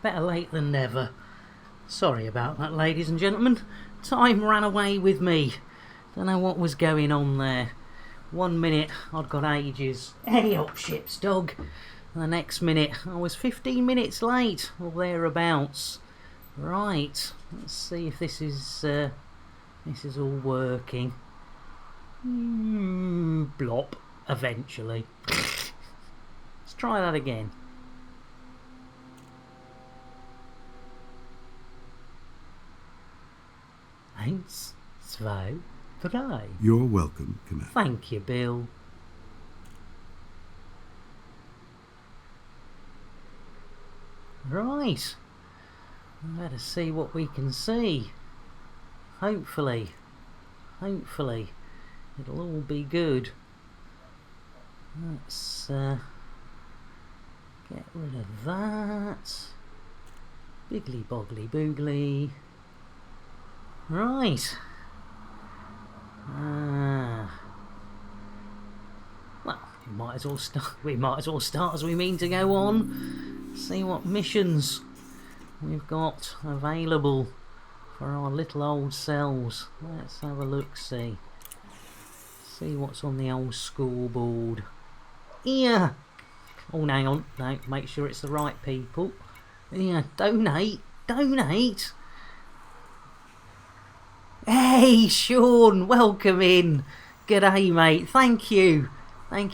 better late than never. Sorry about that, ladies and gentlemen. Time ran away with me. Don't know what was going on there. 1 minute I'd got ages. Hey up ships, dog. The next minute I was 15 minutes late, or thereabouts. Right, let's see if this is all working. Blop, eventually. Let's try that again. 1, 2, 3. You're welcome, Commander. Thank you, Bill. Right. Better see what we can see. Hopefully it'll all be good. Let's get rid of that. Biggly boggly boogly. Right. Well, we might as well start as we mean to go on. See what missions we've got available for our little old selves. Let's have a look, see what's on the old scoreboard. Yeah. Oh, hang on. No, make sure it's the right people. Yeah, donate. Hey, Sean, welcome in. G'day, mate. Thank you.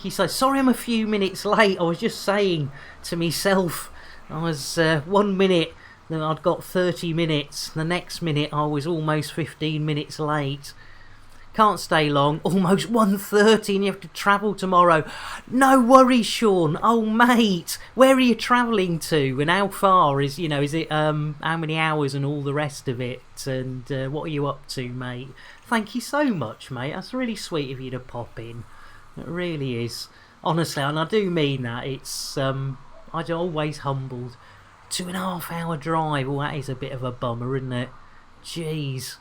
So sorry I'm a few minutes late. I was just saying to myself, I was 1 minute, then I'd got 30 minutes. The next minute I was almost 15 minutes late. Can't stay long. Almost 1:30 and you have to travel tomorrow. No worries, Sean. Oh, mate, where are you travelling to and how far is it how many hours and all the rest of it, and what are you up to, mate? Thank you so much, mate. That's really sweet of you to pop in. It really is. Honestly, and I do mean that. It's I'm always humbled. 2.5 hour drive. Well, that is a bit of a bummer, isn't it? Jeez.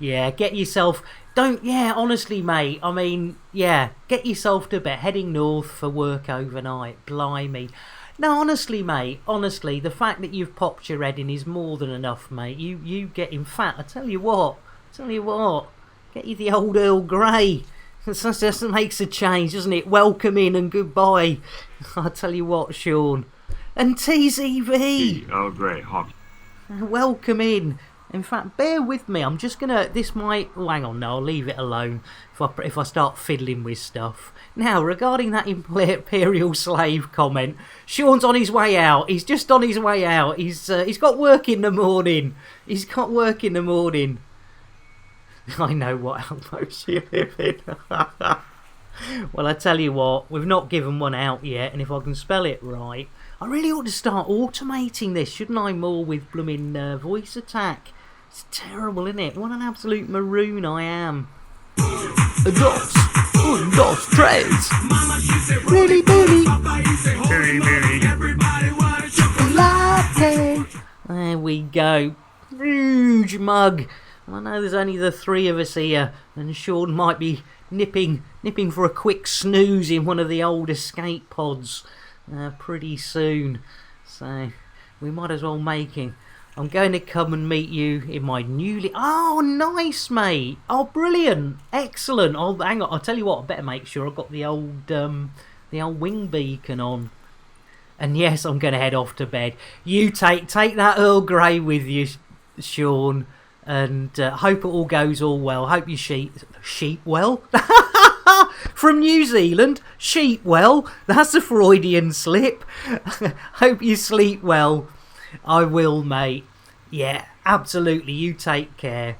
Yeah, get yourself... honestly, mate, I mean, get yourself to bed, heading north for work overnight, blimey. No, honestly, mate, the fact that you've popped your head in is more than enough, mate. You get, in fact, I tell you what, get you the old Earl Grey. That just makes a change, doesn't it? Welcome in and goodbye. I tell you what, Sean. And TZV! Earl Grey, hot. Welcome in. In fact, bear with me. I'm just gonna. This might. Oh, hang on. No, I'll leave it alone. If I start fiddling with stuff. Now, regarding that imperial slave comment, Sean's on his way out. He's just on his way out. He's got work in the morning. I know what outpost you live in. Well, I tell you what. We've not given one out yet, and if I can spell it right, I really ought to start automating this, shouldn't I? More with blooming voice attack. It's terrible, isn't it? What an absolute maroon I am. Dos, tres. Really, really. Latte. There we go. Huge mug. I know there's only the three of us here, and Sean might be nipping for a quick snooze in one of the old escape pods pretty soon. So we might as well make him. I'm going to come and meet you in my newly... Oh, nice, mate. Oh, brilliant. Excellent. Oh, hang on. I'll tell you what. I better make sure I've got the old wing beacon on. And yes, I'm going to head off to bed. You take that Earl Grey with you, Sean. And hope it all goes all well. Hope you sheep well. From New Zealand, sheep well. That's a Freudian slip. Hope you sleep well. I will, mate. Yeah, absolutely. You take care.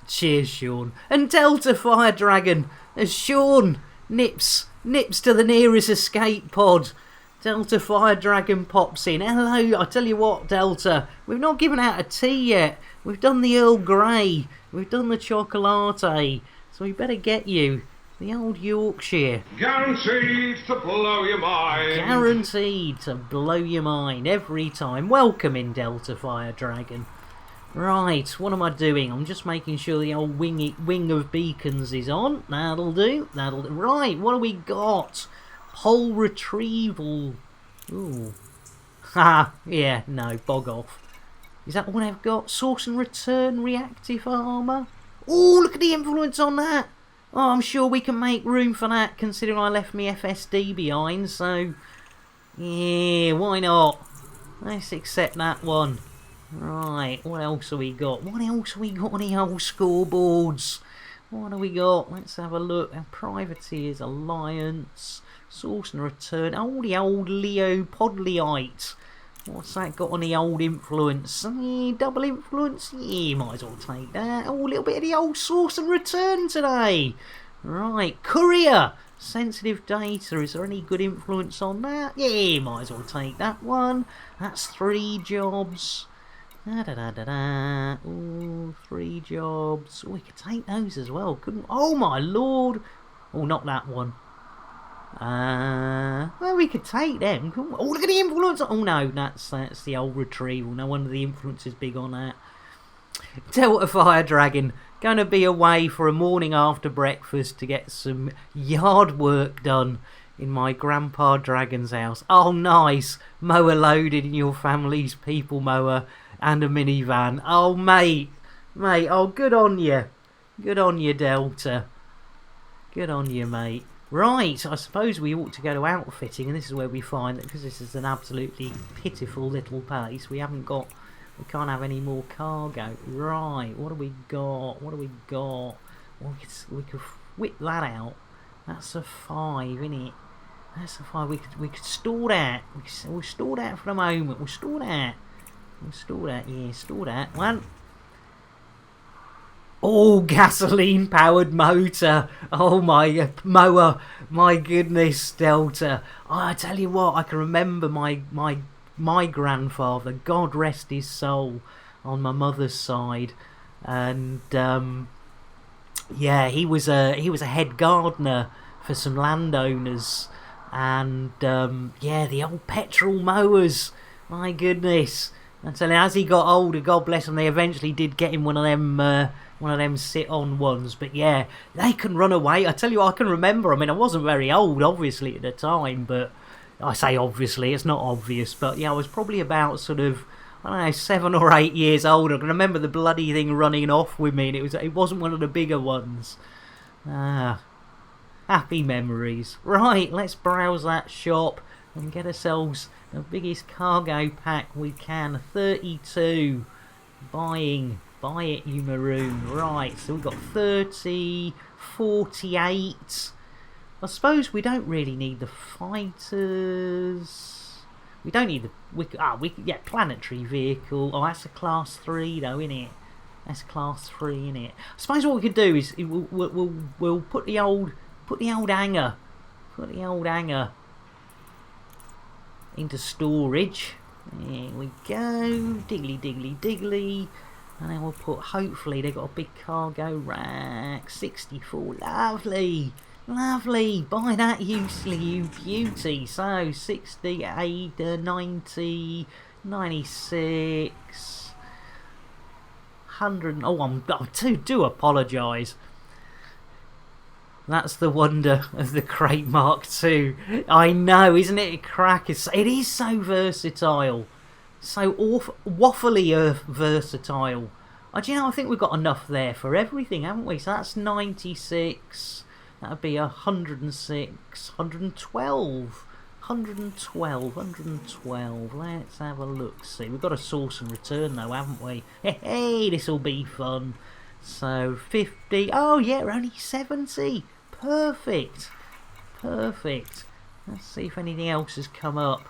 Cheers, Sean. And Delta Fire Dragon, as Sean nips to the nearest escape pod. Delta Fire Dragon pops in. Hello. I tell you what, Delta, we've not given out a tea yet. We've done the Earl Grey. We've done the chocolate. So we better get you the old Yorkshire. Guaranteed to blow your mind. Guaranteed to blow your mind every time. Welcome in, Delta Fire Dragon. Right, what am I doing? I'm just making sure the old wing of beacons is on. That'll do. Right, what do we got? Whole retrieval. Ooh. Ha! Yeah, no, bog off. Is that all they've got? Source and return reactive armour? Oh, look at the influence on that! Oh, I'm sure we can make room for that, considering I left me FSD behind, so... Yeah, why not? Let's accept that one. Right, what else have we got? What else have we got on the old scoreboards? What have we got? Let's have a look. Our privateers, alliance, source and return. Oh, the old Leopodleite. What's that got on the old influence? Double influence? Yeah, might as well take that. Oh, a little bit of the old source and return today. Right, courier. Sensitive data. Is there any good influence on that? Yeah, might as well take that one. That's 3 jobs. Da-da-da-da-da. Ooh, 3 jobs. Oh, we could take those as well, couldn't we? Oh, my lord. Oh, not that one. Well, we could take them. Oh, look at the influence. Oh, no, that's the old retrieval. No wonder the influence is big on that. Delta Fire Dragon. Going to be away for a morning after breakfast to get some yard work done in my Grandpa Dragon's house. Oh, nice. Mower loaded in your family's people mower and a minivan. Oh, mate. Mate, oh, good on you. Good on you, Delta. Good on you, mate. Right, I suppose we ought to go to outfitting, and this is where we find that because this is an absolutely pitiful little place, we can't have any more cargo. Right, what do we got? What do we got? Well, we could whip that out. That's a 5, isn't it? That's a 5. We could store that. We'll store that for the moment. We'll store that. We'll store that. Yeah, store that. One. Oh, gasoline-powered motor. Oh, my mower. My goodness, Delta. Oh, I tell you what, I can remember my grandfather, God rest his soul, on my mother's side. And, yeah, he was a head gardener for some landowners. And, yeah, the old petrol mowers. My goodness. And so as he got older, God bless him, they eventually did get him one of them sit-on ones. But yeah, they can run away. I tell you what, I can remember. I mean, I wasn't very old, obviously, at the time. But I say obviously, it's not obvious. But yeah, I was probably about sort of, I don't know, 7 or 8 years old. I can remember the bloody thing running off with me. And it wasn't one of the bigger ones. Happy memories. Right, let's browse that shop and get ourselves the biggest cargo pack we can. 32. Buying. Buy it, you maroon. Right, so we've got 30, 48. I suppose we don't really need the fighters. We don't need the... planetary vehicle. Oh, that's a class 3 though, isn't it? That's class 3, isn't it? I suppose what we could do is we'll put the old hangar. Put the old hangar into storage. There we go. Diggly, diggly, diggly. And then we'll put, hopefully, they've got a big cargo rack. 64. Lovely. Lovely. Buy that, you beauty. So, 68, 90, 96, 100. Oh, I do apologise. That's the wonder of the Crate Mark II. I know, isn't it a crack? It is so versatile. So waffly versatile. I think we've got enough there for everything, haven't we? So that's 96. That would be 106, 112. 112. Let's have a look. See, we've got a source and return though, haven't we? Hey, this will be fun. So 50. Oh yeah, we're only 70. Perfect. Perfect. Let's see if anything else has come up.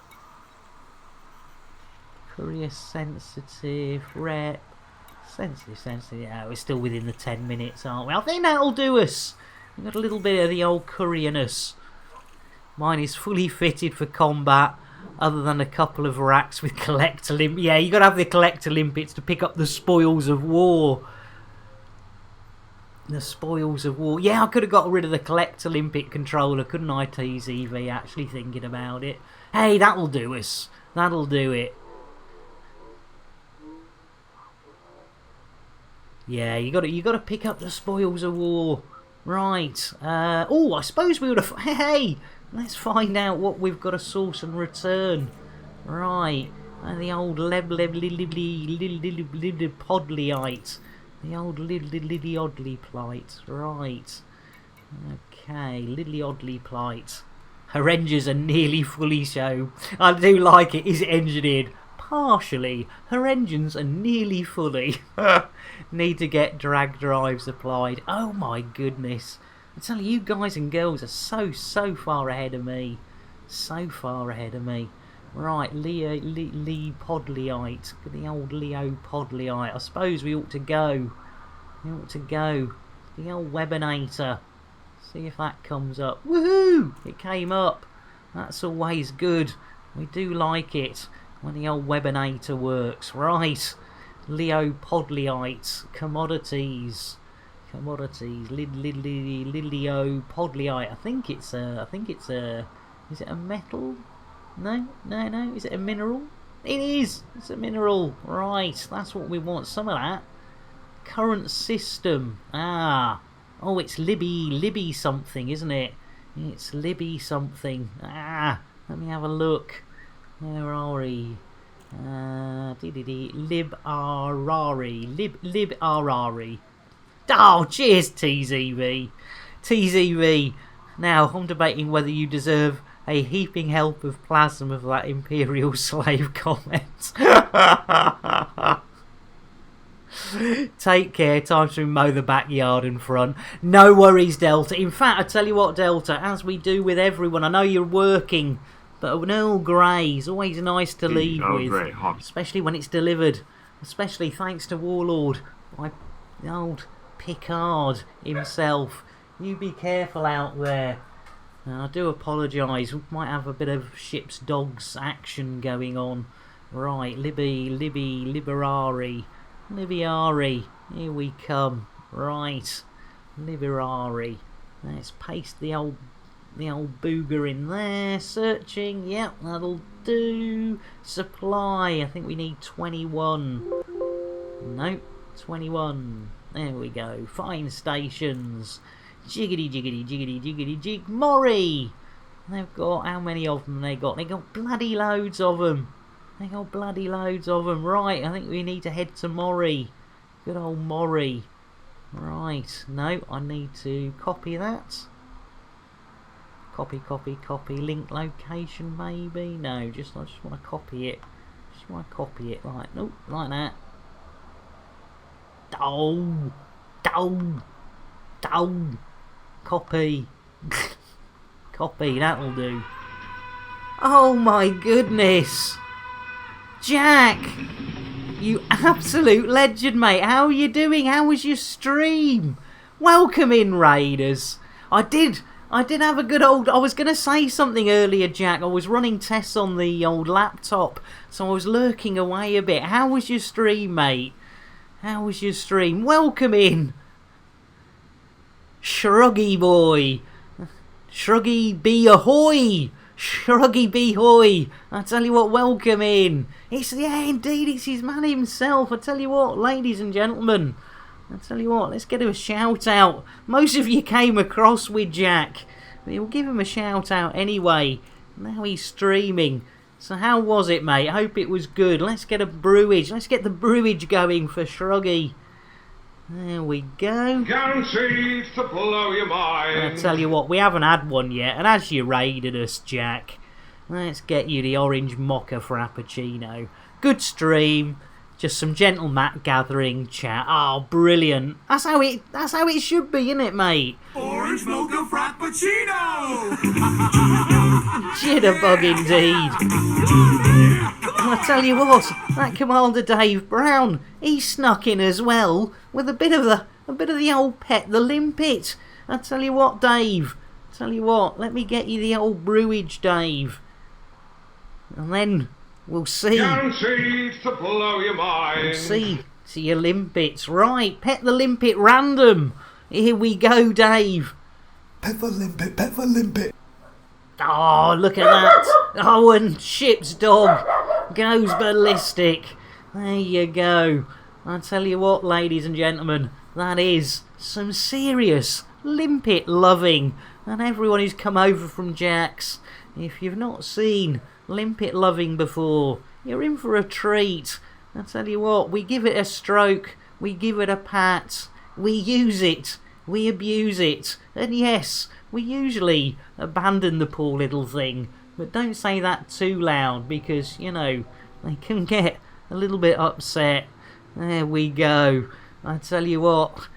Courier sensitive, rep. Sensitive. Yeah, we're still within the 10 minutes, aren't we? I think that'll do us. We've got a little bit of the old courierness. Mine is fully fitted for combat, other than a couple of racks with collector limpets. Yeah, you got to have the collector limpets to pick up the spoils of war. The spoils of war. Yeah, I could have got rid of the collector limpet controller, couldn't I, TZV, actually thinking about it. Hey, that'll do us. That'll do it. Yeah, you got to pick up the spoils of war. Right. I suppose we would have... Hey, let's find out what we've got to source and return. Right. And the old podliite. The old lidly oddly plight. Right. Okay, lidly oddly plight. Her engines are nearly fully so. I do like it. Is it engineered? Partially. Her engines are nearly fully. Need to get drag drives applied. Oh my goodness. I tell you, you guys and girls are so far ahead of me. So far ahead of me. Right, Lee Podliite. The old Leo Podliite. I suppose we ought to go. We ought to go. The old Webinator. See if that comes up. Woohoo! It came up. That's always good. We do like it when the old Webinator works. Right. Leo Podliite. Commodities. Lilio Podliite. I think it's a is it a metal? No. Is it a mineral? It is. It's a mineral. Right. That's what we want. Some of that. Current system. Ah. Oh, it's Libby something, isn't it? It's Libby something. Ah. Let me have a look. Where are we? Lib Arari. Oh, cheers, TZV. TZV. Now, I'm debating whether you deserve a heaping help of plasma for that Imperial slave comment. Take care, time to mow the backyard in front. No worries, Delta. In fact, I tell you what, Delta, as we do with everyone, I know you're working, but an Earl Grey is always nice to leave with, especially when it's delivered. Especially thanks to Warlord, my old Picard himself. You be careful out there. I do apologise. We might have a bit of ship's dogs action going on. Right, Liberari. Here we come. Right, Liberari. Let's paste the old booger in there. Searching. Yep, that'll do. Supply. I think we need 21. Nope, 21. There we go. Fine stations. Jiggity jig. Mori! They've got, how many of them they got? They got bloody loads of them. Right, I think we need to head to Mori. Good old Mori. Right, no, I need to copy that. Copy. Link location maybe? No, I just want to copy it. Right, nope, like that. Down. Copy. Copy, that'll do. Oh my goodness. Jack! You absolute legend, mate. How are you doing? How was your stream? Welcome in, Raiders. I did have a good old... I was going to say something earlier, Jack. I was running tests on the old laptop, so I was lurking away a bit. How was your stream, mate? How was your stream? Welcome in. Shruggy boy. Shruggy be ahoy. Shruggy be hoy. I tell you what, welcome in. Indeed, it's his man himself. I tell you what, ladies and gentlemen. Let's get him a shout out. Most of you came across with Jack. We'll give him a shout out anyway. Now he's streaming. So how was it, mate? I hope it was good. Let's get a brewage. Let's get the brewage going for Shruggy. There we go. Guaranteed to blow your mind. I tell you what, we haven't had one yet. And as you raided us, Jack, let's get you the orange mocha frappuccino. Good stream. Just some gentle mat gathering chat. Oh, brilliant. That's how it should be, isn't it, mate? Orange mocha frappuccino! Jitterbug indeed. I tell you what, that Commander Dave Brown, he snuck in as well with a bit of the old pet, the limpet. I tell you what, Dave. Let me get you the old brewage, Dave. And then we'll see. Guaranteed to blow your mind. We'll see your limpets. Right, pet the limpet random. Here we go, Dave. Pet the limpet. Oh, look at that. Oh, and Ship's dog goes ballistic. There you go. I tell you what, ladies and gentlemen, that is some serious limpet loving. And everyone who's come over from Jack's, if you've not seen limpet loving before, you're in for a treat. I tell you what, we give it a stroke, we give it a pat, we use it, we abuse it, and yes, we usually abandon the poor little thing. But don't say that too loud, because, you know, they can get a little bit upset. There we go. I tell you what.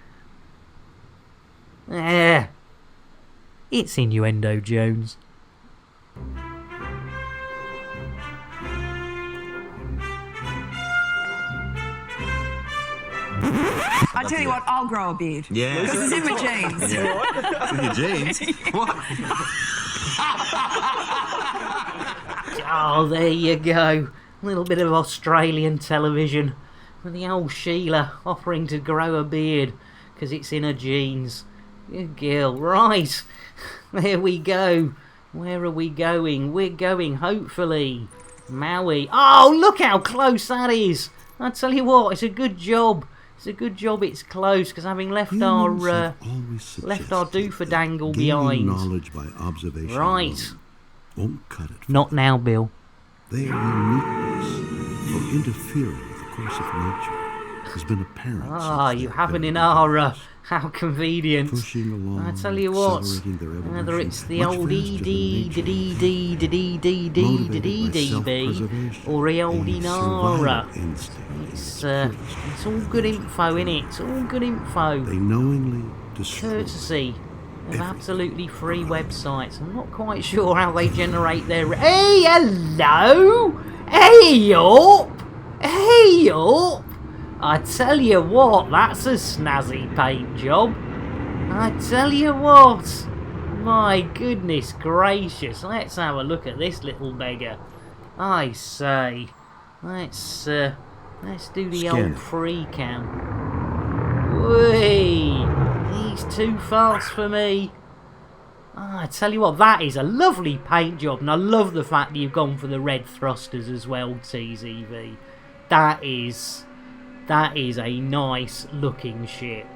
It's Innuendo Jones. I tell you what, I'll grow a beard. Yeah. Because it's in my genes. It's in your jeans. What? Oh, there you go. A little bit of Australian television with the old Sheila offering to grow a beard because it's in her genes. Good girl. Right. There we go. Where are we going? We're going, hopefully, Maui. Oh, look how close that is. I tell you what, it's a good job. It's a good job it's close, because having left our doofer dangle behind. Knowledge by observation Right. alone won't cut it. Not now, Bill. Their uniqueness for interfering with the course of nature has been apparent. Ah, since you their have an very Inara. How convenient. pushing along, I tell you what, accelerating their whether evolution it's the much old faster than nature, motivated by or the old self-preservation Inara. and survival instinct It's and it's all good info, innit? It's all good info. They knowingly destroy Courtesy of everything absolutely free websites. I'm not quite sure how they generate their... Hey, hello! Hey up! Hey up! I tell you what, that's a snazzy paint job. I tell you what. My goodness gracious. Let's have a look at this little beggar. I say. Let's do the Scan old it. free cam. Whee! He's too fast for me. I tell you what, that is a lovely paint job, and I love the fact that you've gone for the red thrusters as well, TZV. That is a nice looking ship.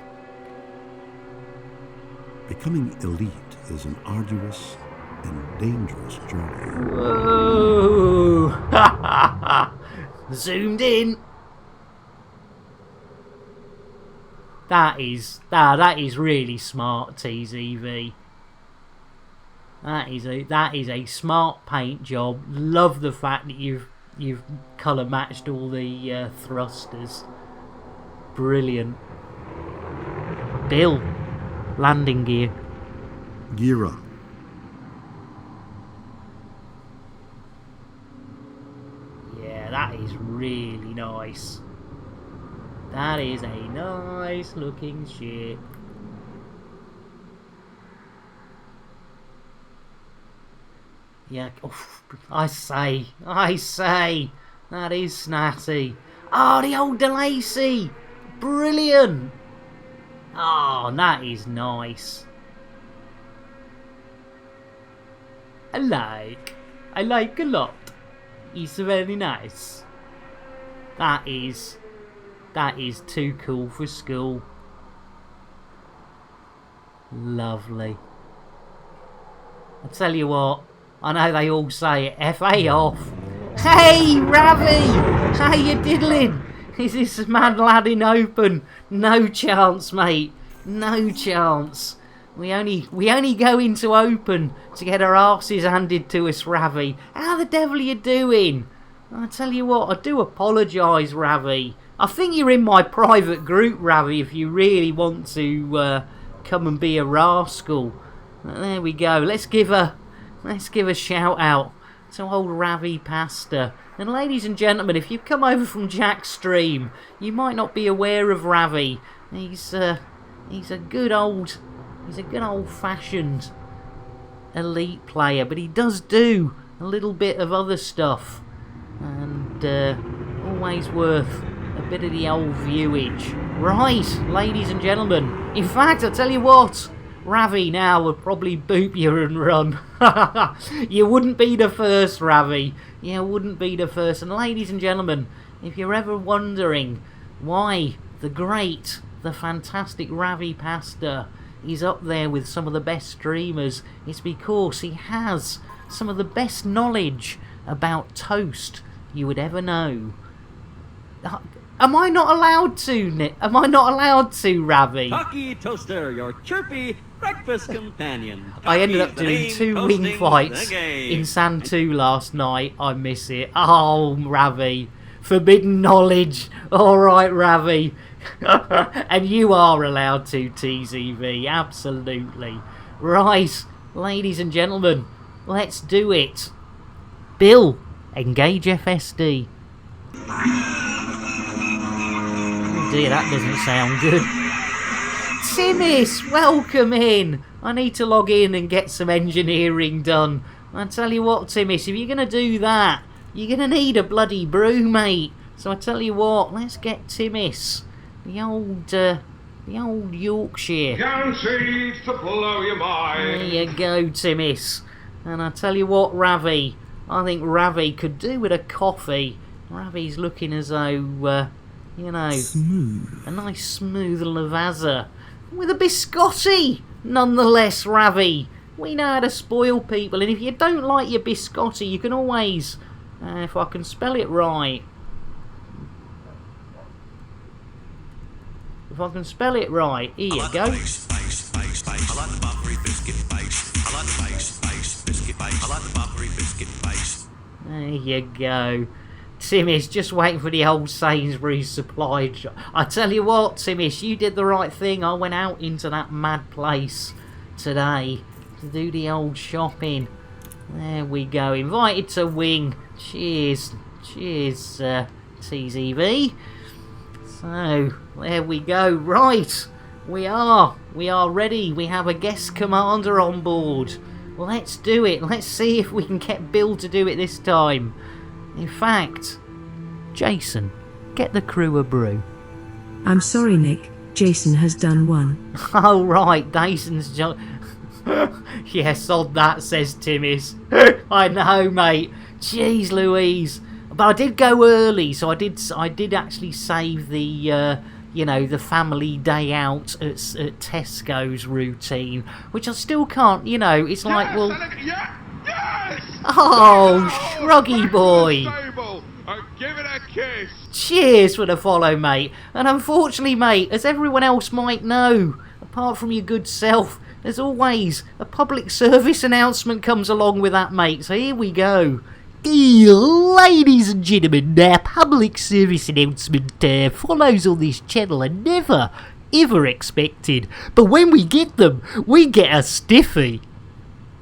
Becoming elite is an arduous and dangerous journey. Whoa! Zoomed in. That is really smart, TZV. That is a smart paint job. Love the fact that you've colour matched all the thrusters. Brilliant. Bill, landing gear. Gear up. Yeah, that is really nice. That is a nice looking ship. Yeah, I say, that is snazzy. Oh, the old DeLacy! Brilliant! Oh, that is nice. I like a lot. It's very nice. That is too cool for school. Lovely. I tell you what, I know they all say it, F.A. off. Hey, Ravi! How you diddling? Is this mad lad in open? No chance, mate. No chance. We only go into open to get our arses handed to us, Ravi. How the devil are you doing? I tell you what, I do apologise, Ravi. I think you're in my private group, Ravi, if you really want to come and be a rascal. There we go. Let's give a shout out to old Ravi Pasta. And ladies and gentlemen, if you've come over from Jack's stream, you might not be aware of Ravi. He's a good old-fashioned elite player, but he does do a little bit of other stuff, and always worth a bit of the old viewage. Right, ladies and gentlemen. In fact, I tell you what, Ravi now would probably boot you and run. You wouldn't be the first, Ravi. You wouldn't be the first. And ladies and gentlemen, if you're ever wondering why the great, the fantastic Ravi Pasta is up there with some of the best streamers, it's because he has some of the best knowledge about toast you would ever know. Am I not allowed to, Nick? Am I not allowed to, Ravi? Talkie Toaster, your chirpy breakfast companion. I ended up Talkie, the doing name 2 toasting wing fights the game. in Sand 2 last night. I miss it. Oh, Ravi. Forbidden knowledge. Alright, Ravi. And you are allowed to, TZV. Absolutely. Right, ladies and gentlemen, let's do it. Bill, engage FSD. Oh dear, that doesn't sound good. Timis, welcome in. I need to log in and get some engineering done. I tell you what, Timis, if you're going to do that, you're going to need a bloody brew, mate. So I tell you what, let's get Timis, the old Yorkshire. Guaranteed to blow your mind. There you go, Timis. And I tell you what, Ravi, I think Ravi could do with a coffee. Ravi's looking as though, Smooth. a nice smooth lavazza with a biscotti. Nonetheless, Ravi, we know how to spoil people, and if you don't like your biscotti, you can always, if I can spell it right, here you go. There you go. Timis, just waiting for the old Sainsbury's supply shop. I tell you what, Timis, you did the right thing. I went out into that mad place today to do the old shopping. There we go. Invited to Wing. Cheers. Cheers, TZV. So, there we go. Right. We are ready. We have a guest commander on board. Let's do it. Let's see if we can get Bill to do it this time. In fact, Jason, get the crew a brew. I'm sorry, Nick. Jason has done one. Oh, right, Jason's just... Yeah, sod that, says Timis. I know, mate. Jeez Louise. But I did go early, so I did actually save the, the family day out at Tesco's routine, which I still can't, it's like, well... Yes! Oh, Shruggy boy. Table and give it a kiss. Cheers for the follow, mate. And unfortunately, mate, as everyone else might know, apart from your good self, there's always a public service announcement comes along with that, mate. So here we go. Ladies and gentlemen, our public service announcement follows on this channel are never, ever expected. But when we get them, we get a stiffy.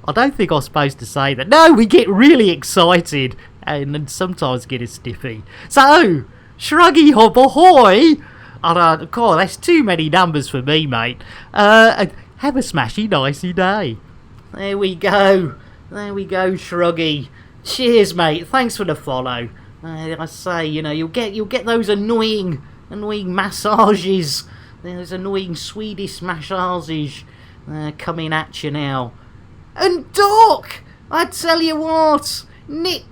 I don't think I was supposed to say that. No, we get really excited and sometimes get a stiffy. So, Shruggy Hob Ahoy! God, that's too many numbers for me, mate. Have a smashy nicey day. There we go. There we go, Shruggy. Cheers, mate. Thanks for the follow. I say, you'll get those annoying massages. Those annoying Swedish massages coming at you now. And Doc! I tell you what! Nick,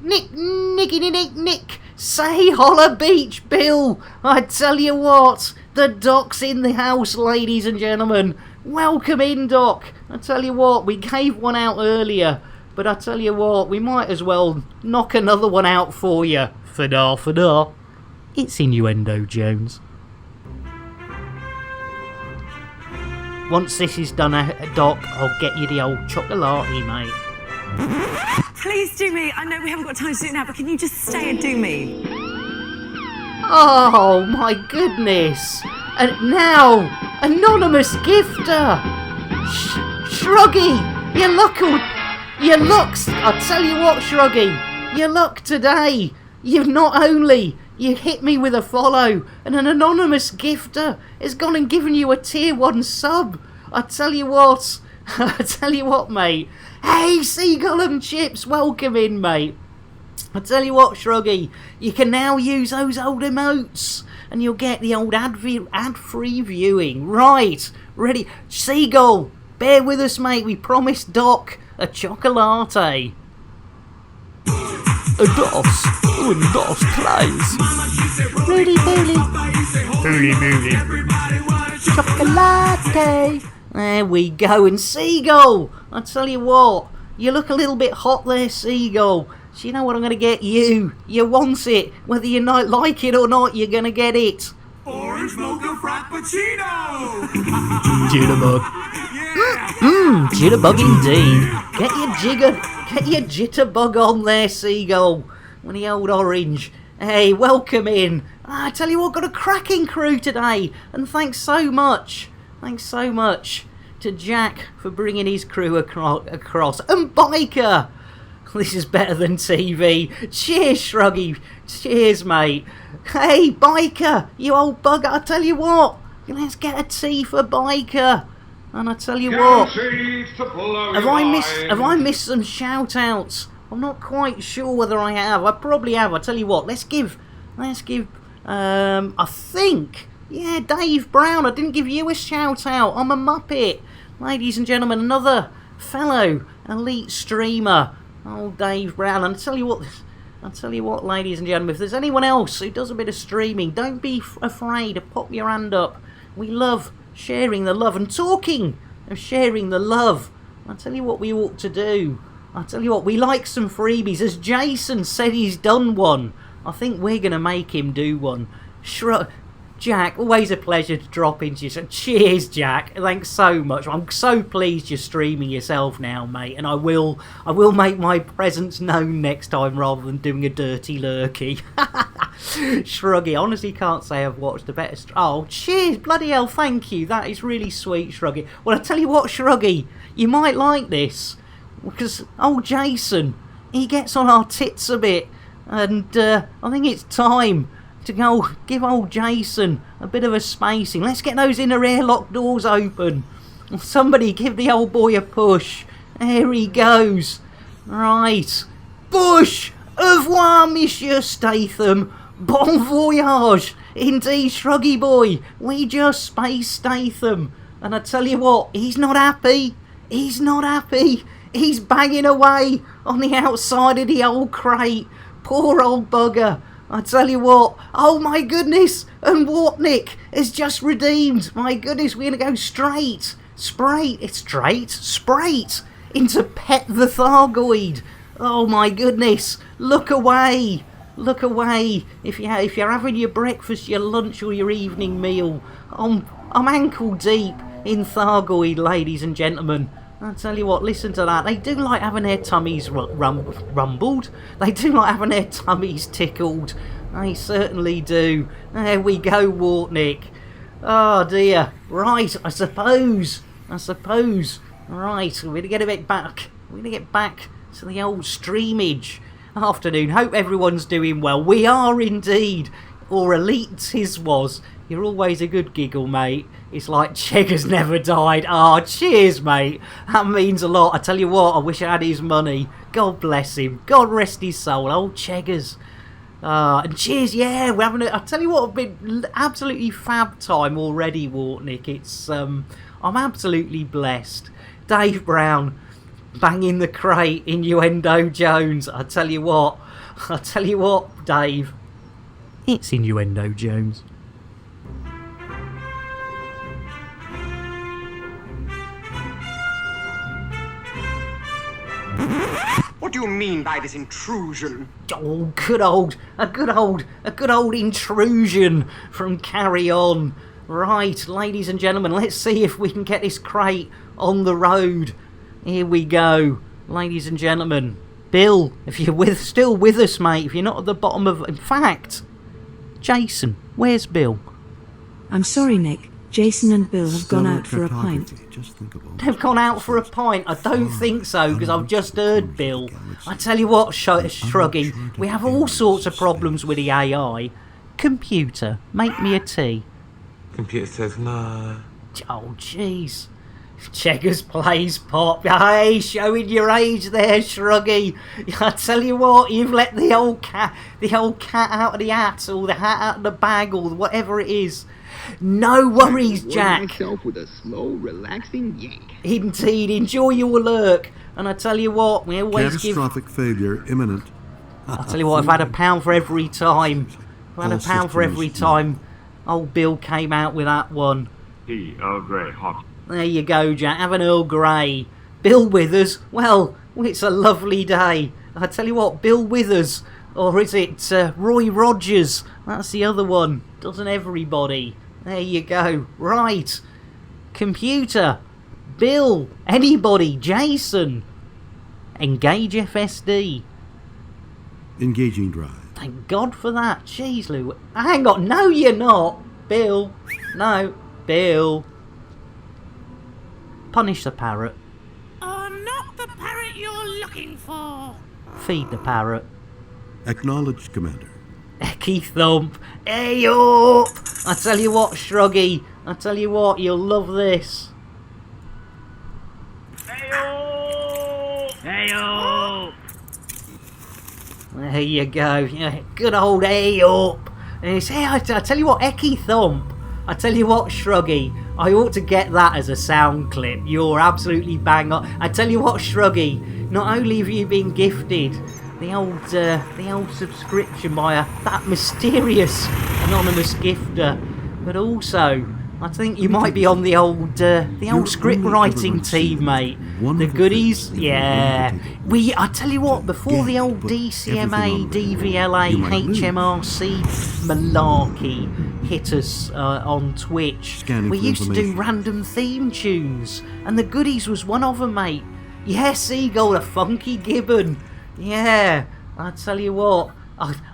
say holla beach, Bill! I tell you what! The Doc's in the house, ladies and gentlemen! Welcome in, Doc! I tell you what, we gave one out earlier, but I tell you what, we might as well knock another one out for you. Fada. It's Innuendo Jones. Once this is done, Doc, I'll get you the old chocolate, mate. Please do me. I know we haven't got time to do it now, but can you just stay and do me? Oh, my goodness. And now, anonymous gifter. Shruggy, you look, I tell you what, Shruggy, you look today. You've not only... You hit me with a follow, and an anonymous gifter has gone and given you a tier 1 sub. I tell you what, mate. Hey, Seagull and Chips, welcome in, mate. I tell you what, Shruggy, you can now use those old emotes, and you'll get the old ad-free viewing. Right, ready. Seagull, bear with us, mate. We promised Doc a chocolate. A DOS, please. Roly moly. Chocolate. There we go. And Seagull, I tell you what, you look a little bit hot there, Seagull. So you know what I'm going to get you? You want it. Whether you not like it or not, you're going to get it. Orange mocha frappuccino! Jitterbug. Yeah! Jitterbug indeed. Get your jitterbug on there, Seagull. When the old orange. Hey, welcome in. I tell you what, got a cracking crew today. And thanks so much. Thanks so much to Jack for bringing his crew across. And Biker. This is better than TV. Cheers, Shruggy. Cheers, mate. Hey, Biker, you old bugger. I tell you what, let's get a tea for Biker. And I tell you what, Guaranteed to blow have your I mind. missed some shout-outs? I'm not quite sure whether I have. I probably have. I tell you what, let's give. I think, yeah, Dave Brown. I didn't give you a shout-out. I'm a muppet, ladies and gentlemen. Another fellow elite streamer. Oh, Dave Brown. And I'll tell you what, ladies and gentlemen, if there's anyone else who does a bit of streaming, don't be afraid to pop your hand up. We love sharing the love and talking of sharing the love. I'll tell you what we ought to do. I'll tell you what, we like some freebies. As Jason said he's done one, I think we're going to make him do one. Jack, always a pleasure to drop into you. So cheers, Jack. Thanks so much. I'm so pleased you're streaming yourself now, mate. And I will make my presence known next time rather than doing a dirty lurky. Shruggy, I honestly can't say I've watched a better... Oh, cheers. Bloody hell, thank you. That is really sweet, Shruggy. Well, I tell you what, Shruggy, you might like this. Because old Jason, he gets on our tits a bit. And I think it's time to go give old Jason a bit of a spacing. Let's get those inner airlock doors open. Somebody give the old boy a push. There he goes. Right. Push! Au revoir, Monsieur Statham. Bon voyage. Indeed, Shruggy boy. We just spaced Statham. And I tell you what, he's not happy. He's not happy. He's banging away on the outside of the old crate. Poor old bugger. I tell you what, oh my goodness, and Wartnick has just redeemed. My goodness, we're going to go straight into Pet the Thargoid. Oh my goodness, look away. If you're having your breakfast, your lunch or your evening meal, I'm ankle deep in Thargoid, ladies and gentlemen. I tell you what, listen to that. They do like having their tummies rumbled. They do like having their tummies tickled. They certainly do. There we go, Wartnick. Oh dear. Right, I suppose. Right, we're going to get a bit back. We're going to get back to the old streamage. Afternoon. Hope everyone's doing well. We are indeed. Or elite his was. You're always a good giggle, mate. It's like Cheggers never died. Ah, cheers, mate. That means a lot. I tell you what, I wish I had his money. God bless him. God rest his soul. Old Cheggers. And cheers, yeah. We're having I tell you what, I've been absolutely fab time already, Wartnick. It's, I'm absolutely blessed. Dave Brown banging the crate, Innuendo Jones. I tell you what, Dave. It's Innuendo Jones. What do you mean by this intrusion? Oh, a good old intrusion from Carry On. Right, ladies and gentlemen, let's see if we can get this crate on the road. Here we go, ladies and gentlemen. Bill, if you're still with us, mate, if you're not at the bottom of... In fact, Jason, where's Bill? I'm sorry, Nick. Jason and Bill have gone out for a pint. They've gone out for a pint? I don't think so, because I've just heard Bill. I tell you what, Shruggy, we have all sorts of problems with the AI. Computer, make me a tea. Computer says no. Oh, jeez. Cheggers plays pop. Hey, showing your age there, Shruggy. I tell you what, you've let the old cat out of the hat, or the hat out of the bag, or whatever it is. No worries, Jack. Myself with a slow, relaxing yank. Indeed, enjoy your lurk. And I tell you what, we always Catastrophic failure imminent. I tell you what, I've had £1 for every time. I've had £1 for every time old Bill came out with that one. Tea, Earl Grey, hot. There you go, Jack. Have an Earl Grey. Bill with us. Well, it's a lovely day. I tell you what, Bill Withers, or is it Roy Rogers? That's the other one. Doesn't everybody? There you go. Right. Computer. Bill. Anybody. Jason. Engage FSD. Engaging drive. Thank God for that. Jeez, Lou. Hang on. No, you're not. Bill. No. Bill. Punish the parrot. Not the parrot you're looking for. Feed the parrot. Acknowledged, Commander. Ecky Thump. Hey up! I tell you what, Shruggy. I tell you what, you'll love this. Hey-o! There you go. Yeah, good old hey up. And it's, hey, I tell you what, Ecky Thump. I tell you what, Shruggy. I ought to get that as a sound clip. You're absolutely bang on. I tell you what, Shruggy. Not only have you been gifted the old subscription by that mysterious anonymous gifter, but also I think you might be on the old script writing team, mate. The goodies, yeah. I tell you what, before the old DCMA, DVLA, HMRC malarkey hit us on Twitch, we used to do random theme tunes, and the goodies was one of them, mate. Yeah, Seagull, a funky gibbon. Yeah, I tell you what,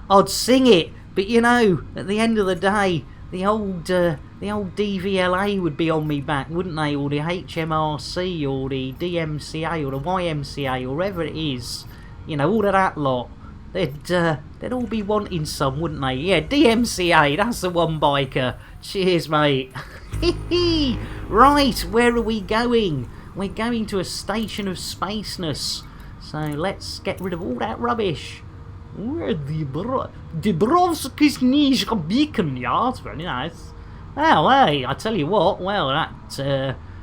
I'd sing it, but you know, at the end of the day, the old DVLA would be on me back, wouldn't they? Or the HMRC, or the DMCA, or the YMCA, or whatever it is. You know, all of that lot. They'd all be wanting some, wouldn't they? Yeah, DMCA, that's the one, biker. Cheers, mate. Right, where are we going? We're going to a station of spaceness. So let's get rid of all that rubbish. Dubrovsky's Nizhka beacon, yeah, that's very nice. Well, hey, I tell you what, well,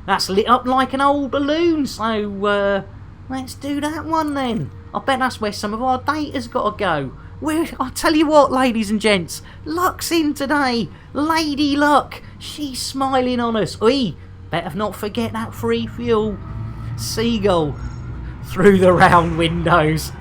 that's lit up like an old balloon, so let's do that one then. I bet that's where some of our data's got to go. I tell you what, ladies and gents, Luck's in today. Lady Luck, she's smiling on us. Oi, better not forget that free fuel. Seagull, through the round windows.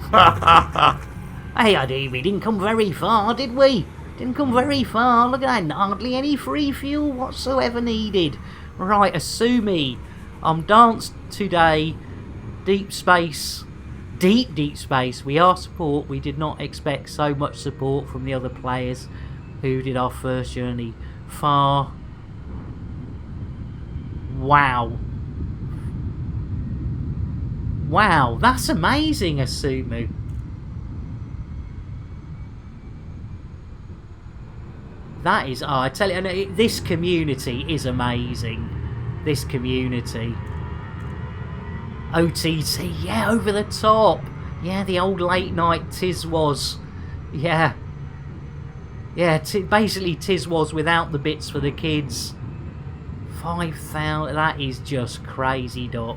Hey, we didn't come very far, did we? Didn't come very far. Look at that, hardly any free fuel whatsoever needed. Right, Asumi, I'm danced today. Deep space. Deep space. We are support. We did not expect so much support from the other players who did our first journey. Far. Wow. Wow, that's amazing, Asumu. That is, I tell you, this community is amazing. This community. OTT, yeah, over the top. Yeah, the old late night Tiz was. Yeah. Yeah, basically Tiz was without the bits for the kids. 5,000, that is just crazy, Doc.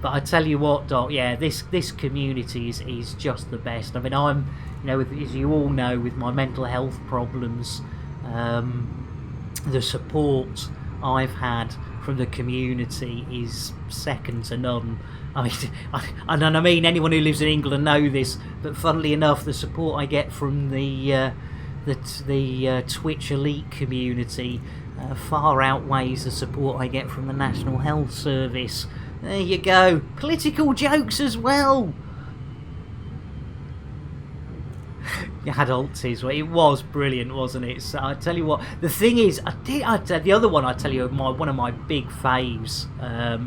But I tell you what, Doc, yeah, this community is just the best. I mean, I'm, you know, as you all know, with my mental health problems, the support I've had from the community is second to none. I mean, anyone who lives in England know this, but funnily enough, the support I get from the Twitch elite community far outweighs the support I get from the National Health Service. There you go. Political jokes as well. Adults is, well, it was brilliant, wasn't it? So I tell you what, the thing is, the other one I tell you, one of my big faves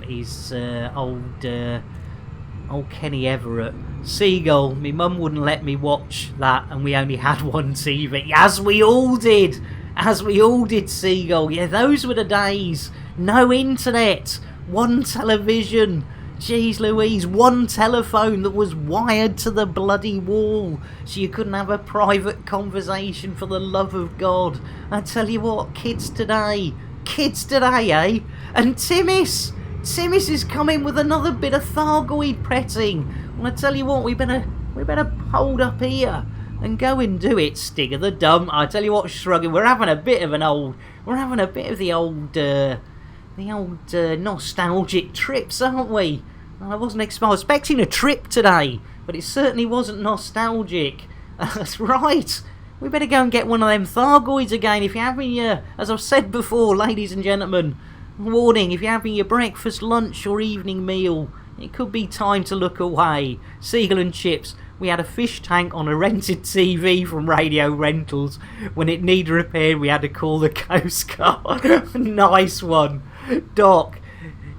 is old Kenny Everett. Seagull, my mum wouldn't let me watch that, and we only had one TV, as we all did, Seagull. Yeah, those were the days. No internet, one television. Jeez Louise, one telephone that was wired to the bloody wall, so you couldn't have a private conversation, for the love of God. I tell you what, kids today, eh? And Timmis is coming with another bit of Thargoid pretting. Well, I tell you what, we better hold up here and go and do it, Stig of the Dump. I tell you what, Shrugging, we're having a bit of the old nostalgic trips, aren't we? I wasn't expecting a trip today. but it certainly wasn't nostalgic. That's right. We better go and get one of them Thargoids again. If you're having your, as I've said before, ladies and gentlemen, warning, if you're having your breakfast, lunch or evening meal, it could be time to look away. Seagull and chips. We had a fish tank on a rented TV from Radio Rentals. When it needed repair, we had to call the Coast Guard. Nice one. Doc,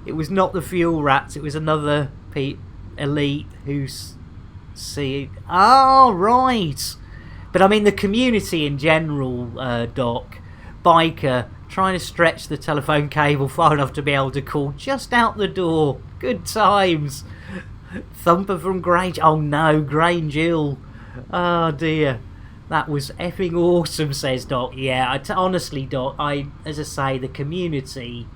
it was not the fuel rats, it was another elite who's... Oh, right. But I mean the community in general, Doc. Biker, trying to stretch the telephone cable far enough to be able to call just out the door. Good times. Thumper from Grange. Oh no, Grange Hill. Oh dear. That was effing awesome, says Doc. Yeah, honestly, Doc, as I say, the community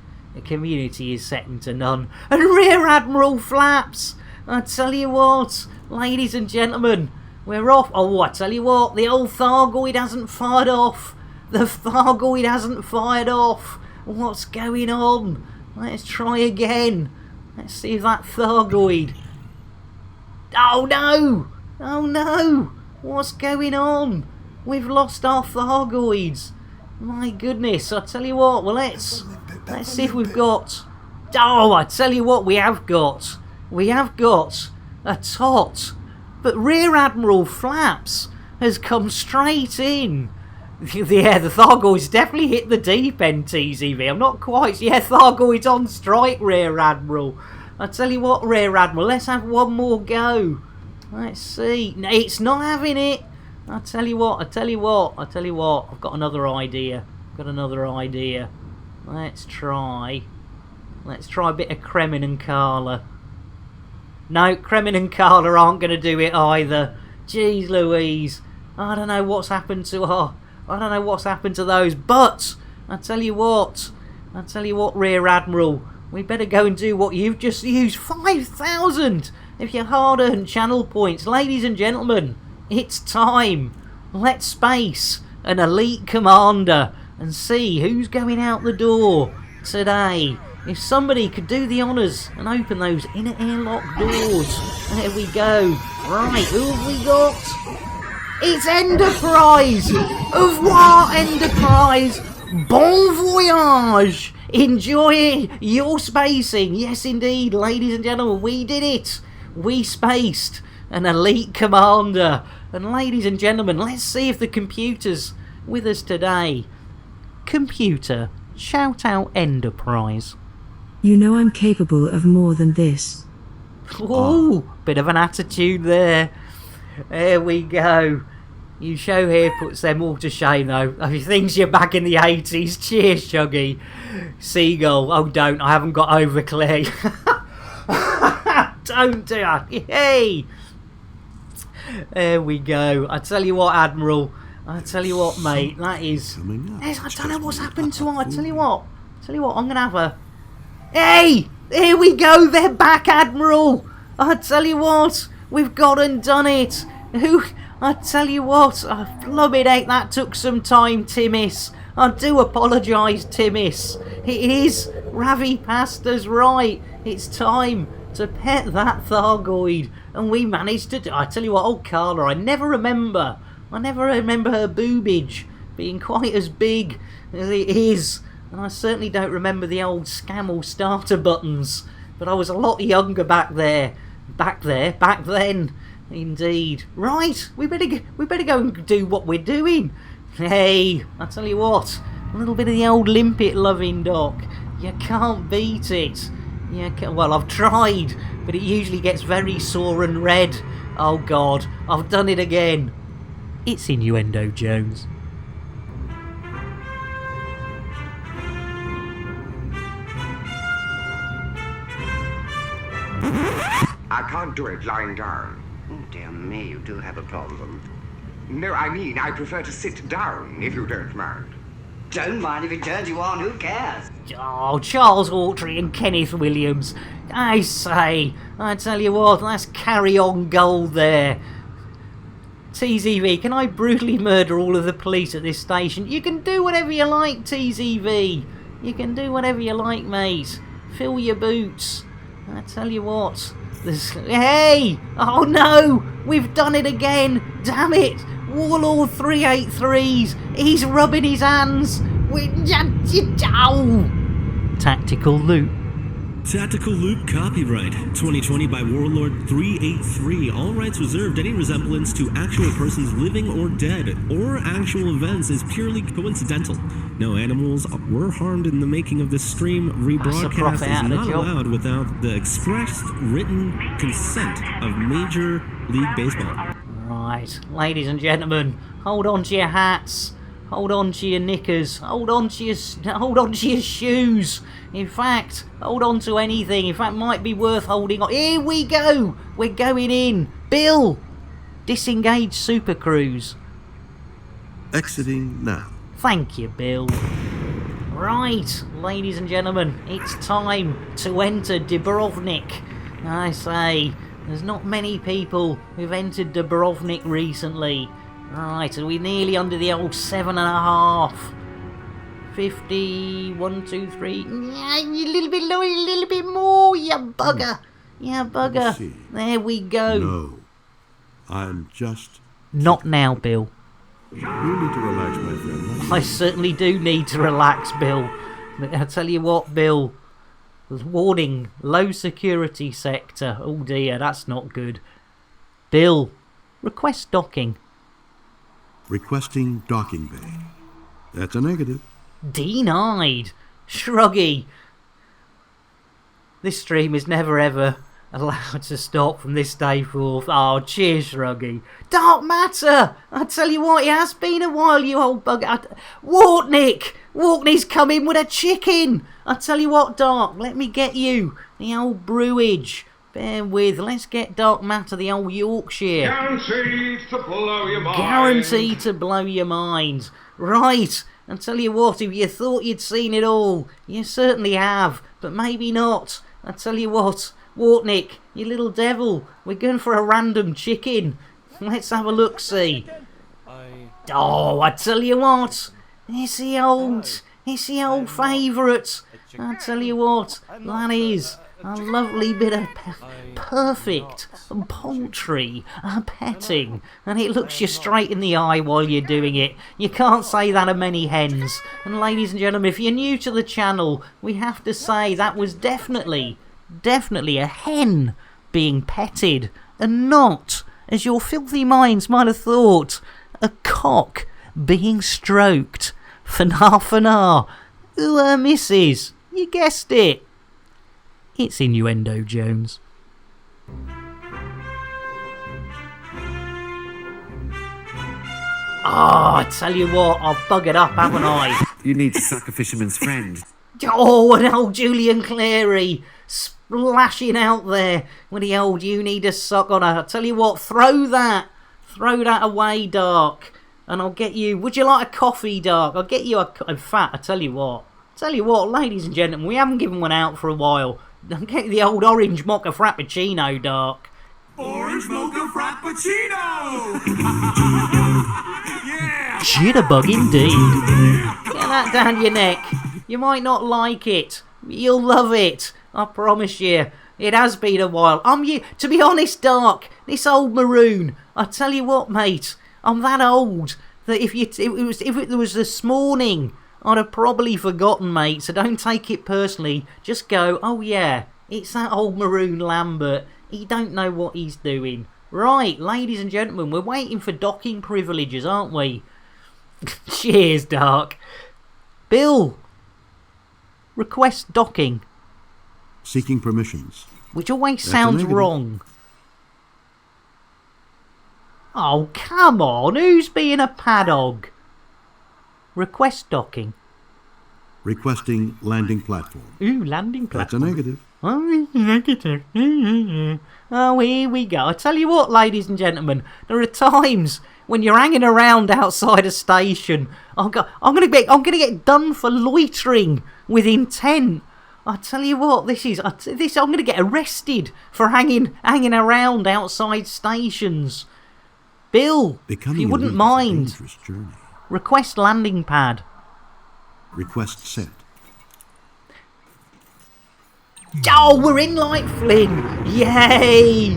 is second to none. And Rear Admiral Flaps. I tell you what, ladies and gentlemen, we're off. Oh, I tell you what, the old Thargoid hasn't fired off. The Thargoid hasn't fired off. What's going on? Let's try again. Let's see if that Thargoid... Oh no! Oh no! What's going on? We've lost our Thargoids. My goodness, I tell you what, well let's see if we've got... Oh, I tell you what we have got. We have got a tot. But Rear Admiral Flaps has come straight in. Yeah, the Thargoids definitely hit the deep end, TZV. I'm not quite... Yeah, Thargoids on strike, Rear Admiral. I tell you what, Rear Admiral, let's have one more go. Let's see. No, it's not having it. I tell you what. I've got another idea. Let's try a bit of Kremen and Carla. No, Kremen and Carla aren't going to do it either. Jeez Louise. I don't know what's happened to those. But I tell you what, Rear Admiral, we better go and do what you've just used. 5,000 of your hard-earned channel points. Ladies and gentlemen, it's time. Let's space an elite commander and see who's going out the door today. If somebody could do the honours and open those inner airlock doors. There we go. Right, who have we got? It's Enterprise! Au revoir, Enterprise! Bon voyage! Enjoy your spacing. Yes, indeed, ladies and gentlemen, we did it. We spaced an elite commander. And ladies and gentlemen, let's see if the computer's with us today. Computer, shout out Enterprise. You know I'm capable of more than this. Ooh, bit of an attitude there. There we go. You show here puts them all to shame though. He thinks you're back in the 80s. Cheers, Shuggy. Seagull. Oh, don't. I haven't got over Clay. Don't do that. Hey. There we go. I tell you what, Admiral. I tell you what, mate. That is... I don't know what's happened to her. I tell you what. I'm going to have a... Hey! Here we go. They're back, Admiral. I tell you what. We've got and done it. I tell you what. Flubbing heck, that took some time, Timmis. I do apologise, Timmis. It is. Ravi Pasta's right. It's time to pet that Thargoid. And we managed to do... I tell you what, old Carla, I never remember her boobage being quite as big as it is. And I certainly don't remember the old Scamel starter buttons. But I was a lot younger back then. Indeed. Right, we better go and do what we're doing. Hey, I tell you what, a little bit of the old limpet loving, Doc. You can't beat it. Well, I've tried, but it usually gets very sore and red. Oh God, I've done it again. It's Innuendo Jones. I can't do it lying down. Oh, dear me, you do have a problem. No, I mean, I prefer to sit down, if you don't mind. Don't mind if it turns you on, who cares? Oh, Charles Hawtrey and Kenneth Williams. I say, I tell you what, that's carry-on gold there. TZV, can I brutally murder all of the police at this station? You can do whatever you like, TZV. You can do whatever you like, mate. Fill your boots. I tell you what, Hey! Oh no! We've done it again! Damn it! Warlord 383's! He's rubbing his hands! Ow! Tactical loop. Tactical Loop copyright 2020 by Warlord 383. All rights reserved. Any resemblance to actual persons living or dead or actual events is purely coincidental. No animals were harmed in the making of this stream. Rebroadcast is not allowed without the expressed written consent of Major League Baseball. Right, ladies and gentlemen, hold on to your hats. Hold on to your knickers. Hold on to your shoes. In fact, hold on to anything. In fact, might be worth holding on. Here we go. We're going in. Bill, disengage Super Cruise. Exiting now. Thank you, Bill. Right, ladies and gentlemen, it's time to enter Dubrovnik. I say, there's not many people who've entered Dubrovnik recently. Right, are we nearly under the old 7.5? 50, 1, 2, 3. Yeah, a little bit lower, a little bit more, you bugger. You bugger. There we go. No. I'm just... Not now, Bill. You need to relax, my friend. I certainly do need to relax, Bill. But I'll tell you what, Bill. Warning, low security sector. Oh dear, that's not good. Bill, request docking. Requesting docking bay. That's a negative. Denied. Shruggy. This stream is never ever allowed to stop from this day forth. Oh, cheers, Shruggy. Dark matter. I tell you what, it has been a while, you old bugger. Wartnick. Wartney's come in with a chicken. I tell you what, Dark, let me get you the old brewage. Bear with, let's get Dark Matter, the old Yorkshire. Guaranteed to blow your mind. Guaranteed to blow your mind. Right, and tell you what, if you thought you'd seen it all, you certainly have, but maybe not. I tell you what, Wartnick, you little devil, we're going for a random chicken. Let's have a look-see. Oh, I tell you what, it's the old favourite. I tell you what, that is a lovely bit of perfect poultry petting, and it looks you straight in the eye while you're doing it. You can't say that of many hens. And ladies and gentlemen, if you're new to the channel, we have to say that was definitely a hen being petted, and not, as your filthy minds might have thought, a cock being stroked. Fanar. Ooh, missus. You guessed it. It's Innuendo Jones. I tell you what, I've buggered up, haven't I? You need to suck a fisherman's friend. Oh, and old Julian Clary splashing out there with the old you need to suck on her. I tell you what, throw that away, Dark, and I'll get you. Would you like a coffee, Dark? I'll get you a. In fact, I tell you what, ladies and gentlemen, we haven't given one out for a while. I'll get you the old orange mocha frappuccino, Dark. Orange mocha frappuccino! Yeah! Jitterbug indeed. Get that down your neck. You might not like it. You'll love it. I promise you. It has been a while. To be honest, Dark, this old maroon, I tell you what, mate, I'm that old that if it was this morning, I'd have probably forgotten, mate, so don't take it personally. Just go, oh yeah, it's that old maroon Lambert. He don't know what he's doing. Right, ladies and gentlemen, we're waiting for docking privileges, aren't we? Cheers, Dark. Bill, request docking. Seeking permissions. Which always sounds wrong. Oh, come on, who's being a padog? Request docking. Requesting landing platform. Ooh, landing platform. That's a negative. Oh, negative. Oh, here we go. I tell you what, ladies and gentlemen, there are times when you're hanging around outside a station. I'm gonna get done for loitering with intent. I tell you what, I'm gonna get arrested for hanging around outside stations. Bill, if you wouldn't mind, request landing pad. Request sent. Oh, we're in Light Flynn! Yay!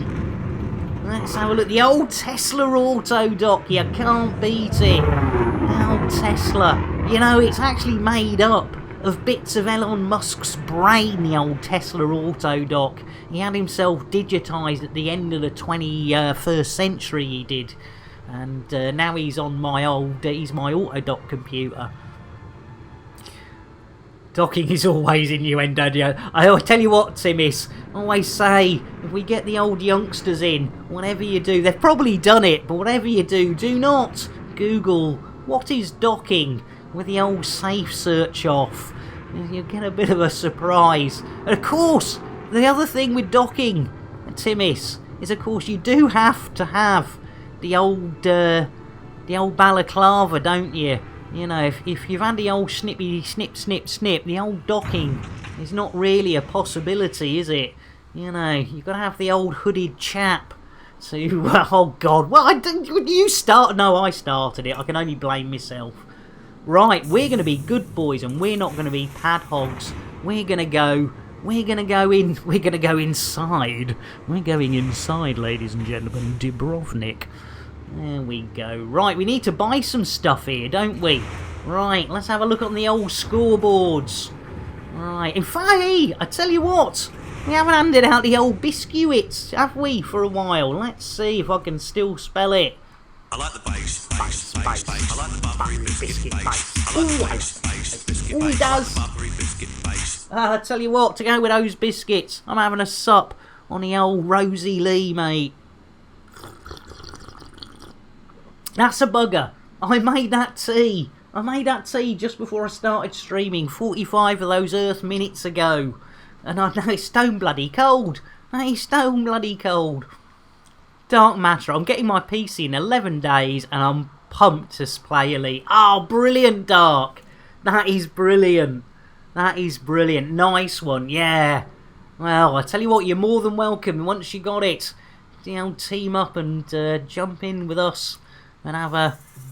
Let's have a look. The old Tesla auto dock. You can't beat it. The old Tesla. You know, it's actually made up of bits of Elon Musk's brain, the old Tesla auto dock. He had himself digitised at the end of the 21st century, he did. And now he's on he's my auto dock computer. Docking is always innuendo. I tell you what, Timmis, I always say, if we get the old youngsters in, whatever you do, they've probably done it, but whatever you do, do not Google what is docking with the old safe search off. You'll get a bit of a surprise. And of course, the other thing with docking, Timmis, is of course you do have to have the old balaclava, don't you? You know, if you've had the old snippy snip snip snip, the old docking is not really a possibility, is it? You know, you've got to have the old hooded chap. So, oh God, well, you start? No, I started it. I can only blame myself. Right, we're going to be good boys, and we're not going to be pad hogs. We're going to go inside. We're going inside, ladies and gentlemen. Dubrovnik. There we go. Right, we need to buy some stuff here, don't we? Right, let's have a look on the old scoreboards. Right, in fact, hey, I tell you what, we haven't handed out the old biscuits, have we, for a while? Let's see if I can still spell it. I like the base. I like the Barbary biscuit base. I like the base biscuit Ooh, he does. Barbary biscuit base. I tell you what, to go with those biscuits, I'm having a sup on the old Rosie Lee, mate. That's a bugger. I made that tea. I made that tea just before I started streaming 45 of those Earth minutes ago. And I know it's stone bloody cold. It's stone bloody cold. Dark Matter. I'm getting my PC in 11 days and I'm pumped to play Elite. Oh, brilliant, Dark. That is brilliant. That is brilliant. Nice one, yeah. Well, I tell you what, you're more than welcome once you got it. You know, team up and jump in with us. And have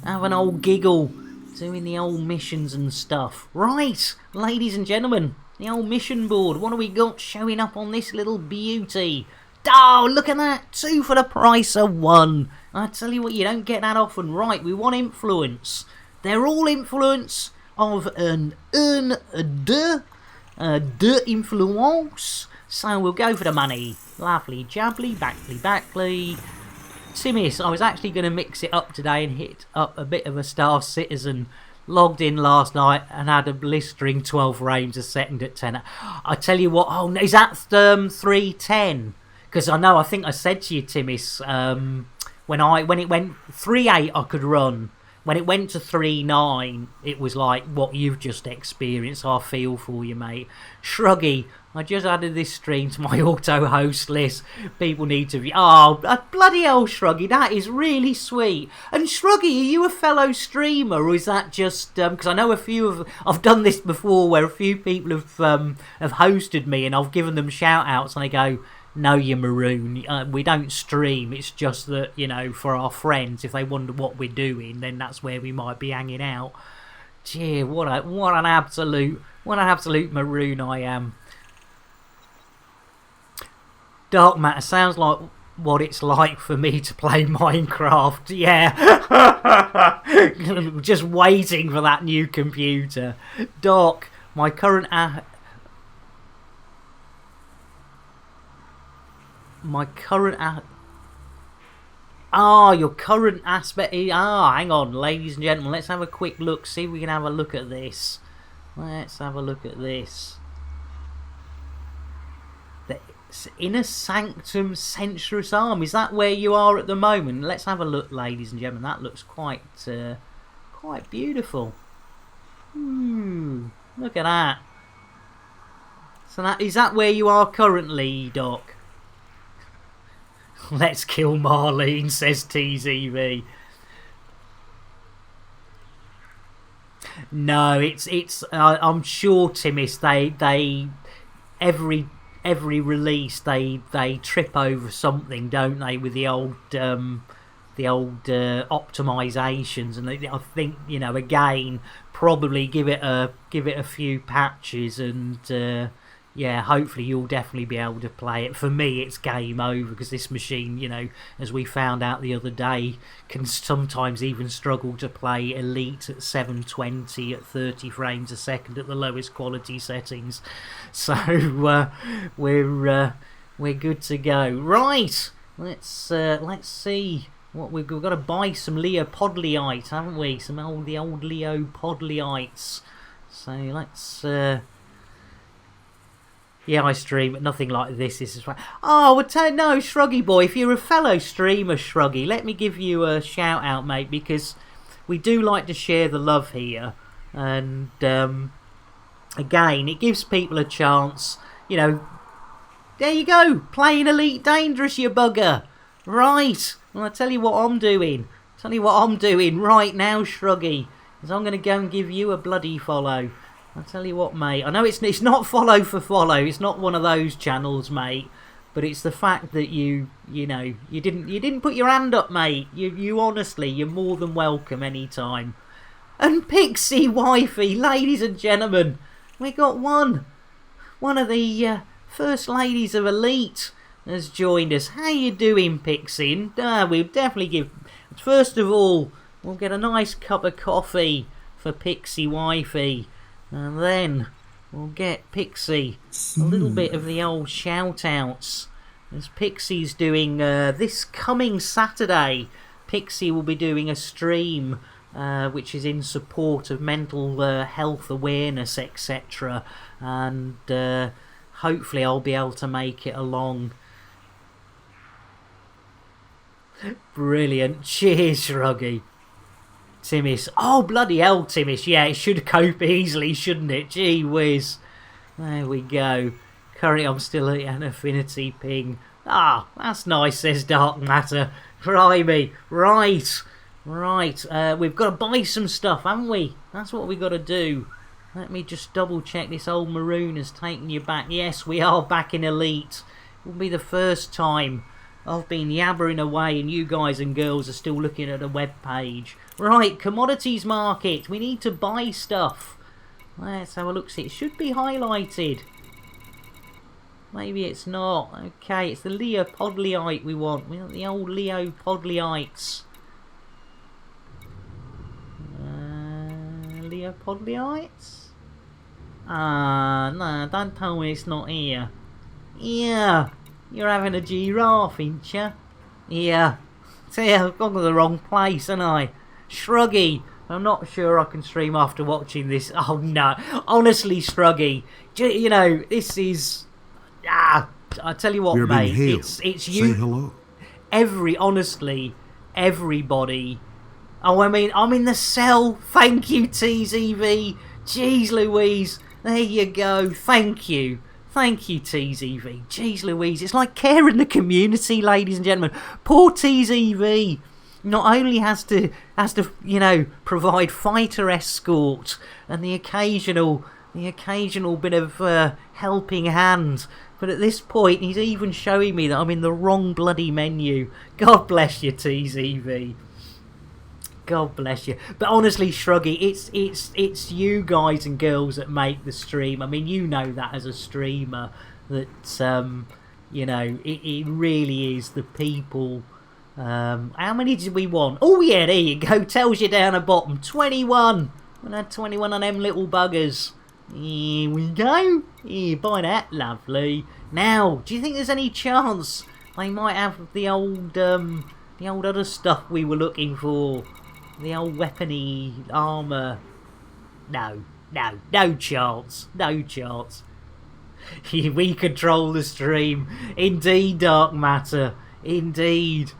an old giggle doing the old missions and stuff. Right, ladies and gentlemen, the old mission board. What have we got showing up on this little beauty? Oh, look at that. 2 for the price of 1. I tell you what, you don't get that often. Right, we want influence. They're all influence of de influence. So we'll go for the money. Lovely jabbly, backly. Timmis, I was actually going to mix it up today and hit up a bit of a Star Citizen. Logged in last night and had a blistering 12 frames a second at 10. I tell you what, oh, is that 310? Because I think I said to you, Timmis, when it went 3.8 I could run. When it went to 3.9, it was like what you've just experienced. I feel for you, mate. Shruggy, I just added this stream to my auto-host list. People need to be... Oh, bloody hell, Shruggy, that is really sweet. And Shruggy, are you a fellow streamer, or is that just... Because I know I've done this before, where a few people have hosted me, and I've given them shout-outs, and they go... No, you're maroon. We don't stream. It's just that, you know, for our friends, if they wonder what we're doing, then that's where we might be hanging out. Gee, what an absolute maroon I am. Dark Matter sounds like what it's like for me to play Minecraft. Yeah, just waiting for that new computer. Doc, my current your current aspect. Hang on, ladies and gentlemen. Let's have a quick look. See if we can have a look at this. Let's have a look at this. The Inner Sanctum Sensuous Arm. Is that where you are at the moment? Let's have a look, ladies and gentlemen. That looks quite beautiful. Look at that. So is that where you are currently, Doc? Let's kill Marlene, says TZV. No, it's. I'm sure, Timmis. They every release they trip over something, don't they? With the old optimizations, and I think, you know, again, probably give it a few patches and yeah, hopefully you'll definitely be able to play it. For me, it's game over, because this machine, you know, as we found out the other day, can sometimes even struggle to play Elite at 720 at 30 frames a second at the lowest quality settings. So we're good to go. Right, let's see what we've got to buy. Some Leopodlite, haven't we? The old Leopodlites. So let's. Yeah, I stream, but nothing like this. This is fine. Oh, well, no, Shruggy boy, if you're a fellow streamer, Shruggy, let me give you a shout out, mate, because we do like to share the love here. And again, it gives people a chance. You know, there you go, playing Elite Dangerous, you bugger. Right, well, I'll tell you what I'm doing. Right now, Shruggy, is I'm going to go and give you a bloody follow. I'll tell you what, mate. I know it's not follow for follow. It's not one of those channels, mate. But it's the fact that you didn't put your hand up, mate. You honestly, you're more than welcome anytime. And Pixie Wifey, ladies and gentlemen, we got one of the first ladies of Elite has joined us. How you doing, Pixie? And we'll definitely give. First of all, we'll get a nice cup of coffee for Pixie Wifey. And then we'll get Pixie a little bit of the old shout-outs. As Pixie's doing this coming Saturday, Pixie will be doing a stream which is in support of mental health awareness, etc. And hopefully I'll be able to make it along. Brilliant. Cheers, Shruggy. Timmis. Oh, bloody hell, Timmis. Yeah, it should cope easily, shouldn't it? Gee whiz. There we go. Currently, I'm still at an affinity ping. Ah, that's nice, says Dark Matter. Crimey. Right. We've got to buy some stuff, haven't we? That's what we've got to do. Let me just double check this old maroon has taken you back. Yes, we are back in Elite. It will be the first time I've been yabbering away and you guys and girls are still looking at a web page. Right, commodities market. We need to buy stuff. Let's have a look. See, it should be highlighted. Maybe it's not. Okay, it's the Leopodlite we want. We want the old Leopodlites. Leopodlites? No, don't tell me it's not here. Yeah. You're having a giraffe, ain't ya? Yeah. See, I've gone to the wrong place, haven't I? Shruggy. I'm not sure I can stream after watching this. Oh, no. Honestly, Shruggy. You know, this is... I tell you what, You're mate. being hailed. It's you... Say hello. Honestly, everybody... Oh, I mean, I'm in the cell. Thank you, TZV. Jeez Louise. There you go. Thank you. Thank you, TZV. Jeez Louise, it's like caring the community, ladies and gentlemen. Poor TZV not only has to provide fighter escort and the occasional bit of helping hand, but at this point he's even showing me that I'm in the wrong bloody menu. God bless you, TZV. God bless you. But honestly, Shruggy, it's you guys and girls that make the stream. I mean, you know that as a streamer, that it really is the people. How many did we want? Oh yeah, there you go. Tells you down the bottom. 21. We had 21 on them little buggers. Here we go. Here, buy that. Lovely. Now, do you think there's any chance they might have the old other stuff we were looking for? The old weapony armour. No chance. No chance. We control the stream. Indeed, Dark Matter. Indeed.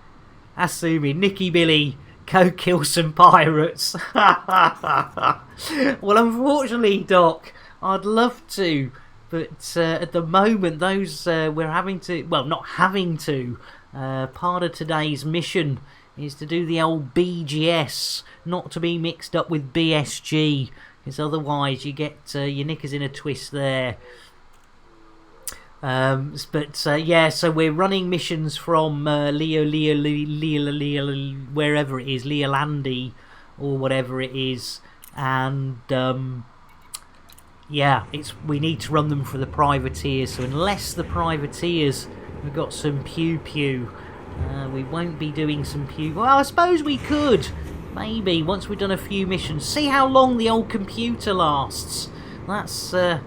Asumi, Nicky Billy, go kill some pirates. Well, unfortunately, Doc, I'd love to, but at the moment, those we're having to. Well, not having to. Part of today's mission is to do the old BGS, not to be mixed up with BSG, because otherwise you get your knickers in a twist there. Yeah, so we're running missions from Leo, wherever it is, Leolandi, or whatever it is, and Yeah, we need to run them for the privateers. So unless the privateers have got some pew-pew, we won't be doing some pew. Well, I suppose we could. Maybe, once we've done a few missions. See how long the old computer lasts. That's, of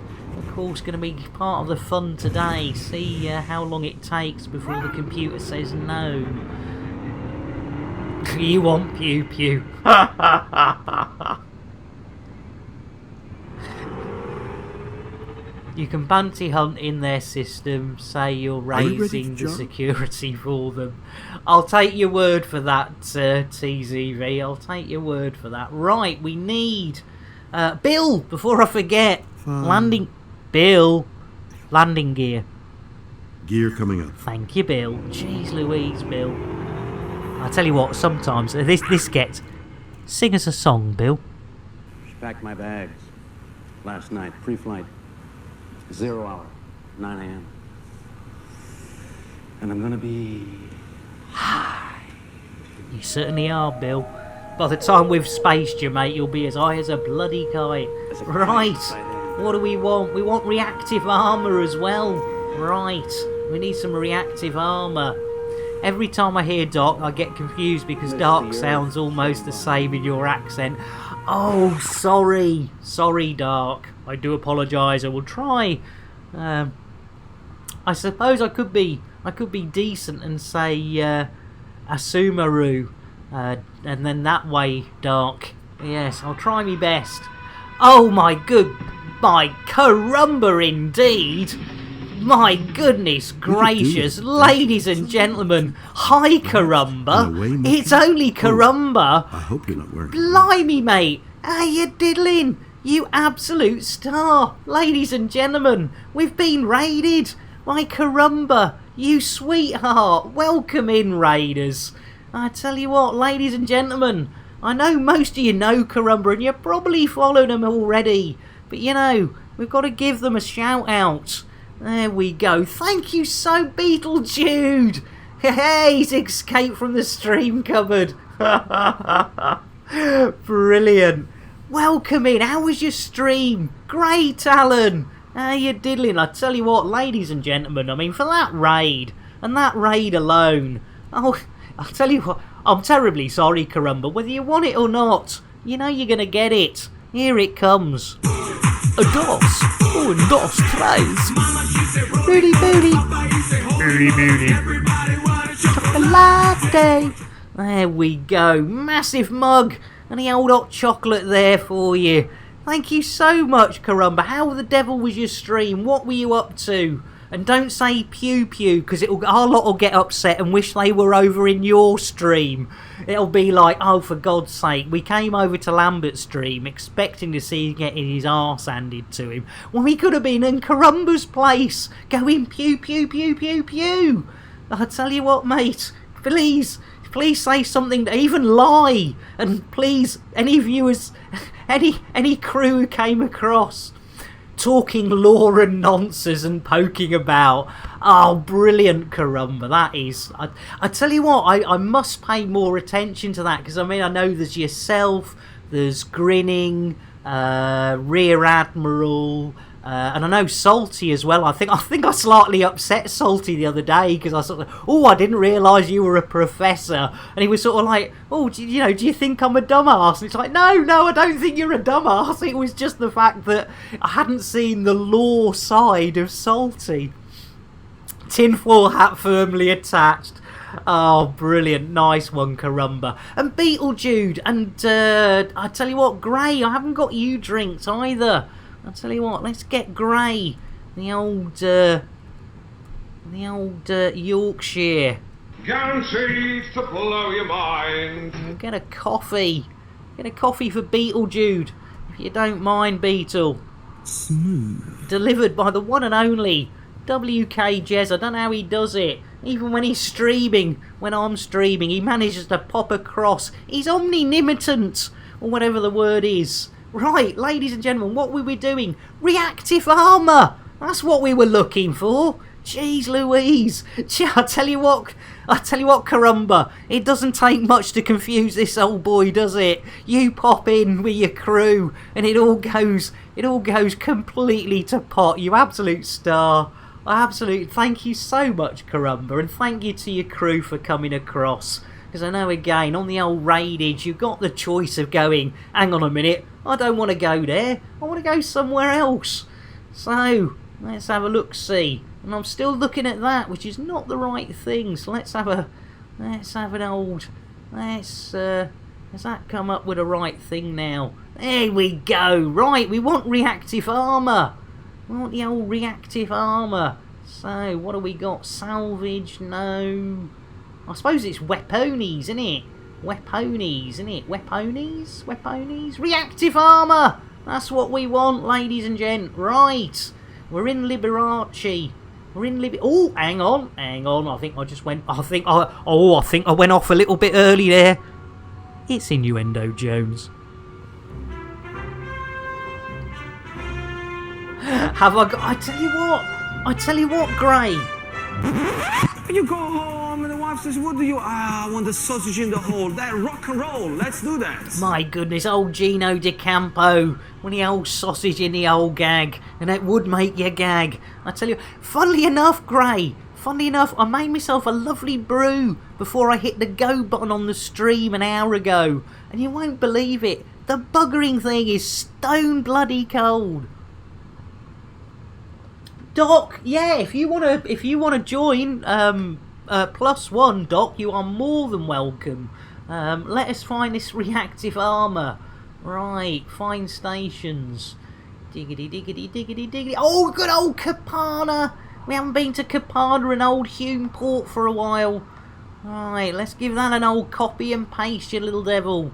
course, going to be part of the fun today. See how long it takes before the computer says no. You want pew-pew. You can bounty hunt in their system, say you're raising the security for them. I'll take your word for that, TZV. I'll take your word for that. Right, we need... Bill, before I forget. Landing gear. Gear coming up. Thank you, Bill. Jeez Louise, Bill. I tell you what, sometimes this gets... Sing us a song, Bill. Packed my bags. Last night, pre-flight. 0 hour, 9 a.m. And I'm gonna be... You certainly are, Bill. By the time we've spaced you, mate, you'll be as high as a bloody kite. Right, what do we want? We want reactive armour as well. Right, we need some reactive armour. Every time I hear Doc, I get confused because Doc sounds almost the same in your accent. Oh, sorry. Sorry, Dark. I do apologise. I will try. I suppose I could be decent and say Asumaru, and then that way, Dark. Yes, I'll try my best. Oh my carumba indeed. My goodness gracious, ladies and gentlemen, hi carumba. It's only carumba. I hope you're not wearing... Blimey, mate. How you diddling? You absolute star. Ladies and gentlemen, we've been raided. My carumba, you sweetheart. Welcome in, raiders. I tell you what, ladies and gentlemen, I know most of you know carumba and you've probably followed them already. But you know, we've got to give them a shout out. There we go. Thank you so, Beetlejude. Hey, he's escaped from the stream cupboard. Brilliant. Welcome in. How was your stream? Great, Alan. How you diddling? I tell you what, ladies and gentlemen, I mean, for that raid, and that raid alone, oh, I'll tell you what, I'm terribly sorry, carumba, whether you want it or not, you know you're going to get it. Here it comes. A dos. Oh, dos tries. Booty, booty. Booty, booty. Chocolate. There we go. Massive mug. And the old hot chocolate there for you. Thank you so much, carumba. How the devil was your stream? What were you up to? And don't say pew pew, because our lot will get upset and wish they were over in your stream. It'll be like, oh, for God's sake, we came over to Lambert's stream expecting to see him getting his arse handed to him, when we could have been in carumba's place, going pew pew pew pew pew. I tell you what, mate, please say something, even lie, and please, any viewers, any crew who came across talking lore and nonsense and poking about, oh, brilliant, carumba, that is. I tell you what, I must pay more attention to that, because I mean, I know there's yourself, there's Grinning, Rear Admiral, and I know Salty as well. I think I slightly upset Salty the other day because I sort of, oh, I didn't realise you were a professor, and he was sort of like, oh, do you think I'm a dumbass? And it's like, no, I don't think you're a dumbass. It was just the fact that I hadn't seen the lore side of Salty. Tinfoil hat firmly attached. Oh, brilliant. Nice one, carumba. And Beetlejude, and I tell you what, Gray, I haven't got you drinks either. I'll tell you what, let's get Gray, the old Yorkshire. Guaranteed to blow your mind. We'll get a coffee. Get a coffee for Beetlejude, if you don't mind, Beetle. Smooth. Delivered by the one and only WK Jez. I don't know how he does it. Even when he's streaming, when I'm streaming, he manages to pop across. He's omnipotent, or whatever the word is. Right, ladies and gentlemen, what were we doing? Reactive armour! That's what we were looking for. Jeez Louise! I tell you what, Carumba, it doesn't take much to confuse this old boy, does it? You pop in with your crew, and it all goes completely to pot. You absolute star. Thank you so much, Carumba, and thank you to your crew for coming across. Because I know, again, on the old raidage, you've got the choice of going, hang on a minute, I don't want to go there, I want to go somewhere else. So, let's have a look-see. And I'm still looking at that, which is not the right thing. So let's have an old... has that come up with the right thing now? There we go. Right, we want reactive armour. We want the old reactive armour. So, what have we got? Salvage? No... I suppose it's weaponies, isn't it? Weaponies, isn't it? Weaponies? Reactive armour! That's what we want, ladies and gent. Right. We're in Liberace. Oh, hang on. I think I went off a little bit early there. It's Innuendo Jones. Have I got... I tell you what, Gray. You go home and the wife says, what do you... I want the sausage in the hole. That rock and roll. Let's do that. My goodness, old Gino De Campo. When the old sausage in the old gag. And it would make you gag. I tell you, funnily enough, Gray. I made myself a lovely brew before I hit the go button on the stream an hour ago. And you won't believe it. The buggering thing is stone bloody cold. Doc, yeah, if you wanna join, +1, Doc, you are more than welcome. Let us find this reactive armour. Right, find stations. Diggity. Oh, good old Capana. We haven't been to Capana and old Hume Port for a while. Right, let's give that an old copy and paste, you little devil.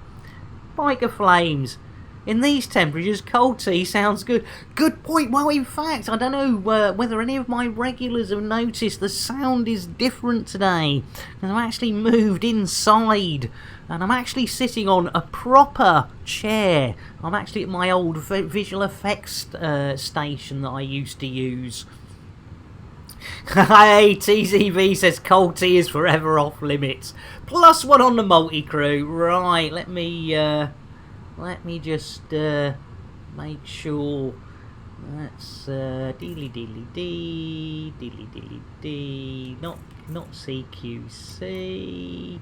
Biker Flames. In these temperatures, cold tea sounds good. Good point. Well, in fact, I don't know whether any of my regulars have noticed the sound is different today. And I'm actually moved inside. And I'm actually sitting on a proper chair. I'm actually at my old visual effects station that I used to use. Hey, TZV says cold tea is forever off limits. +1 on the multi-crew. Right, let me just make sure that's deedly dee, not CQC.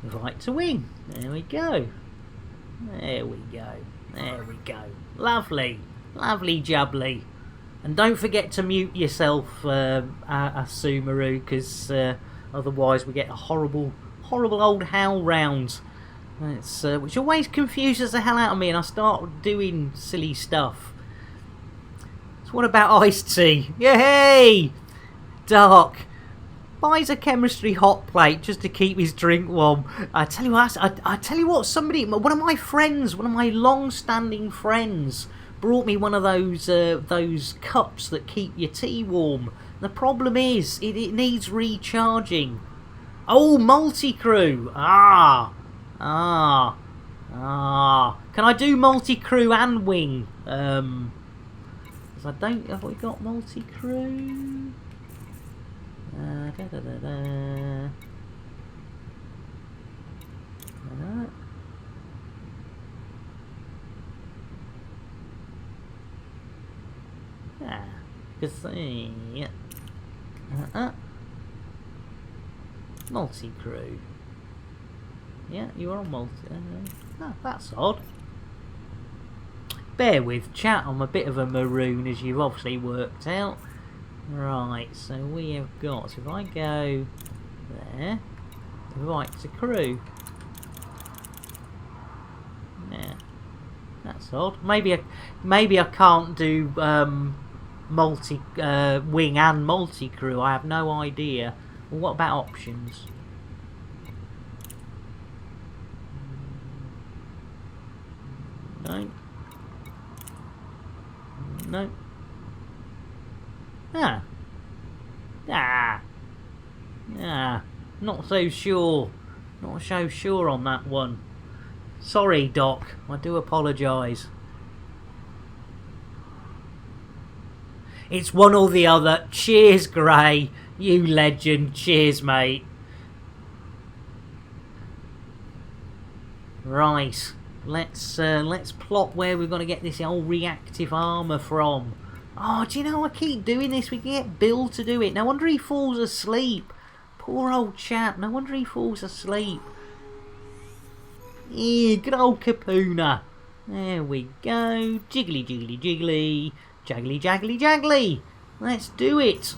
Right to wing. There we go. Lovely jubbly. And don't forget to mute yourself, Sumaru, because otherwise we get a horrible old howl round. Which always confuses the hell out of me and I start doing silly stuff. So what about iced tea? Yay! Dark buys a chemistry hot plate just to keep his drink warm. I tell you what, one of my long-standing friends brought me one of those cups that keep your tea warm. The problem is, it needs recharging. Oh, multi-crew. Can I do multi-crew and wing? Have we got multi-crew? Multi-crew. Yeah, you are on multi... that's odd. Bear with chat, I'm a bit of a maroon, as you've obviously worked out. Right, so we have got... So if I go there... Right, to crew. Yeah. That's odd. Maybe I can't do multi wing and multi crew. I have no idea. Well, what about options? No. Not so sure. Not so sure on that one. Sorry, Doc. I do apologise. It's one or the other. Cheers, Gray. You legend. Cheers, mate. Right. Let's plot where we're going to get this old reactive armour from. Oh, do you know, I keep doing this. We can get Bill to do it. No wonder he falls asleep. Poor old chap. No wonder he falls asleep. Yeah, good old Capuna. There we go. Jiggly, jiggly, jiggly. Jaggly, jaggly, jaggly. Let's do it.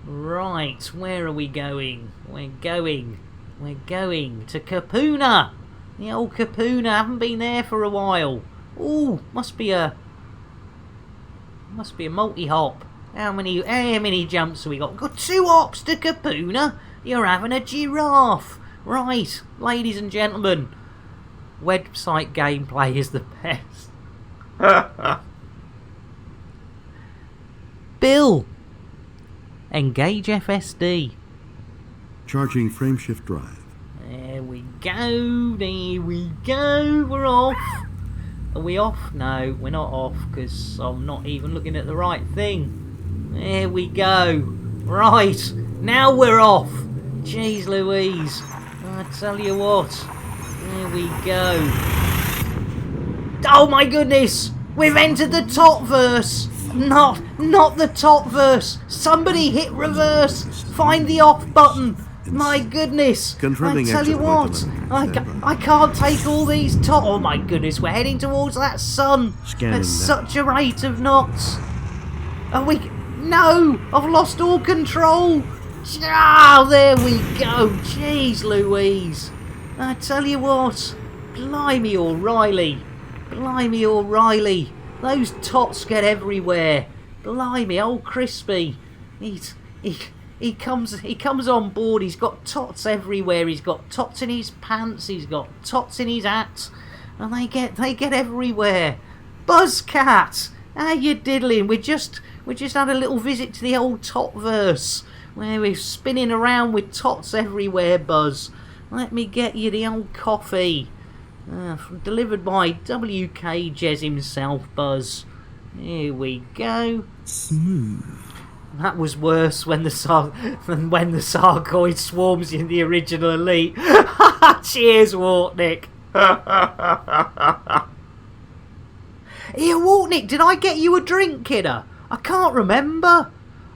Right, where are we going? We're going to Capuna. The old Capuna. Haven't been there for a while. Ooh, must be a multi-hop. How many jumps have we got? We've got 2 hops to Capuna. You're having a giraffe. Right, ladies and gentlemen. Website gameplay is the best. Bill. Engage FSD. Charging frameshift drive. There we go. There we go. We're off. Are we off? No, we're not off because I'm not even looking at the right thing. There we go. Right. Now we're off. Jeez Louise. I tell you what. There we go. Oh my goodness. We've entered the top verse. Not the top verse. Somebody hit reverse. Find the off button. My goodness. I tell you what. I can't take all these top. Oh my goodness. We're heading towards that sun. At such a rate of knots. Are we? No. I've lost all control. Oh, there we go. Jeez Louise. I tell you what. Blimey O'Reilly. Blimey O'Reilly. Those tots get everywhere. Blimey, old Crispy. He comes on board. He's got tots everywhere. He's got tots in his pants. He's got tots in his hat, and they get everywhere. Buzzcat, how you diddling? We just had a little visit to the old Totverse where we're spinning around with tots everywhere. Buzz, let me get you the old coffee. Delivered by WK Jez himself, Buzz. Here we go. Smooth. That was worse when the Sargoid swarms in the original Elite. Cheers, Wartnick. Here, Wartnick, did I get you a drink, kidder? I can't remember.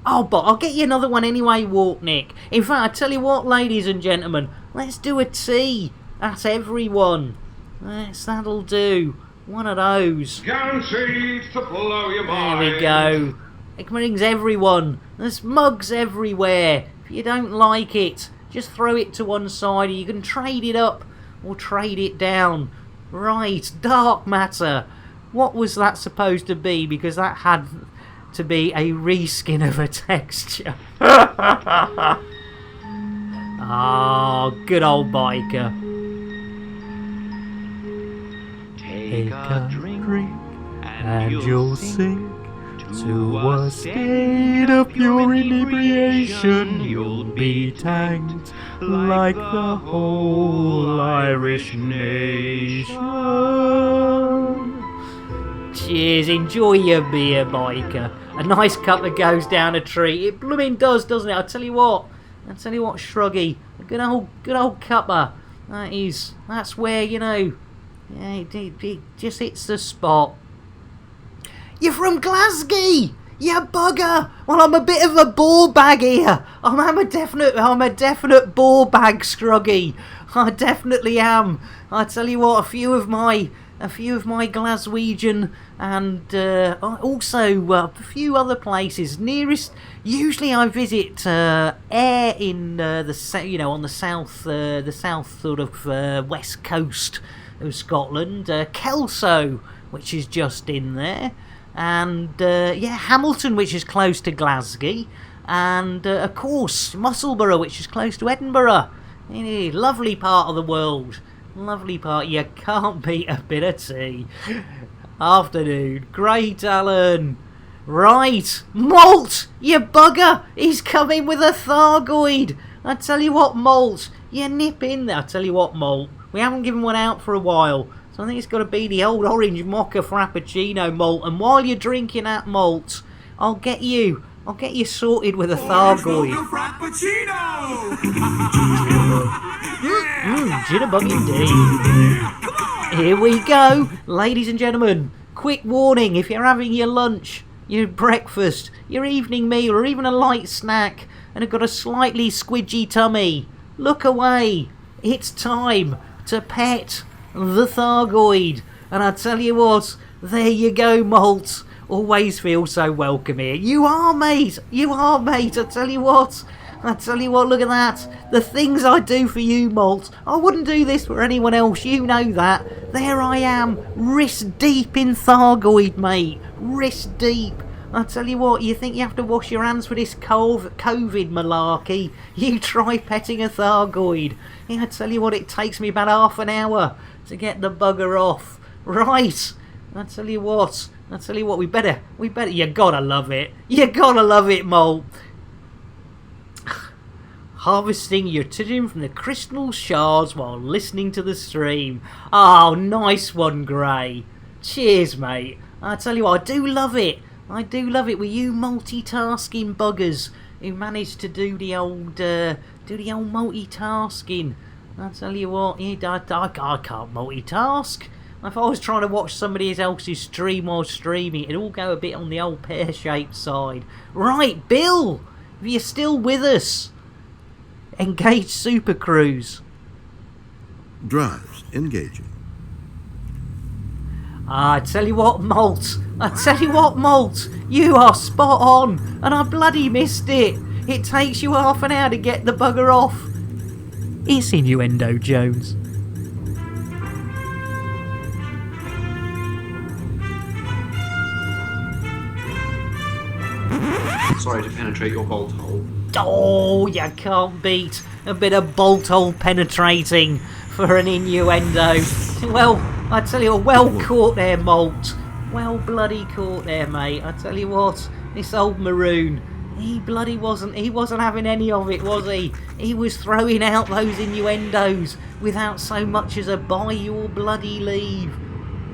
Oh, but I'll get you another one anyway, Wartnick. In fact, I tell you what, ladies and gentlemen, let's do a tea. That's everyone. That'll do. One of those. Guaranteed to blow your mind. There we go. It brings everyone. There's mugs everywhere. If you don't like it, just throw it to one side. You can trade it up or trade it down. Right, dark matter. What was that supposed to be? Because that had to be a reskin of a texture. Oh, good old biker. Take a drink and you'll sink to a state of pure inebriation. You'll be tanked like the whole Irish nation. Cheers, enjoy your beer, biker. A nice cup that goes down a tree. It blooming does, doesn't it? I tell you what, Shruggy, a good old cuppa. That's where, you know, yeah, it just hits the spot. You're from Glasgow, you bugger. Well, I'm a bit of a bore bag here. I'm a definite bore bag, Scruggy. I definitely am. I tell you what, a few of my Glaswegian and also a few other places. Usually I visit Ayr in on the south sort of west coast of Scotland. Kelso, which is just in there. And Hamilton, which is close to Glasgow, and of course Musselburgh, which is close to Edinburgh. Lovely part of the world, lovely part. You can't beat a bit of tea. Afternoon, great, Alan. Right, Malt, you bugger, he's coming with a Thargoid. I tell you what, Malt, you nip in there. I tell you what, Malt, we haven't given one out for a while. So I think it's got to be the old orange mocha frappuccino malt. And while you're drinking that malt, I'll get you sorted with a Thargoid. Jitterbug indeed. Here we go, ladies and gentlemen. Quick warning: if you're having your lunch, your breakfast, your evening meal, or even a light snack, and have got a slightly squidgy tummy, look away. It's time to pet the Thargoid. And I tell you what, there you go, Malt. Always feel so welcome here. You are, mate. You are, mate. I tell you what, look at that. The things I do for you, Malt. I wouldn't do this for anyone else, you know that. There I am, wrist deep in Thargoid, mate. Wrist deep. I tell you what, you think you have to wash your hands for this COVID malarkey? You try petting a Thargoid. Yeah, I tell you what, it takes me about half an hour to get the bugger off. Right. I tell you what, we better, you gotta love it. You gotta love it, Mole. Harvesting your titanium from the crystal shards while listening to the stream. Oh, nice one, Gray. Cheers, mate. I tell you what, I do love it. With you multitasking buggers who managed to do the old multitasking. I tell you what, I can't multitask. If I was trying to watch somebody else's stream while streaming, it'd all go a bit on the old pear-shaped side. Right, Bill, if you're still with us, engage Super Cruise. Drives engaging. I tell you what, Malt, you are spot on, and I bloody missed it. It takes you half an hour to get the bugger off. It's innuendo, Jones. Sorry to penetrate your bolt hole. Oh, you can't beat a bit of bolt hole penetrating for an innuendo. Well, I tell you what, well caught there, Malt. Well bloody caught there, mate. I tell you what, this old maroon, he wasn't having any of it, was he? He was throwing out those innuendos without so much as a by your bloody leave.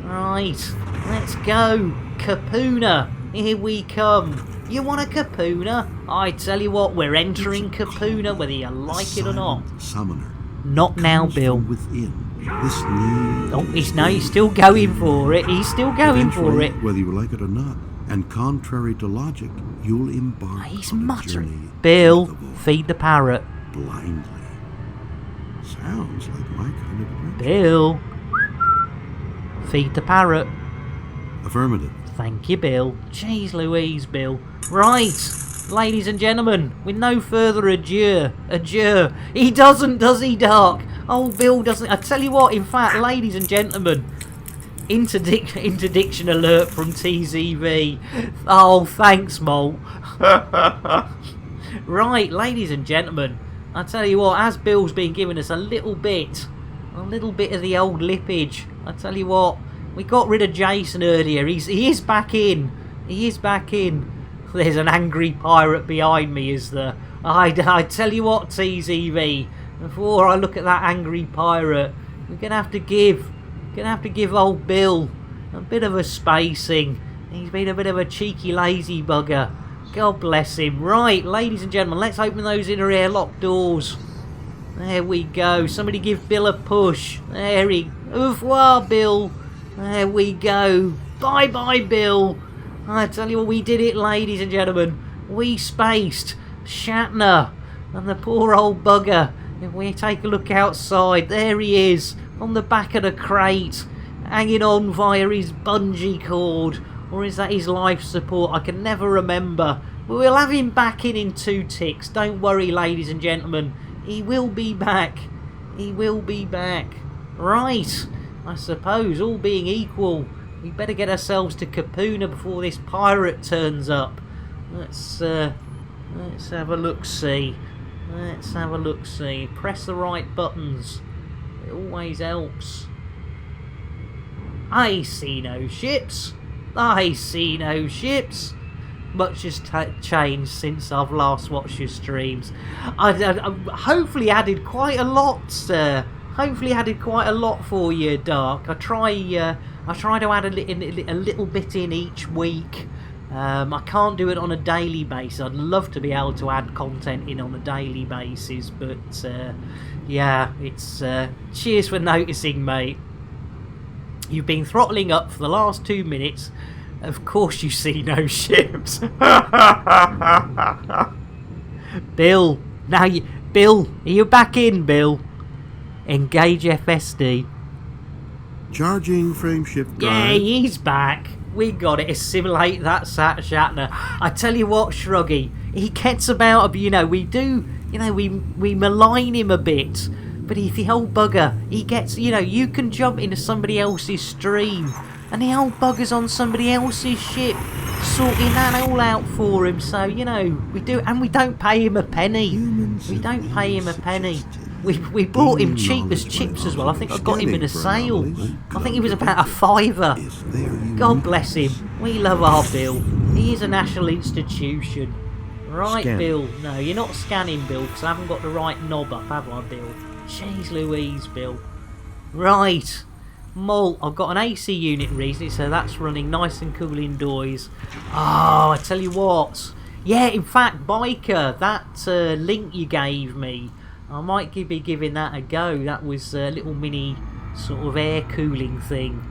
Right, let's go. Kapuna, here we come. You want a Kapuna? I tell you what, we're entering Kapuna whether you like it or not. Summoner. Not now, Bill. Within this new. Oh, he's still going for it. He's still going for it. Whether you like it or not, and contrary to logic, you'll embark He's on muttering. a journey. Bill, feed the parrot. Blindly. Sounds like my kind of adventure. Bill, feed the parrot. Affirmative. Thank you, Bill. Jeez Louise, Bill. Right, ladies and gentlemen, with no further ado. He doesn't, does he, Dark? Oh, Bill doesn't. I tell you what, in fact, ladies and gentlemen, interdiction alert from TZV. Oh, thanks, Mole. Right, ladies and gentlemen, I tell you what, as Bill's been giving us a little bit of the old lippage, I tell you what, we got rid of Jason earlier. He is back in. There's an angry pirate behind me, is there? I tell you what, TZV, before I look at that angry pirate, we're gonna have to give old Bill a bit of a spacing. He's been a bit of a cheeky, lazy bugger. God bless him. Right, ladies and gentlemen, let's open those inner airlock doors. There we go. Somebody give Bill a push. There he. Au revoir, Bill. There we go. Bye-bye, Bill. I tell you what, we did it, ladies and gentlemen. We spaced Shatner and the poor old bugger. If we take a look outside, there he is on the back of the crate, hanging on via his bungee cord. Or is that his life support? I can never remember. But we'll have him back in 2 ticks. Don't worry, ladies and gentlemen. He will be back. He will be back. Right. I suppose, all being equal, we better get ourselves to Kapuna before this pirate turns up. Let's have a look-see. Press the right buttons. It always helps. I see no ships. Much has changed since I've last watched your streams. I hopefully added quite a lot Hopefully added quite a lot for you, Dark. I try to add a little bit in each week. I can't do it on a daily basis. I'd love to be able to add content in on a daily basis, but yeah, it's cheers for noticing, mate. You've been throttling up for the last 2 minutes. Of course you see no ships. Bill, Bill, are you back in, Bill? Engage FSD. Charging frameshift drive. Yeah, he's back. We got it. Assimilate that Shatner. I tell you what, Shruggy, he gets about. We malign him a bit, but if the old bugger, he gets. You can jump into somebody else's stream, and the old bugger's on somebody else's ship, sorting that all out for him. So we do, and we don't pay him a penny. We don't pay him a penny. We bought him cheap as chips as well. I think I got him in a sale. I think he was about a £5. God bless him. We love our Bill. He is a national institution. Right, Scan. Bill. No, you're not scanning, Bill, because I haven't got the right knob up, have I, Bill? Jeez Louise, Bill. Right. Malt, I've got an AC unit recently, so that's running nice and cool indoors. Oh, I tell you what. Yeah, in fact, Biker, that link you gave me, I might be giving that a go. That was a little mini sort of air cooling thing.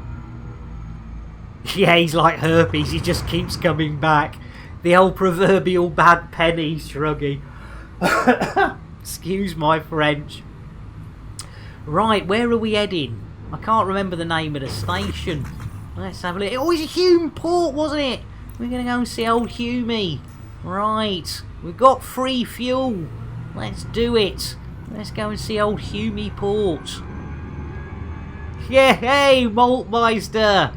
Yeah, he's like herpes. He just keeps coming back. The old proverbial bad penny, Shruggy. Excuse my French. Right, where are we heading? I can't remember the name of the station. Let's have a look. Oh, it's Hume Port, wasn't it? We're going to go and see old Humey. Right, we've got free fuel. Let's do it. Let's go and see old Humey Port. Yeah, hey, Maltmeister.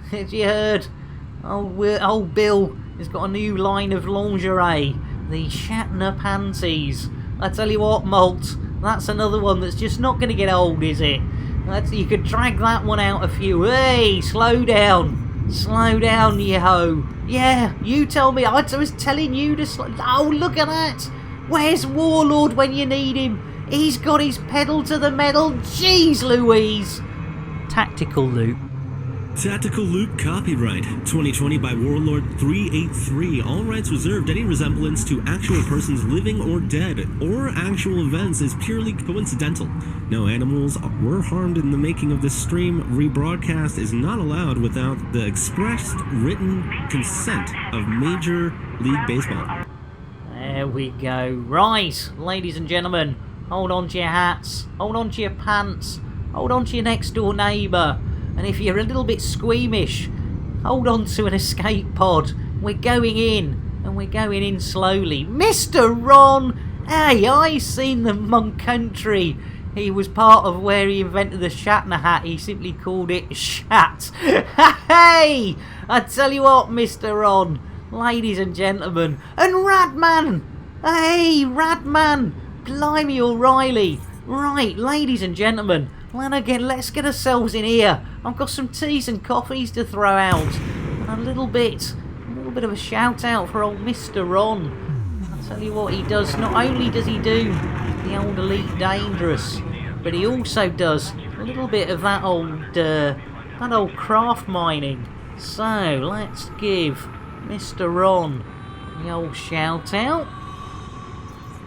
Have you heard? Old Bill has got a new line of lingerie. The Shatner panties. I tell you what, Malt, that's another one that's just not going to get old, is it? You could drag that one out a few. Hey, slow down. Slow down, you ho. Yeah, you tell me. I was telling you to slow. Oh, look at that. Where's Warlord when you need him? He's got his pedal to the metal. Jeez Louise. Tactical loop. Tactical Loop copyright 2020 by Warlord 383. All rights reserved. Any resemblance to actual persons living or dead or actual events is purely coincidental. No animals were harmed in the making of this stream. Rebroadcast is not allowed without the expressed written consent of Major League Baseball. There we go. Right, ladies and gentlemen, hold on to your hats, hold on to your pants, hold on to your next door neighbour. And if you're a little bit squeamish, hold on to an escape pod. We're going in, and we're going in slowly. Mr. Ron! Hey, I seen the Monk Country. He was part of where he invented the Shatner hat. He simply called it Shat. Hey! I tell you what, Mr. Ron, ladies and gentlemen, and Radman! Hey, Radman! Blimey O'Reilly! Right, ladies and gentlemen, let's get ourselves in here. I've got some teas and coffees to throw out. And a little bit of a shout out for old Mr. Ron. I'll tell you what he does. Not only does he do the old Elite Dangerous, but he also does a little bit of that old craft mining. So let's give Mr. Ron the old shout out.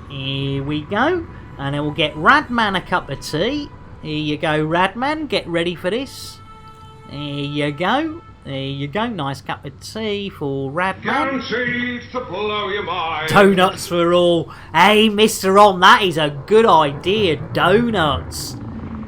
Here we go. And then we'll get Radman a cup of tea. Here you go, Radman. Get ready for this. There you go. There you go. Nice cup of tea for Radman. Guaranteed to blow your mind. Donuts for all. Hey, Mr. Ron, that is a good idea. Donuts.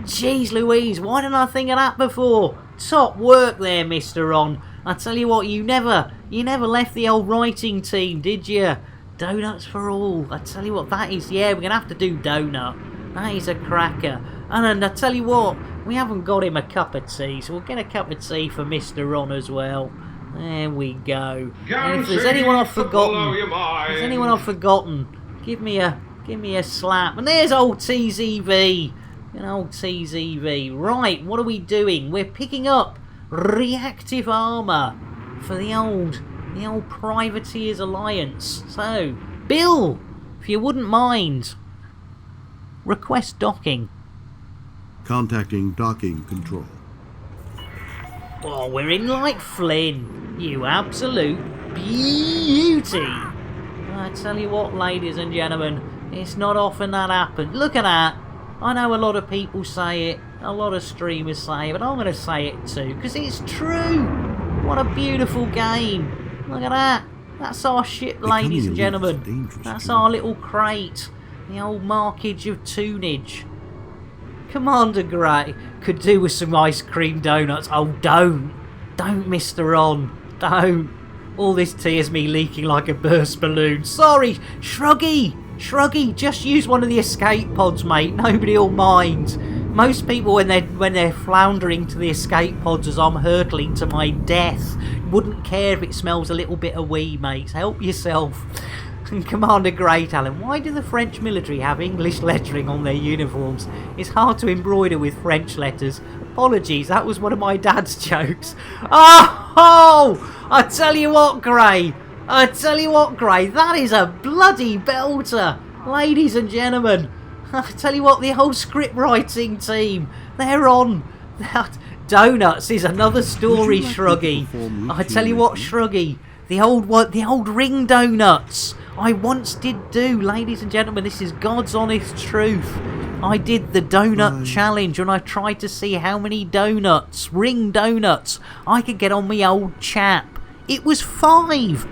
Jeez Louise, why didn't I think of that before? Top work there, Mr. Ron. I tell you what, you never left the old writing team, did you? Donuts for all. I tell you what, that is, yeah, we're going to have to do donut. That is a cracker. And I tell you what, we haven't got him a cup of tea, so we'll get a cup of tea for Mr. Ron as well. There we go. And if there's anyone I've forgotten, give me a slap. And there's old TZV. An old TZV. Right, what are we doing? We're picking up reactive armour for the old Privateers Alliance. So, Bill, if you wouldn't mind, request docking. Contacting docking control. Oh, we're in like Flynn. You absolute beauty. I tell you what, ladies and gentlemen, it's not often that happens. Look at that. I know a lot of people say it, a lot of streamers say it, but I'm going to say it too, because it's true. What a beautiful game. Look at that. That's our ship, ladies and gentlemen. That's our little crate. The old markage of tunage. Commander Grey could do with some ice cream donuts. Oh, don't. Don't, Mr. Ron. Don't. All this tea is me leaking like a burst balloon. Sorry, Shruggy. Shruggy, just use one of the escape pods, mate. Nobody'll mind. Most people, when they're floundering to the escape pods as I'm hurtling to my death, wouldn't care if it smells a little bit of wee, mates. Help yourself. And Commander Great Allen, why do the French military have English lettering on their uniforms? It's hard to embroider with French letters. Apologies, that was one of my dad's jokes. Oh! I tell you what, Gray. I tell you what, Gray, that is a bloody belter. Ladies and gentlemen, I tell you what, the whole script writing team, they're on. Donuts is another story, Shruggy. I tell you what, Shruggy, the old ring donuts. I once did do, ladies and gentlemen, this is God's honest truth. I did the donut challenge and I tried to see how many donuts, ring donuts, I could get on me old chap. It was 5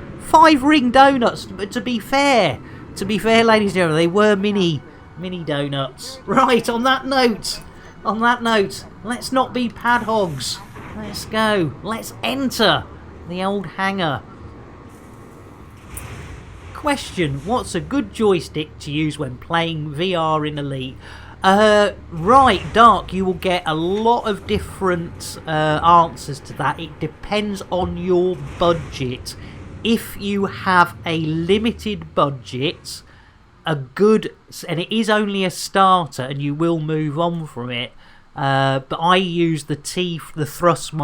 ring donuts, but to be fair, ladies and gentlemen, they were mini donuts. Right, on that note, let's not be pad hogs. Let's go. Let's enter the old hangar. Question, what's a good joystick to use when playing VR in Elite? Right, Dark, you will get a lot of different answers to that. It depends on your budget. If you have a limited budget, and it is only a starter and you will move on from it, but I use the Thrustmaster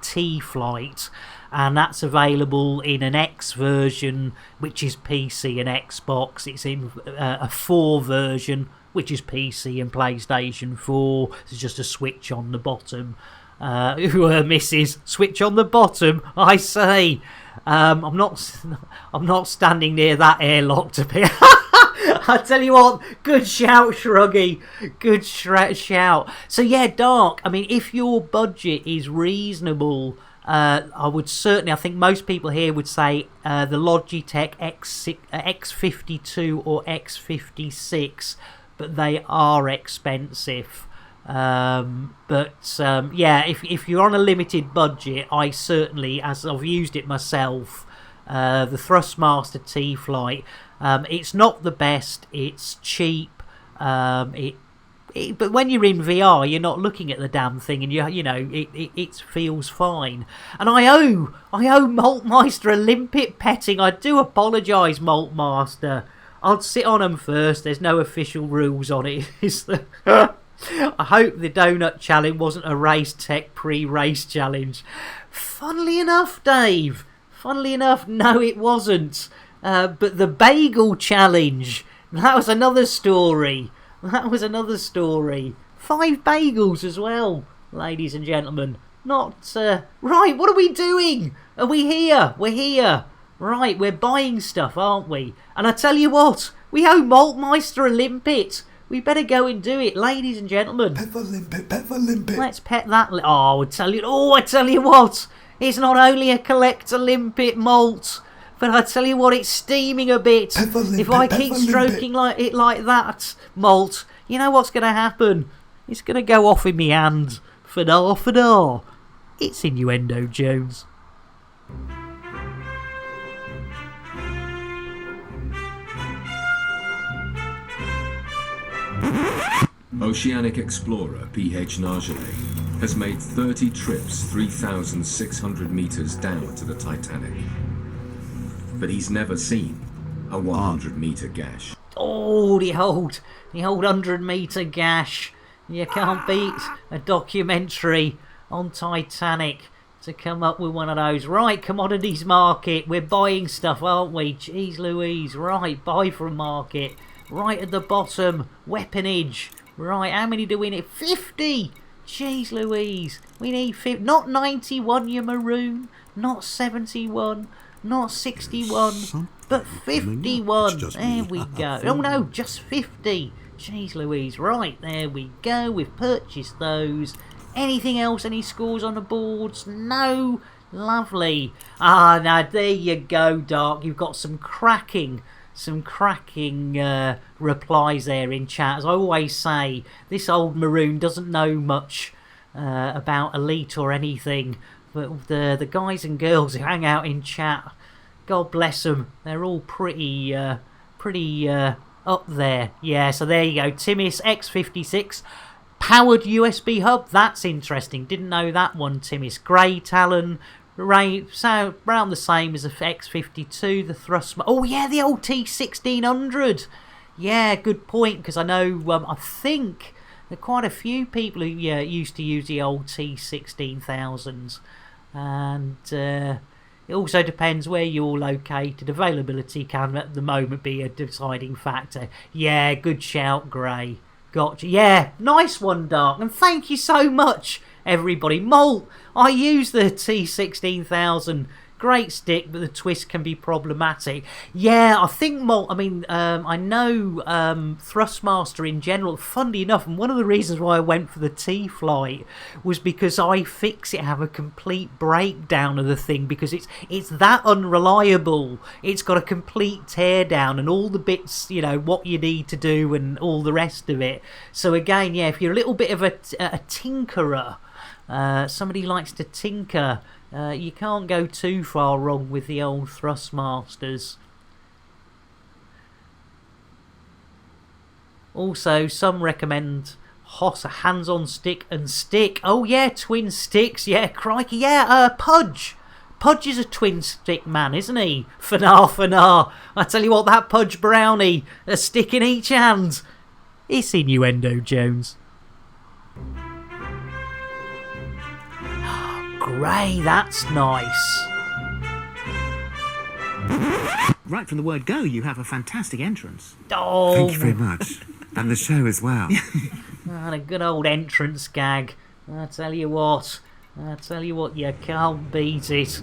T-Flight, and that's available in an X version, which is PC and Xbox. It's in a 4 version, which is PC and PlayStation 4. It's just a switch on the bottom. Mrs. Switch on the bottom, I say. I'm not standing near that airlock to be. I tell you what, good shout, Shruggy. Good shout. So yeah, Dark. I mean, if your budget is reasonable, I think most people here would say the Logitech X52 or X56, but they are expensive. Yeah, if you're on a limited budget, I certainly, as I've used it myself, the Thrustmaster T-Flight, it's not the best, it's cheap, but when you're in VR, you're not looking at the damn thing, and it feels fine. And I owe Maltmeister a limpet petting. I do apologise, Maltmaster. I'll sit on them first. There's no official rules on it. I hope the donut challenge wasn't a Race Tech pre-race challenge. Funnily enough, Dave. No, it wasn't. But the bagel challenge. That was another story. 5 bagels as well, ladies and gentlemen. Right, what are we doing? Are we here? We're here. Right, we're buying stuff, aren't we? And I tell you what, we owe Maltmeister a limpet. We better go and do it, ladies and gentlemen. Pet the limpet. Let's pet that. I tell you what, it's not only a collector limpet, Malt, but I tell you what, it's steaming a bit. If I keep stroking it like that, Malt, you know what's going to happen? It's going to go off in me hand. Fadar. It's Innuendo Jones. Oceanic explorer P.H. Nargelet has made 30 trips 3,600 meters down to the Titanic. But he's never seen a 100-meter gash. Oh, the old 100-meter gash. You can't beat a documentary on Titanic to come up with one of those. Right, commodities market. We're buying stuff, aren't we? Jeez Louise. Right, buy from market. right at the bottom, weaponage. Right, how many do we need? 50! Jeez Louise, we need 50. Not 91, you maroon. Not 71. Not 61. But 51. There we go. Oh no, just 50. Jeez Louise. Right, there we go. We've purchased those. Anything else? Any scores on the boards? No. Lovely. Ah, now there you go, Dark. You've got some cracking replies there in chat. As I always say, this old maroon doesn't know much about Elite or anything, but the guys and girls who hang out in chat, God bless them, they're all pretty up there. Yeah, so there you go. Timis X56 powered USB hub. That's interesting. Didn't know that one, Timis. Grey Talon. So around the same as the X52, the thrust. Oh yeah, the old T1600. Yeah, good point, because I know I think there are quite a few people who used to use the old T16000s, and it also depends where you're located. Availability can at the moment be a deciding factor. Yeah, good shout, Gray. Gotcha. Yeah, nice one, Dark, and thank you so much, everybody. Molt, I use the T16000. Great stick, but the twist can be problematic. Yeah, I think Molt, I know Thrustmaster in general, funnily enough, and one of the reasons why I went for the T-Flight was because I fix it, have a complete breakdown of the thing, because it's that unreliable. It's got a complete teardown and all the bits, what you need to do and all the rest of it. So again, yeah, if you're a little bit of a tinkerer, somebody likes to tinker, you can't go too far wrong with the old Thrustmasters. Also, some recommend Hoss a hands-on stick and stick. Oh yeah, twin sticks. Yeah, crikey. Yeah, Pudge. Pudge is a twin stick man, isn't he? Fanar. I tell you what, that Pudge brownie, a stick in each hand. It's innuendo, Jones. Grey, that's nice. Right from the word go, you have a fantastic entrance. Oh, thank you very much. And the show as well. And a good old entrance gag. I tell you what, you can't beat it.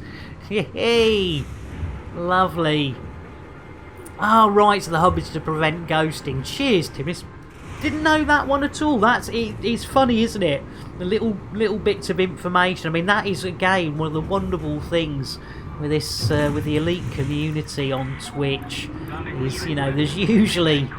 Hey, lovely. Oh, right, so the hub is to prevent ghosting. Cheers, Timis. Didn't know that one at all. It's funny, isn't it? The little bits of information. that is again one of the wonderful things with this with the Elite community on Twitch. Is there's usually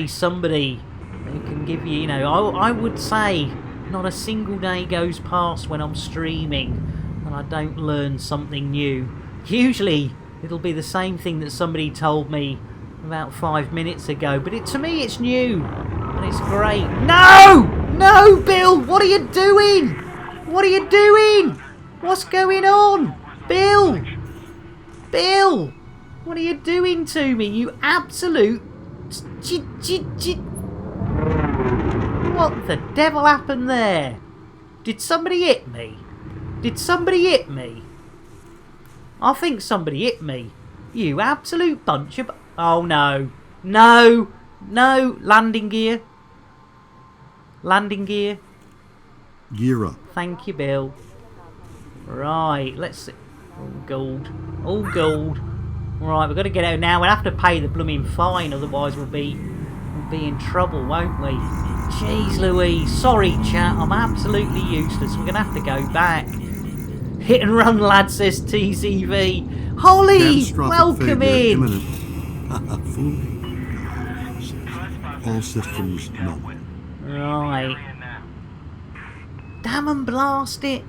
somebody who can give you I would say not a single day goes past when I'm streaming and I don't learn something new. Usually it'll be the same thing that somebody told me about 5 minutes ago, but to me it's new and it's great. No, Bill, what are you doing? What's going on? Bill, what are you doing to me, you absolute what the devil happened there? Did somebody hit me? I think somebody hit me. You absolute bunch of... Oh no. Landing gear. Gear up. Thank you, Bill. Right, let's see. All gold. Right, we've got to get out now. We'll have to pay the blooming fine, otherwise we'll be in trouble, won't we? Jeez Louise. Sorry, chat. I'm absolutely useless. We're going to have to go back. Hit and run, lad, says TCV. Holly, welcome in. All systems none. Right. Damn and blast it.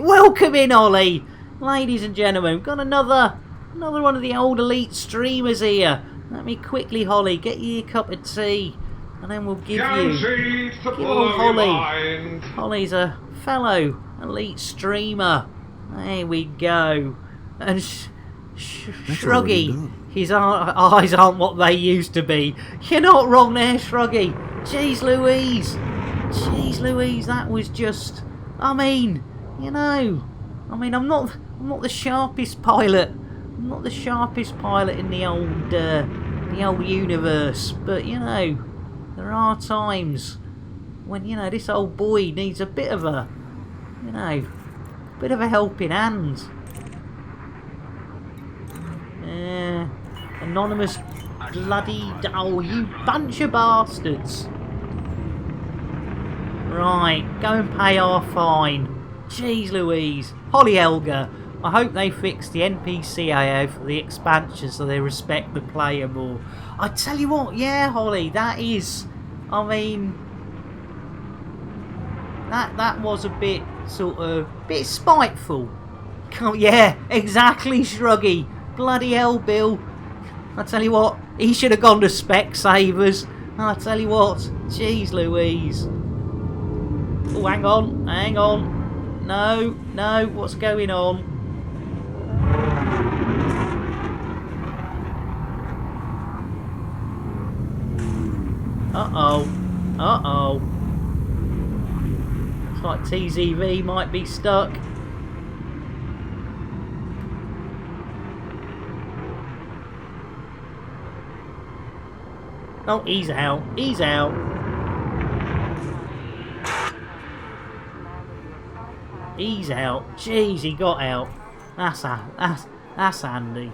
Welcome in, Ollie. Ladies and gentlemen, we've got another one of the old Elite streamers here. Let me quickly, Holly, get you a cup of tea, and then we'll give you old Holly. Holly's a fellow Elite streamer. There we go. And Shruggy, his eyes aren't what they used to be. You're not wrong there, Shruggy. Jeez Louise, that was just... I'm not the sharpest pilot. I'm not the sharpest pilot in the old the old universe. But, you know, there are times when, you know, this old boy needs a bit of a, you know, bit of a helping hand. Anonymous bloody... Oh, you bunch of bastards. Right, go and pay our fine. Jeez Louise. Holly Helga, I hope they fix the NPCAO for the expansion so they respect the player more. I tell you what, yeah, Holly, that is... I mean... That was a bit, sort of, bit spiteful. Yeah, exactly, Shruggy. Bloody hell, Bill. I tell you what, he should have gone to Specsavers. I tell you what, jeez Louise. Oh, hang on, hang on. No, no, what's going on? Uh-oh. Uh-oh. Looks like TZV might be stuck. Oh, he's out. He's out. He's out. Jeez, he got out. That's handy.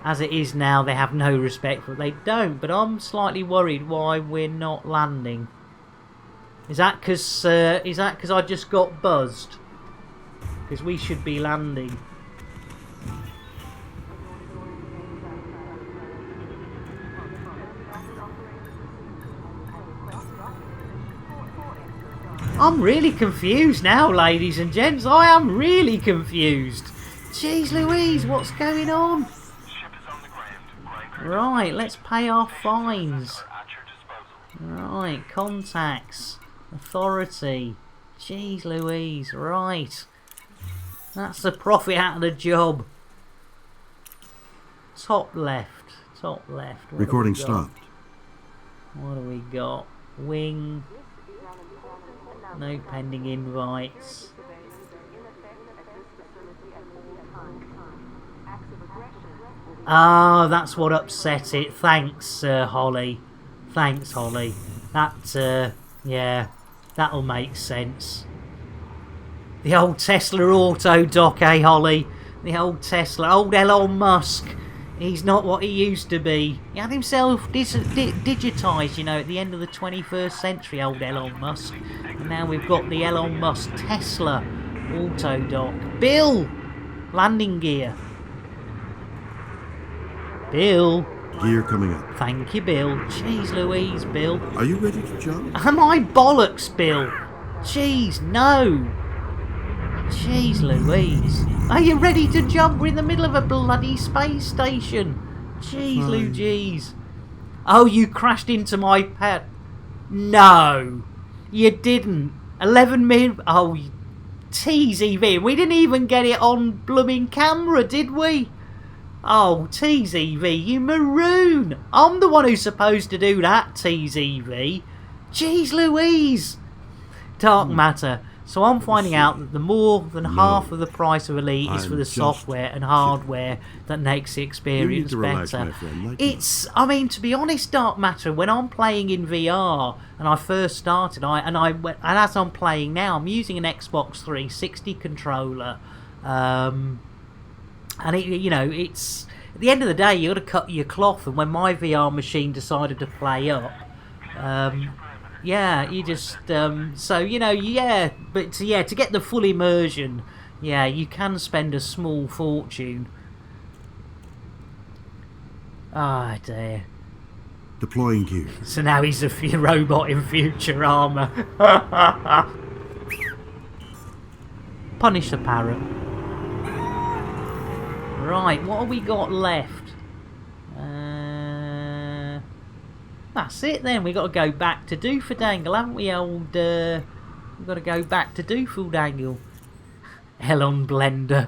As it is now, they have no respect for it. They don't, but I'm slightly worried why we're not landing. Is that because I just got buzzed? Because we should be landing. I'm really confused now, ladies and gents. I am really confused. Jeez Louise, what's going on? Right, let's pay our fines. Right, contacts. Authority. Jeez Louise, right. That's the profit out of the job. Top left. Top left. Recording stopped. What do we got? Wing. No pending invites. Ah, that's what upset it. Thanks, Holly. Thanks, Holly. That, yeah, that'll make sense. The old Tesla auto dock, eh, Holly? The old Tesla. Old Elon Musk. He's not what he used to be. He had himself digitised, you know, at the end of the 21st century, old Elon Musk. And now we've got the Elon Musk Tesla auto dock. Bill! Landing gear. Bill. Gear coming up. Thank you, Bill. Jeez Louise, Bill. Are you ready to jump? Am I bollocks, Bill? Jeez, no. Jeez Louise. Are you ready to jump? We're in the middle of a bloody space station. Jeez Louise. Oh, you crashed into my pad. No. You didn't. 11 minutes. Oh, TZV. We didn't even get it on blooming camera, did we? Oh, TZV, you maroon. I'm the one who's supposed to do that, TZV. Jeez Louise. Dark matter. So I'm finding out that the more than half of the price of Elite is for the software and hardware that makes the experience better. It's, I mean, to be honest, Dark Matter, when I'm playing in VR and I first started, and as I'm playing now, I'm using an Xbox 360 controller, and it, you know, it's at the end of the day, you got to cut your cloth. And when my VR machine decided to play up, yeah, you just so you know, yeah, but to get the full immersion, yeah, you can spend a small fortune. Ah, dear. Deploying gear. So now he's a robot in future armor. Punish the parrot. Right, what have we got left? That's it then. We've got to go back to Doofadangle, haven't we, old... we've got to go back to Doofadangle. Elon Blender.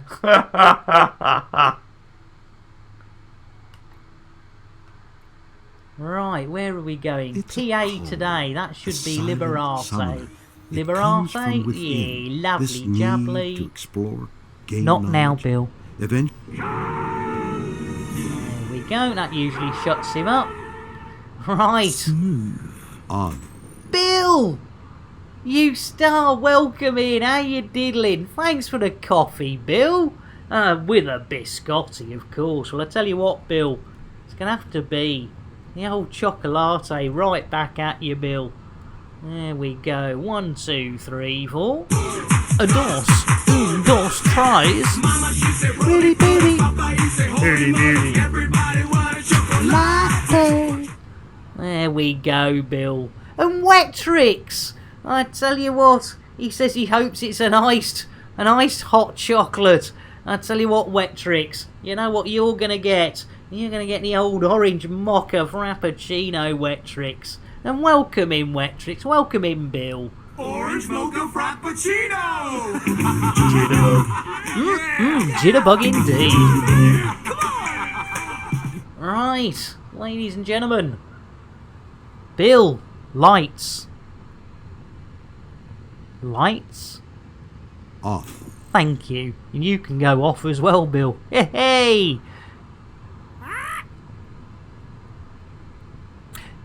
Right, where are we going? PA today. That should be silent Liberate. summoner. It comes from Liberate? within. Yeah, This lovely need jubbly. to explore, gain Not now, knowledge, Bill. Event. There we go. That usually shuts him up. Right. On. Bill! You star, welcome in. How you diddling? Thanks for the coffee, Bill. With a biscotti, of course. Well, I tell you what, Bill. It's going to have to be the old chocolate right back at you, Bill. There we go. 1, 2, 3, 4. A dos. Dos tries. Bitty bitty. Bitty bitty. Latte. There we go, Bill. And Wet Tricks. I tell you what. He says he hopes it's an iced hot chocolate. I tell you what, Wet Tricks. You know what you're gonna get. You're gonna get the old orange mocha frappuccino, Wet Tricks. And welcome in, Wet Tricks. Welcome in, Bill. Orange mocha frappuccino! Jitterbug indeed. Right, ladies and gentlemen. Bill, lights. Lights? Off. Thank you. And you can go off as well, Bill. Hey!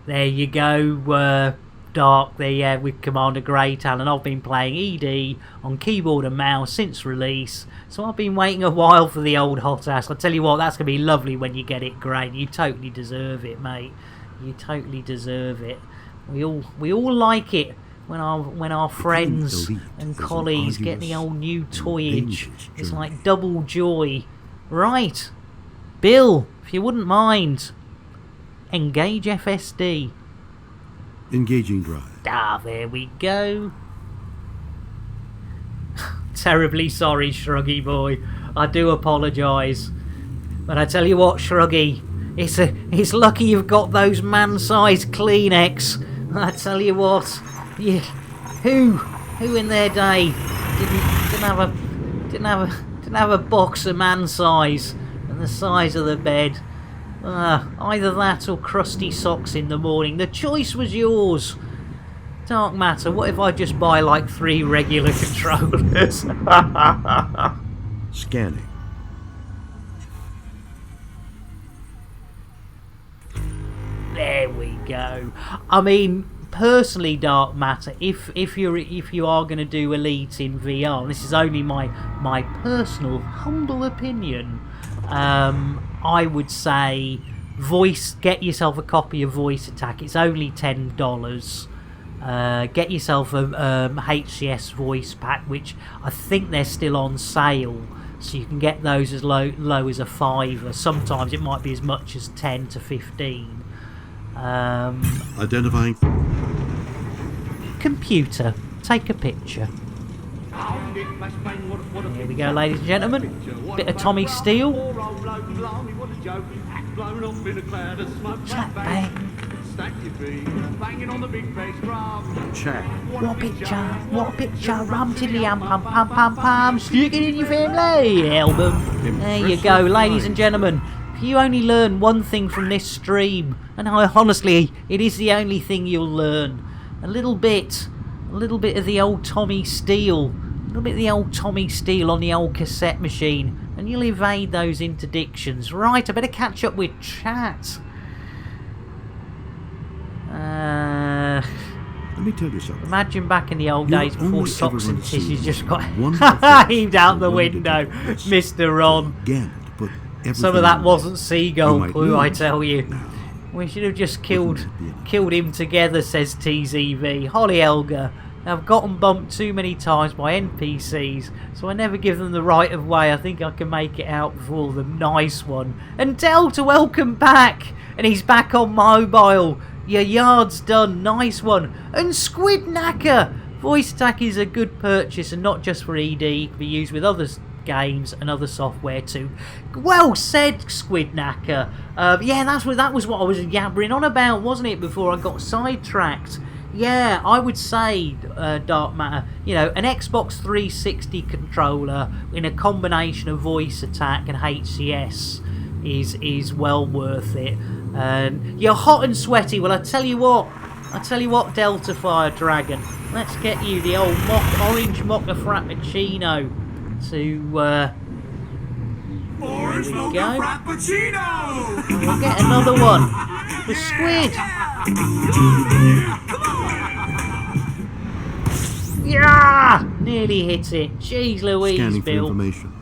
There you go, Dark, there with Commander Greytail, and I've been playing ED on keyboard and mouse since release, so I've been waiting a while for the old hot ass. I'll tell you what, that's going to be lovely when you get it great. You totally deserve it, mate. You totally deserve it. We all like it when our friends and colleagues get the old new toyage. It's like double joy. Right, Bill, if you wouldn't mind, engage FSD. Engaging drive. Ah, there we go. Terribly sorry, Shruggy boy. I do apologise. But I tell you what, Shruggy, it's lucky you've got those man-sized Kleenex. I tell you what, who in their day didn't have a box of man size and the size of the bed. Either that or crusty socks in the morning. The choice was yours. Dark Matter, what if I just buy like 3 regular controllers? Scanning. There we go. I mean, personally, Dark Matter, if you are going to do Elite in VR, and this is only my personal humble opinion, I would say get yourself a copy of Voice Attack. It's only $10. Get yourself a HCS voice pack, which I think they're still on sale, so you can get those as low as a $5. Sometimes it might be as much as 10 to 15. Identifying. Computer, take a picture. Here we go, ladies and gentlemen. Bit of Tommy Steele. Slap bang. Check. What a picture, rum tiddly pam pam pam pam, stick it in your family album. There you go, ladies and gentlemen. If you only learn one thing from this stream, and honestly, it is the only thing you'll learn, a little bit of the old Tommy Steele. A little bit of the old Tommy Steele on the old cassette machine, and you'll evade those interdictions. Right, I better catch up with chat. Let me tell you something. Imagine back in the old days before only socks ever and gonna see tissues just got one heaved out the window, Mr. Ron. Again, to put Some of that everything wasn't seagull might poo, know I tell you. now. We should have just killed him together, says TZV. Holly Elgar. I've gotten bumped too many times by NPCs, so I never give them the right of way. I think I can make it out before the nice one. And Delta, welcome back! And he's back on mobile. Your yard's done, nice one. And Squid Knacker! Voice Attack is a good purchase, and not just for ED, it can be used with other games and other software too. Well said, Squid Knacker. Yeah, that was what I was yabbering on about, wasn't it, before I got sidetracked? Yeah, I would say, Dark Matter, you know, an Xbox 360 controller in a combination of Voice Attack and HCS is well worth it. And you're hot and sweaty. Well, I tell you what, Delta Fire Dragon. Let's get you the old orange mocha frappuccino to. Orange mocha frappuccino. And we'll get another one. The squid. Yeah! Nearly hit it. Jeez Louise, Scanning for Bill. information.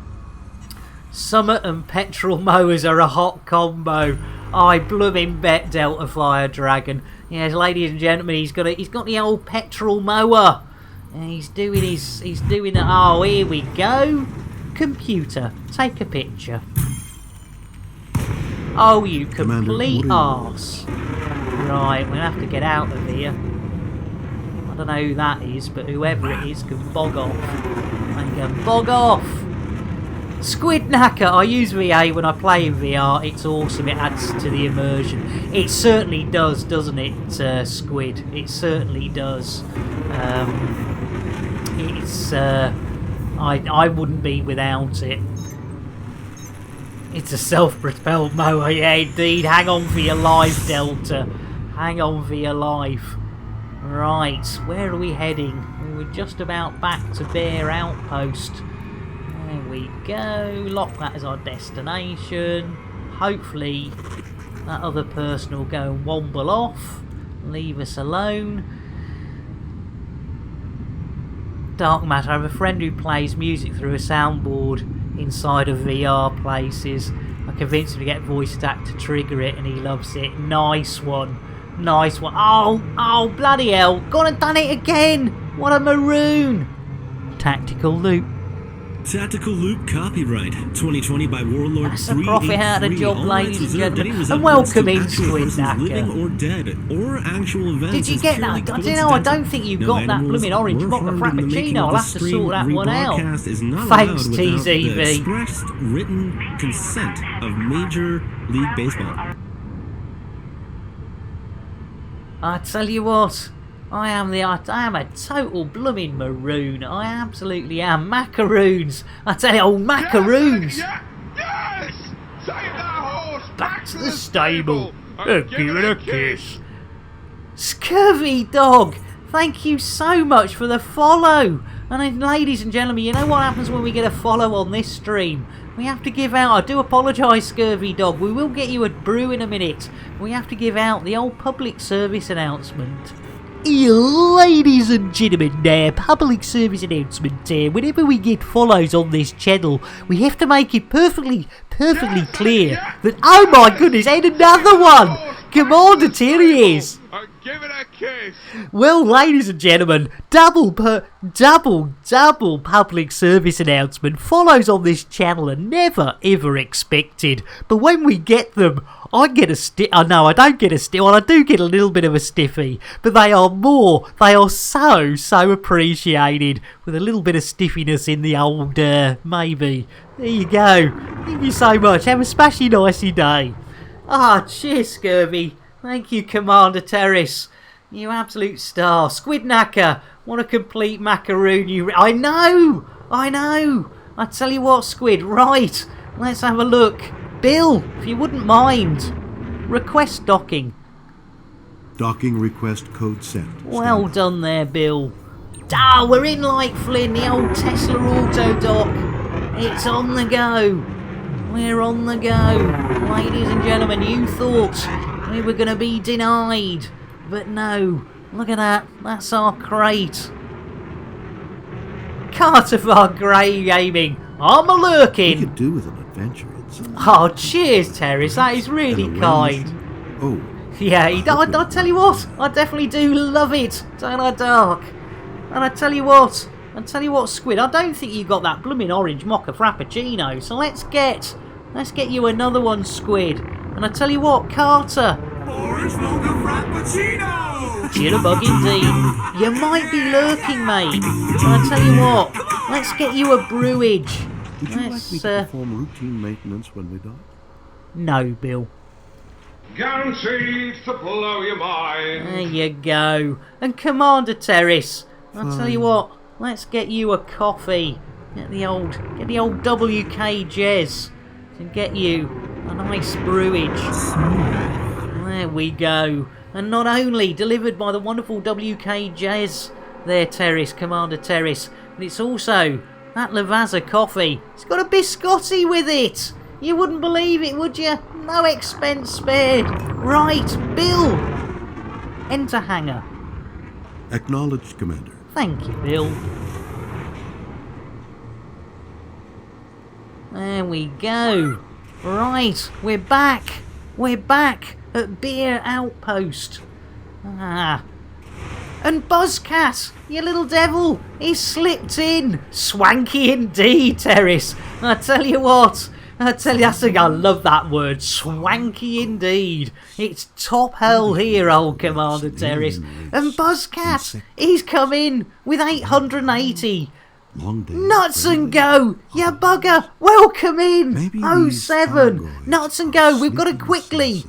Summit and petrol mowers are a hot combo. I blooming bet Delta Fire Dragon. Yes, ladies and gentlemen, he's got the old petrol mower. And he's doing the. Oh, here we go. Computer, take a picture. Oh, you complete arse. Right, we'll have to get out of here. I don't know who that is, but whoever it is can bog off. They can bog off. Squid Knacker. I use VA when I play in VR. It's awesome. It adds to the immersion. It certainly does, doesn't it, Squid? It certainly does. I wouldn't be without it. It's a self-propelled mower, yeah, indeed. Hang on for your life, Delta. Hang on for your life. Right, where are we heading? We're just about back to Bear Outpost. There we go. Lock that as our destination. Hopefully, that other person will go and womble off. Leave us alone. Dark matter. I have a friend who plays music through a soundboard inside of VR places. I convinced him to get voice act to trigger it, and he loves it. Nice one. Nice one. Oh, bloody hell. Gone and done it again. What a maroon. Tactical loop. Tactical Loop copyright 2020 by Warlord 383. That's a profit out of the job, ladies and gentlemen. And welcome in, Squid Knacker. Living or dead, or actual events. Did you get that? I don't know. I don't think you got that blooming orange mocha frappuccino. I'll have to sort that one out. Thanks, TZV. Expressed written consent of Major League Baseball. I tell you what. I am a total blooming maroon. I absolutely am. Macaroons. I tell you, old macaroons. Yes! Take that horse Back to the stable. and give it a kiss. Scurvy dog. Thank you so much for the follow. And then, ladies and gentlemen, you know what happens when we get a follow on this stream? We have to give out, I do apologise, Scurvy Dog, we will get you a brew in a minute. We have to give out the old public service announcement. Ladies and gentlemen, public service announcement. Whenever we get follows on this channel, we have to make it perfectly clear that, oh my goodness, and another one! Commander Terriers! Give it a kiss. Well, ladies and gentlemen, double public service announcement. Follows on this channel are never ever expected, but when we get them, I get a stiff. Oh no, I don't get a stiff. Well, I do get a little bit of a stiffy, but they are so appreciated, with a little bit of stiffiness in the old maybe. There you go. Thank you so much. Have a smashing nicey day. Cheers, Scurvy. Thank you, Commander Terrace. You absolute star. Squid Knacker, what a complete macaroon you... I know. I tell you what, Squid, right. Let's have a look. Bill, if you wouldn't mind. Request docking. Docking request code sent. Well done there, Bill. We're in like Flynn, the old Tesla auto dock. It's on the go. We're on the go. Ladies and gentlemen, you thought we were going to be denied. But no. Look at that. That's our crate. Cartafar Grey Gaming. I'm a lurking. We could do with an adventure. Cheers, Terrace. That is really kind. Oh. Yeah, I tell you what. I definitely do love it. Don't I, Dark? And I tell you what, Squid, I don't think you got that blooming orange mocha frappuccino. So let's get you another one, Squid. And I tell you what, Carter. Orange mocha frappuccino. Jitterbug indeed. You might be lurking, mate. And I tell you what, let's get you a brewage. Would you like me to perform routine maintenance when we dock? No, Bill. Guaranteed to blow your mind. There you go. And Commander Terrace, I'll tell you what, let's get you a coffee. Get the old WK Jez and get you a nice brewage. There we go. And not only delivered by the wonderful WK Jez there, Terrace, Commander Terrace, but it's also that Lavazza coffee. It's got a biscotti with it. You wouldn't believe it, would you? No expense spared. Right, Bill. Enter hangar. Acknowledged, Commander. Thank you, Bill. There we go. Right, we're back. We're back at Beer Outpost. Ah. And Buzzcat, you little devil, he's slipped in. Swanky indeed, Terrace. I tell you what. I love that word. Swanky indeed. It's top hell here, old Commander Terrace. And Buzzcat, he's come in with 880. Nuts and go, you bugger. Welcome in. 07. Nuts and go. We've got to quickly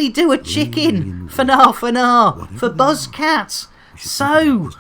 do a chicken. For Buzzcat. So,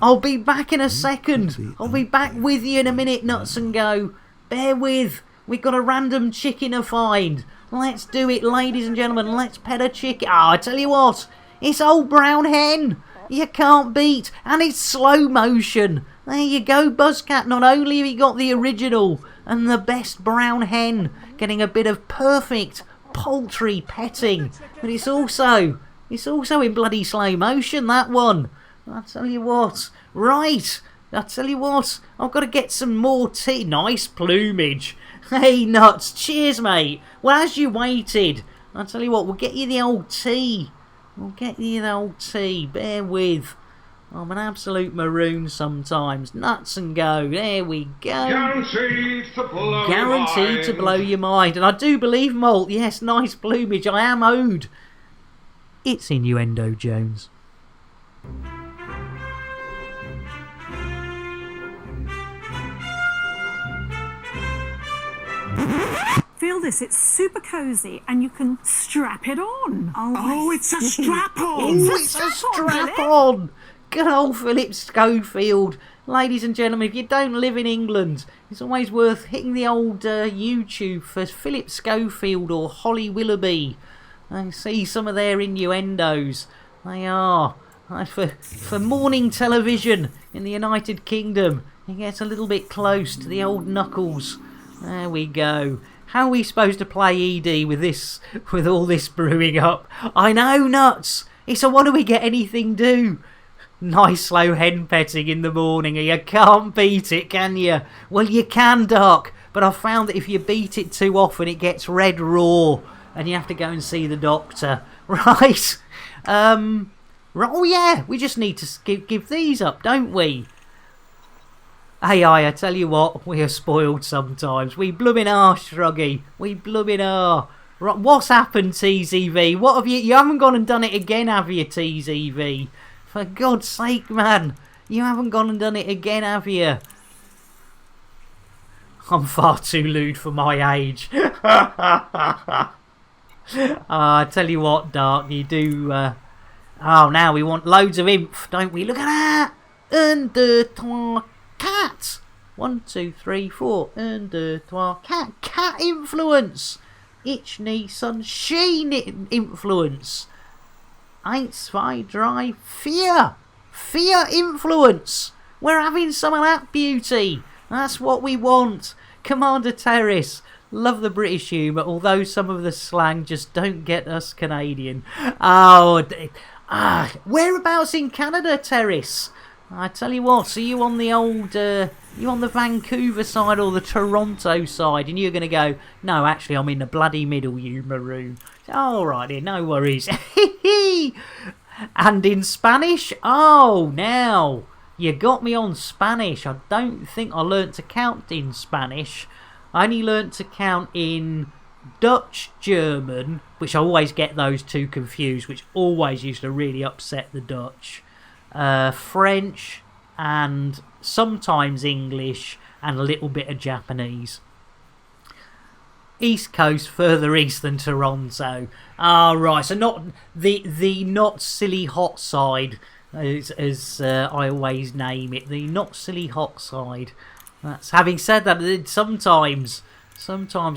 I'll be back in a second. I'll be back with you in a minute, Nuts and go. Bear with. We've got a random chicken to find. Let's do it, ladies and gentlemen. Let's pet a chicken. Oh, I tell you what. It's old brown hen. You can't beat. And it's slow motion. There you go, Buzzcat. Not only have you got the original and the best brown hen, getting a bit of perfect poultry petting, but it's also in bloody slow motion, that one. I tell you what. Right. I tell you what. I've got to get some more tea. Nice plumage. Hey, Nuts. Cheers, mate. Well, as you waited, I tell you what, we'll get you the old tea. Bear with. I'm an absolute maroon sometimes. Nuts and go. There we go. Guaranteed to blow your mind. And I do believe, Malt. Yes, nice plumage. I am owed. It's Innuendo Jones. Feel this, it's super cozy and you can strap it on. Oh, it's a strap-on. It's a strap-on. Good old Philip Schofield. Ladies and gentlemen, if you don't live in England, it's always worth hitting the old YouTube for Philip Schofield or Holly Willoughby and see some of their innuendos. They are. For morning television in the United Kingdom, it gets a little bit close to the old knuckles. There we go. How are we supposed to play ED with all this brewing up? I know, Nuts. It's a what do we get anything do? Nice slow hen petting in the morning. You can't beat it, can you? Well, you can, Doc. But I've found that if you beat it too often, it gets red raw. And you have to go and see the doctor. Right. Oh, yeah. We just need to give these up, don't we? Hey, I tell you what, we are spoiled sometimes. We bloomin' are, Shruggy. We bloomin' are. Right, what's happened, TZV? What have you haven't gone and done it again, have you, TZV? For God's sake, man. You haven't gone and done it again, have you? I'm far too lewd for my age. I tell you what, Dark, you do... Oh, now we want loads of inf, don't we? Look at that! Un, deux, trois, cat! 1, 2, 3, 4. Un, deux, trois, cat. Cat influence! Ich, nie, sunshine influence. 1, 2, 3, 4. Fear influence. We're having some of that beauty. That's what we want. Commander Terrace. Love the British humour, although some of the slang just don't get us Canadian. Whereabouts in Canada, Terrace? I tell you what, are you on the old, you on the Vancouver side or the Toronto side? And you're going to go, no, actually, I'm in the bloody middle, you maroon. All right, then, no worries. And in Spanish? Oh, now, you got me on Spanish. I don't think I learnt to count in Spanish. I only learnt to count in Dutch, German, which I always get those two confused, which always used to really upset the Dutch. French and sometimes English and a little bit of Japanese. East Coast, further east than Toronto. Right, so not the not silly hot side, as I always name it, the not silly hot side. That's having said that, sometimes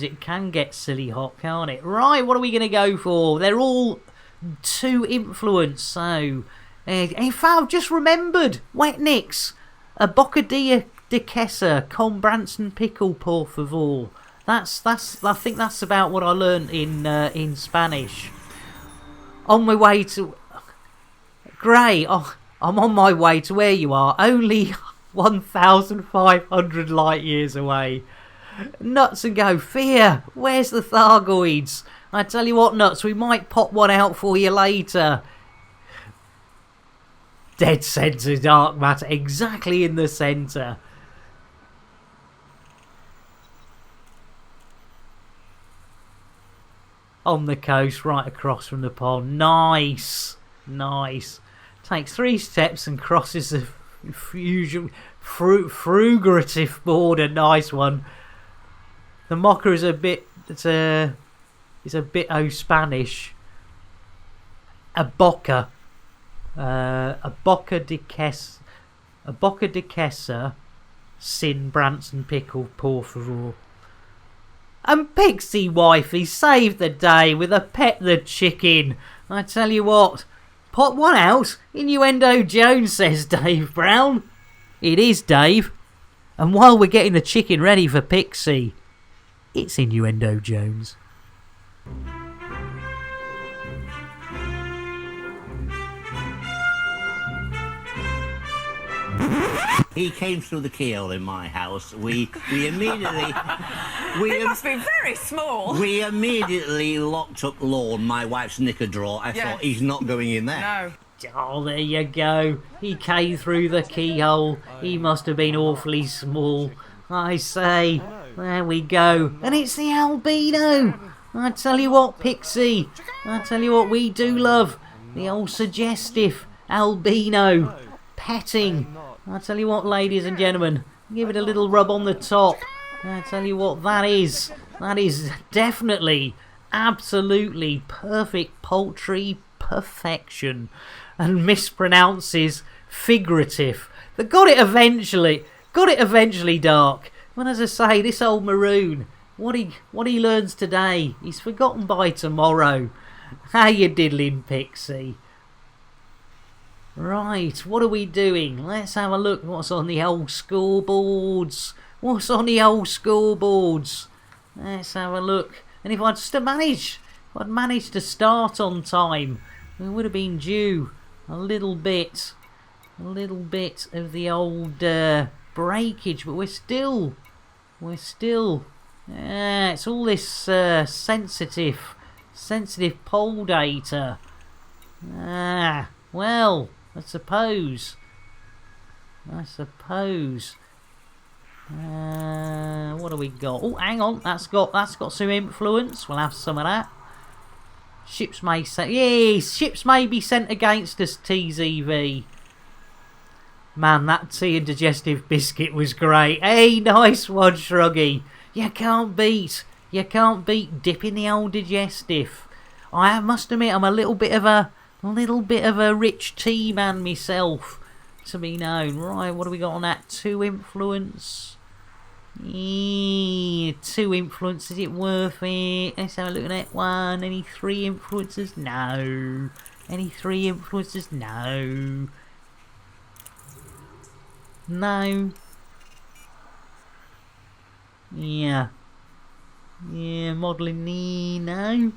it can get silly hot, can't it? Right, what are we going to go for? They're all 2 influence. So, in fact, I've just remembered. Wet Nicks. A bocadilla de queso con Branson pickle, por favor. I think that's about what I learned in Spanish. On my way to... Great. Oh, I'm on my way to where you are. Only 1,500 light years away. Nuts and go. Fear, where's the Thargoids? I tell you what, Nuts, we might pop one out for you later. Dead centre dark matter, exactly in the centre. On the coast, right across from the pond. Nice. Nice. Takes 3 steps and crosses the frugative border. Nice one. The mocker is a bit... It's a bit Spanish. A boca. A boca de queso sin Branson pickle, por favor. And Pixie Wifey saved the day with a pet the chicken. I tell you what, pop one out. Innuendo Jones, says Dave Brown. It is, Dave. And while we're getting the chicken ready for Pixie, it's Innuendo Jones. He came through the keyhole in my house. We immediately... It must be very small. We immediately locked up Lorne, my wife's knicker drawer. I thought, he's not going in there. No. Oh, there you go. He came through the keyhole. He must have been awfully small. I say, there we go. And it's the albino. I tell you what, Pixie. I tell you what we do love. The old suggestive albino. Petting. I tell you what, ladies and gentlemen, give it a little rub on the top. I tell you what, that is definitely, absolutely perfect poultry perfection. And mispronounces figurative. But got it eventually, Dark. But as I say, this old maroon, what he learns today, he's forgotten by tomorrow. How you diddling, Pixie? Right, what are we doing? Let's have a look what's on the old scoreboards. What's on the old scoreboards? Let's have a look. And if I'd managed to start on time, we would have been due a little bit of the old breakage, but we're still, it's all this sensitive poll data. Well, I suppose. What do we got? Oh, hang on, that's got some influence. We'll have some of that. Ships may be sent against us, TZV. Man, that tea and digestive biscuit was great. Hey, nice one, Shruggy. You can't beat dipping the old digestive. I must admit, I'm a little bit of a rich tea man myself, to be known. Right, what do we got on that? 2 influence. 2 influence, is it worth it? Let's have a look at that one. Any 3 influences? No. Any 3 influences? No. No. Yeah, modelling, no.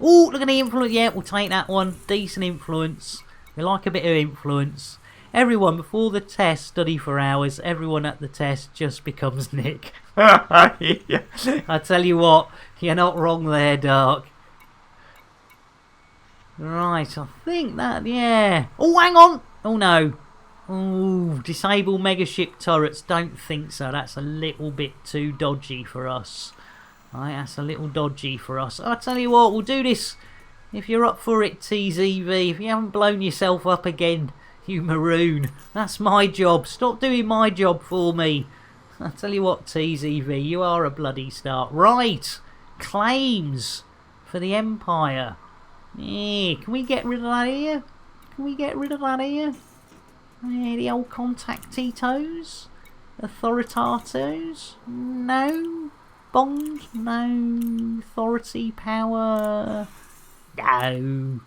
Oh, look at the influence. Yeah, we'll take that one. Decent influence. We like a bit of influence. Everyone, before the test, study for hours. Everyone at the test just becomes Nick. I tell you what, you're not wrong there, Dark. Right, I think that, yeah. Oh, hang on. Oh, no. Oh, disable megaship turrets. Don't think so. That's a little bit too dodgy for us. Right, that's a little dodgy for us. I'll tell you what, we'll do this. If you're up for it, TZV. If you haven't blown yourself up again, you maroon. That's my job. Stop doing my job for me. I'll tell you what, TZV, you are a bloody start. Right, claims for the Empire. Yeah, can we get rid of that here? Yeah, the old contactitos? Authoritatos? No. Bond? No. Authority, power? No.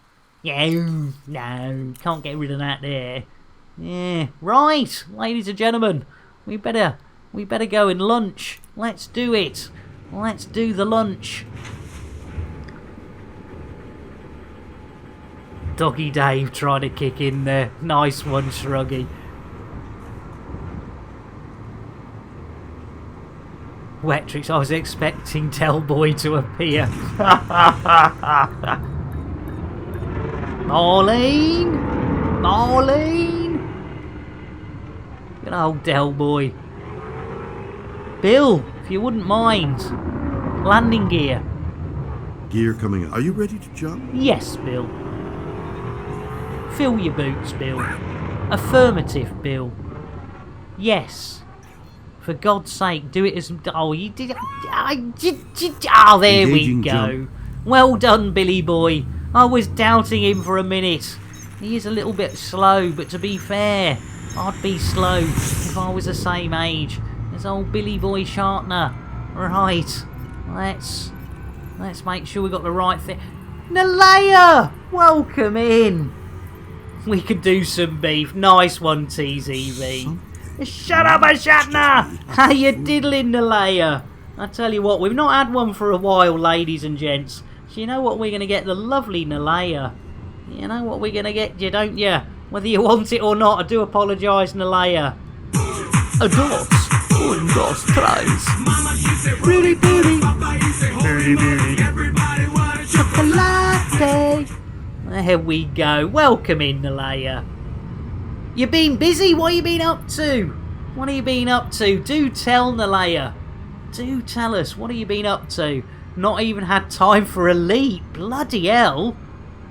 No, no, can't get rid of that there. Yeah, right, ladies and gentlemen, we better go and lunch. Let's do it. Let's do the lunch. Doggy Dave trying to kick in there. Nice one, Shruggy. Wetrix, I was expecting Delboy to appear. Marlene! Marlene! Good old Delboy. Bill, if you wouldn't mind. Landing gear. Gear coming up. Are you ready to jump? Yes, Bill. Fill your boots, Bill. Affirmative, Bill. Yes. For God's sake, do it as... Oh, you did... Oh, there we go. Jump. Well done, Billy boy. I was doubting him for a minute. He is a little bit slow, but to be fair, I'd be slow if I was the same age as old Billy boy Shartner. Right. Let's make sure we got the right thing. Nalea! Welcome in. We could do some beef. Nice one, TZV. Shut up, Shatner! How you diddling, Nalea? I tell you what, we've not had one for a while, ladies and gents. So you know what we're going to get? The lovely Nalea. You know what we're going to get you, don't you? Whether you want it or not, I do apologise, Nalea. Adults. Windows tries. Pretty booty. Pretty booty. Chocolate. There we go. Welcome in, Nalea. You been busy? What you been up to? What have you been up to? Do tell, Nalea. Do tell us. What have you been up to? Not even had time for a leap. Bloody hell.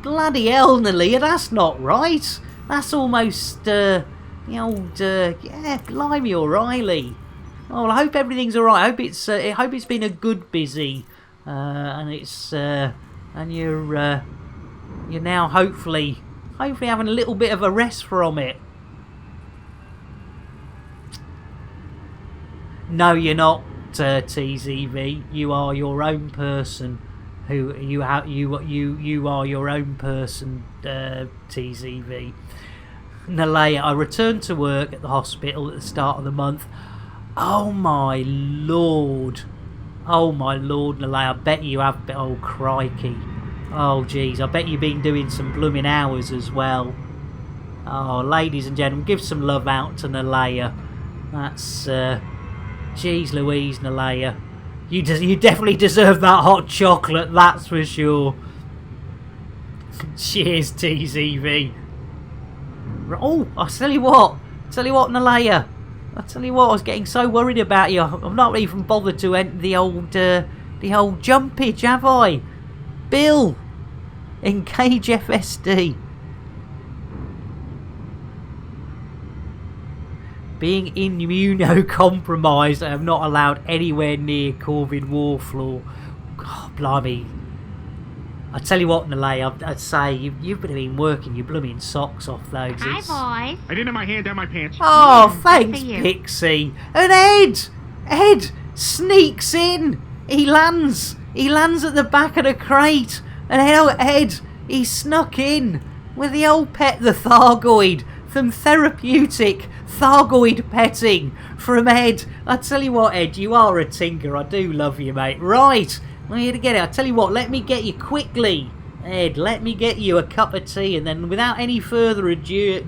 Bloody hell, Nalea. That's not right. That's almost, the old, yeah, blimey O'Reilly. Oh, well, I hope everything's alright. I hope it's been a good busy. And it's, and you're now hopefully having a little bit of a rest from it. No, you're not, TZV. You are your own person. You are your own person, TZV. Nalea, I returned to work at the hospital at the start of the month. Oh my lord. Oh my lord, Nalea. I bet you have. Oh crikey. Oh jeez. I bet you've been doing some blooming hours as well. Oh, ladies and gentlemen, give some love out to Nalea. That's jeez Louise, Nalea. You definitely deserve that hot chocolate, that's for sure. Cheers, TZV. Oh, I tell you what, Nalea. I tell you what, I was getting so worried about you. I'm not even bothered to enter the old jumpage, have I? Bill, engage FSD. Being immunocompromised, I am not allowed anywhere near Corvid Warfloor. God, blimey. I tell you what, Nalea, I'd say you've been working your blooming socks off, though. Hi, boys. I didn't have my hand down my pants. Oh, thanks, Pixie. And Ed sneaks in. He lands at the back of the crate. And Ed, he snuck in with the old pet, the Thargoid, some therapeutic Thargoid petting from Ed. I tell you what, Ed, you are a tinker. I do love you, mate. Right. I'm here to get it. I tell you what, let me get you quickly, Ed. Let me get you a cup of tea, and then without any further delay,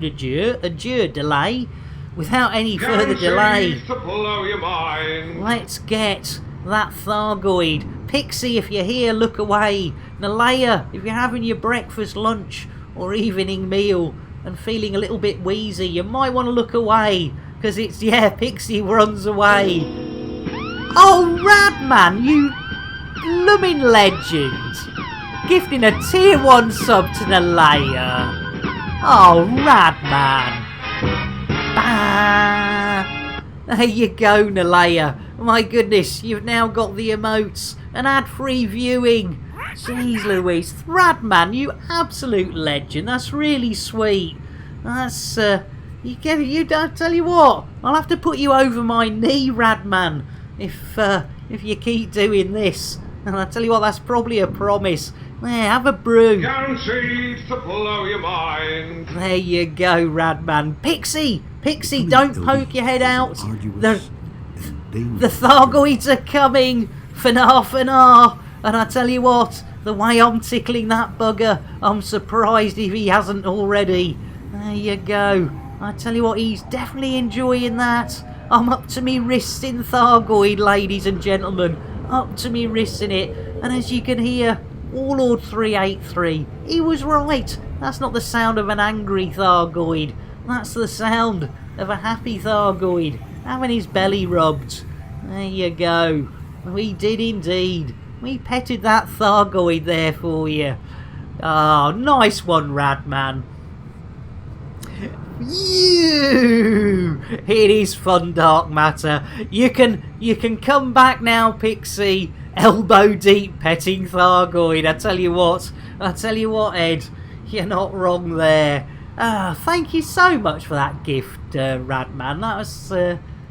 without any further delay, to blow your mind. Let's get that Thargoid. Pixie, if you're here, look away. Nalea, if you're having your breakfast, lunch, or evening meal and feeling a little bit wheezy, you might want to look away, because it's, yeah, Pixie runs away. Oh, Radman, you blooming legend. Gifting a tier 1 sub to Nalea. Oh, Radman. Bah. There you go, Nalea. My goodness, you've now got the emotes and ad-free viewing. Jeez Louise. Radman, you absolute legend. That's really sweet. That's, I tell you what, I'll have to put you over my knee, Radman, if you keep doing this. And I tell you what, that's probably a promise. There, have a brew. Guaranteed to blow your mind. There you go, Radman. Pixie, don't poke your head out. The Thargoids are coming. Fanar. And I tell you what, the way I'm tickling that bugger, I'm surprised if he hasn't already. There you go. I tell you what, he's definitely enjoying that. I'm up to me wrists in Thargoid, ladies and gentlemen. Up to me wrists in it. And as you can hear, Warlord 383, he was right. That's not the sound of an angry Thargoid. That's the sound of a happy Thargoid having his belly rubbed. There you go. We did indeed. We petted that Thargoid there for you. Ah, nice one, Radman. It is fun, Dark Matter. You can come back now, Pixie. Elbow deep petting Thargoid. I tell you what, Ed, you're not wrong there. Thank you so much for that gift, Radman. That was,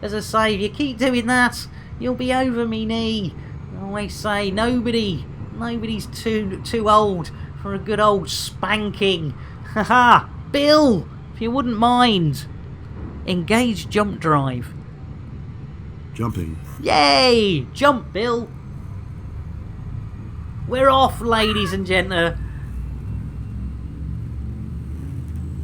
as I say, if you keep doing that, you'll be over me knee. I always say nobody's too old for a good old spanking. Haha, Bill, if you wouldn't mind, engage jump drive. Jumping. Yay! Jump, Bill. We're off, ladies and gentlemen.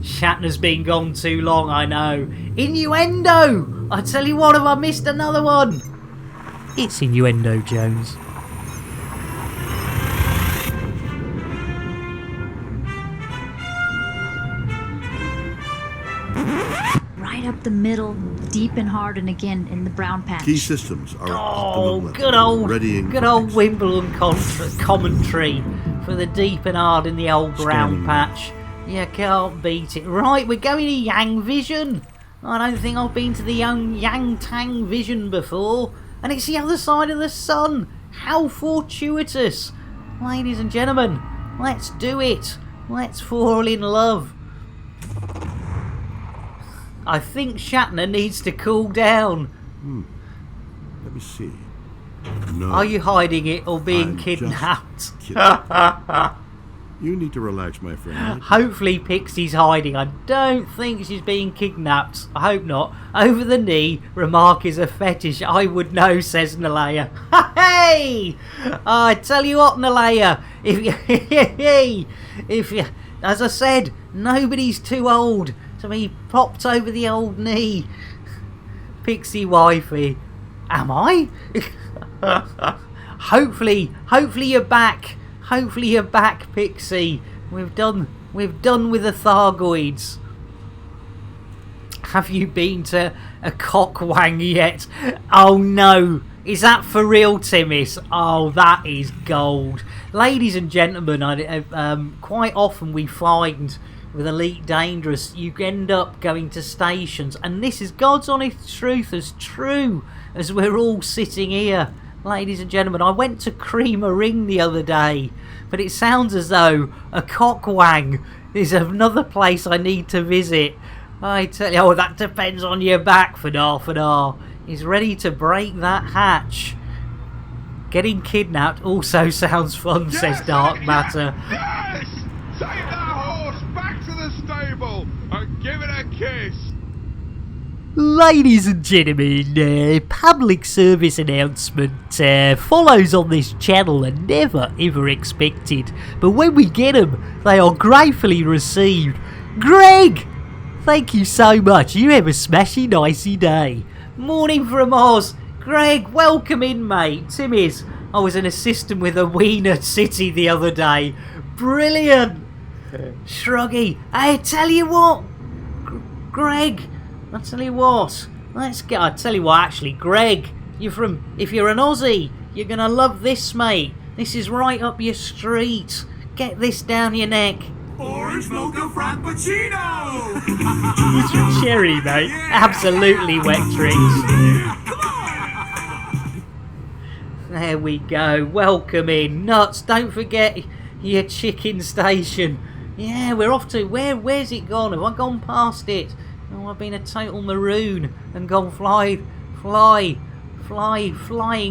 Shatner's been gone too long, I know. Innuendo! I tell you what, have I missed another one? It's Innuendo Jones. Right up the middle, deep and hard, and again in the brown patch. Key systems are Oh, good old Wimbledon commentary for the deep and hard in the old brown patch. You can't beat it. Right, we're going to Yang Vision. I don't think I've been to the Yang Tang Vision before. And it's the other side of the sun. How fortuitous. Ladies and gentlemen, let's do it. Let's fall in love. I think Shatner needs to cool down. Let me see. No. Are you hiding it or being kidnapped? You need to relax, my friend. Hopefully Pixie's hiding. I don't think she's being kidnapped. I hope not. Over the knee remark is a fetish. I would know, says Nalea. Hey! I tell you what, Nalea. If you, as I said, nobody's too old to be popped over the old knee. Pixie wifey. Am I? Hopefully you're back. Hopefully you're back, Pixie. We've done with the Thargoids. Have you been to a cockwang yet? Oh no. Is that for real, Timmis? Oh, that is gold. Ladies and gentlemen, quite often we find with Elite Dangerous, you end up going to stations, and this is God's honest truth, as true as we're all sitting here. Ladies and gentlemen, I went to Creamer Ring the other day, but it sounds as though a cockwang is another place I need to visit. I tell you, that depends on your back, Fanar. He's ready to break that hatch. Getting kidnapped also sounds fun, says Dark Matter. Yes! Take that horse back to the stable and give it a kiss. Ladies and gentlemen, public service announcement follows on this channel and never ever expected, but when we get them, they are gratefully received. Greg, thank you so much. You have a smashing nicey day. Morning from Oz. Greg, welcome in, mate. Timmis, I was an assistant with a Wiener City the other day. Brilliant. Shruggy, I tell you what, Greg. I tell you what, I tell you what, actually, Greg, if you're an Aussie, you're going to love this, mate. This is right up your street. Get this down your neck. Orange mocha frappuccino! Use your cherry, mate. Absolutely wet drinks. There we go. Welcome in. Nuts, don't forget your chicken station. Yeah, we're off to... Where's it gone? Have I gone past it? Oh, I've been a total maroon and gone flying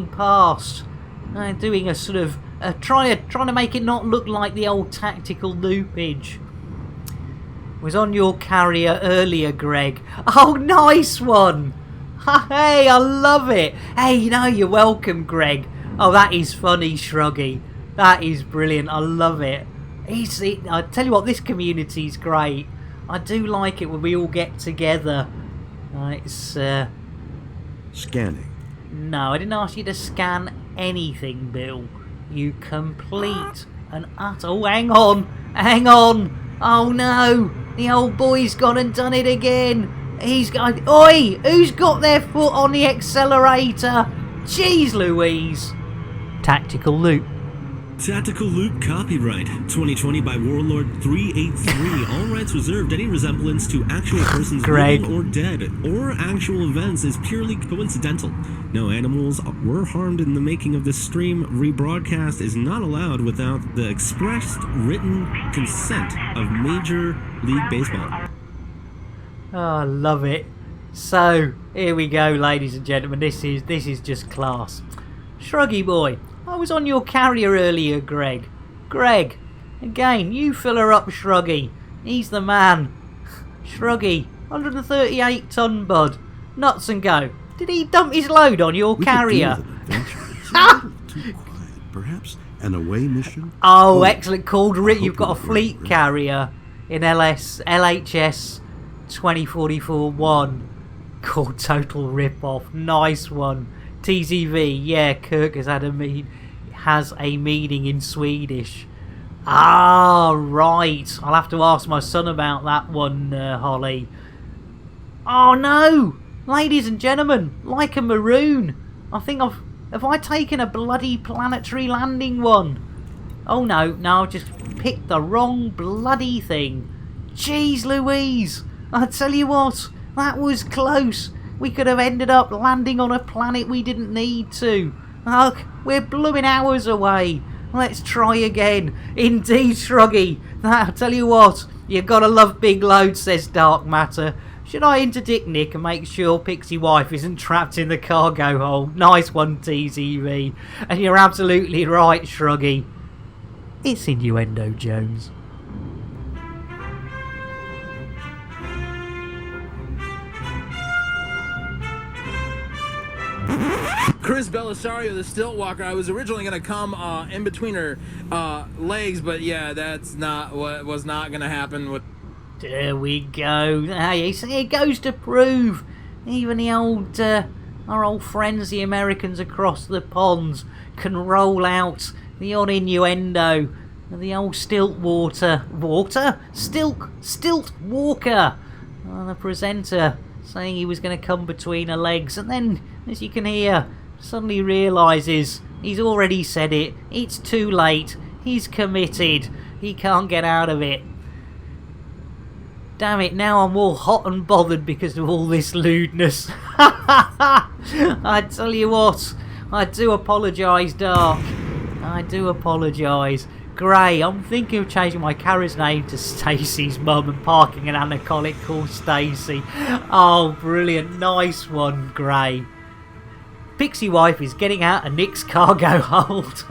past. Doing a sort of trying to make it not look like the old tactical loopage. Was on your carrier earlier, Greg. Oh, nice one. Hey, I love it. Hey, you're welcome, Greg. Oh, that is funny, Shruggy. That is brilliant. I love it. I tell you what, this community's great. I do like it when we all get together. It's Scanning. No, I didn't ask you to scan anything, Bill. You complete and utter... Oh, hang on. Oh, no. The old boy's gone and done it again. He's got... Oi! Who's got their foot on the accelerator? Jeez Louise. Tactical loop. Tactical Loop copyright 2020 by Warlord 383. All rights reserved. Any resemblance to actual persons Greg. living or dead or actual events is purely coincidental. No animals were harmed in the making of this stream. Rebroadcast is not allowed without the expressed written consent of Major League Baseball. Oh, I love it. So, here we go, ladies and gentlemen. This is just class. Shruggy boy. I was on your carrier earlier, Greg. Greg, again, you fill her up, Shruggy. He's the man. Shruggy, 138 ton bud. Nuts and go. Did he dump his load on your carrier? Too quiet. Perhaps an away mission? Oh, excellent. Called Rick. You've got a fleet carrier in LHS 2044-1 called Total Rip-Off. Nice one. TZV, yeah, Kirk has a meaning in Swedish. Ah, right. I'll have to ask my son about that one, Holly. Oh no! Ladies and gentlemen, like a maroon. I think have I taken a bloody planetary landing one? Oh no, I've just picked the wrong bloody thing. Jeez Louise! I tell you what, that was close. We could have ended up landing on a planet we didn't need to. Look, we're blooming hours away. Let's try again. Indeed, Shruggy. I tell you what, you gotta love big loads, says Dark Matter. Should I interdict Nick and make sure Pixie Wife isn't trapped in the cargo hold? Nice one, TZV. And you're absolutely right, Shruggy. It's innuendo, Jones. Chris Belisario, the stilt walker. I was originally going to come in between her legs, but yeah, that's not what was not going to happen. With there we go. Hey, it goes to prove even the old, our old friends, the Americans across the ponds, can roll out the odd innuendo of the old stilt walker. The presenter saying he was going to come between her legs, and then, as you can hear, suddenly realises he's already said it. It's too late. He's committed. He can't get out of it. Damn it, now I'm all hot and bothered because of all this lewdness. I tell you what, I do apologise, Dark. I do apologise. Gray, I'm thinking of changing my carrier's name to Stacey's mum and parking an anacolic called Stacey. Oh, brilliant. Nice one, Gray. Pixie Wife is getting out of Nick's cargo hold.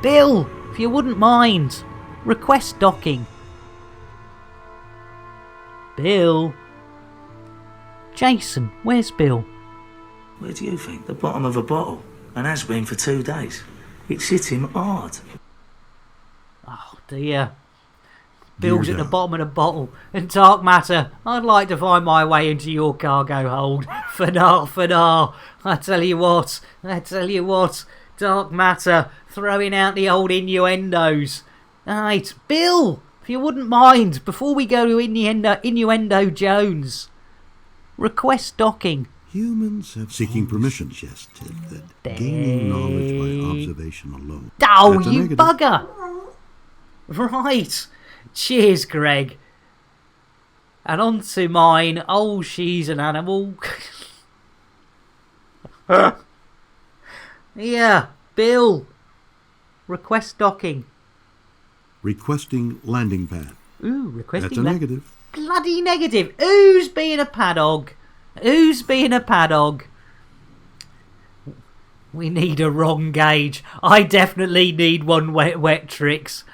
Bill, if you wouldn't mind, request docking. Bill. Jason, where's Bill? Where do you think? The bottom of a bottle. And has been for 2 days. It's hit him hard. Oh dear. Bill's at the bottom of the bottle. And Dark Matter, I'd like to find my way into your cargo hold. Fanar. I tell you what. Dark Matter, throwing out the old innuendos. Right, Bill, if you wouldn't mind, before we go to Innuendo Jones, request docking. Humans have seeking permission suggested that gaining knowledge by observation alone. Oh, you bugger! Right. Cheers, Greg. And on to mine. Oh, she's an animal. Yeah, Bill. Request docking. Requesting landing pad. Ooh, requesting. That's a negative. Bloody negative. Who's being a padog? Who's being a padog? We need a wrong gauge. I definitely need one wet tricks.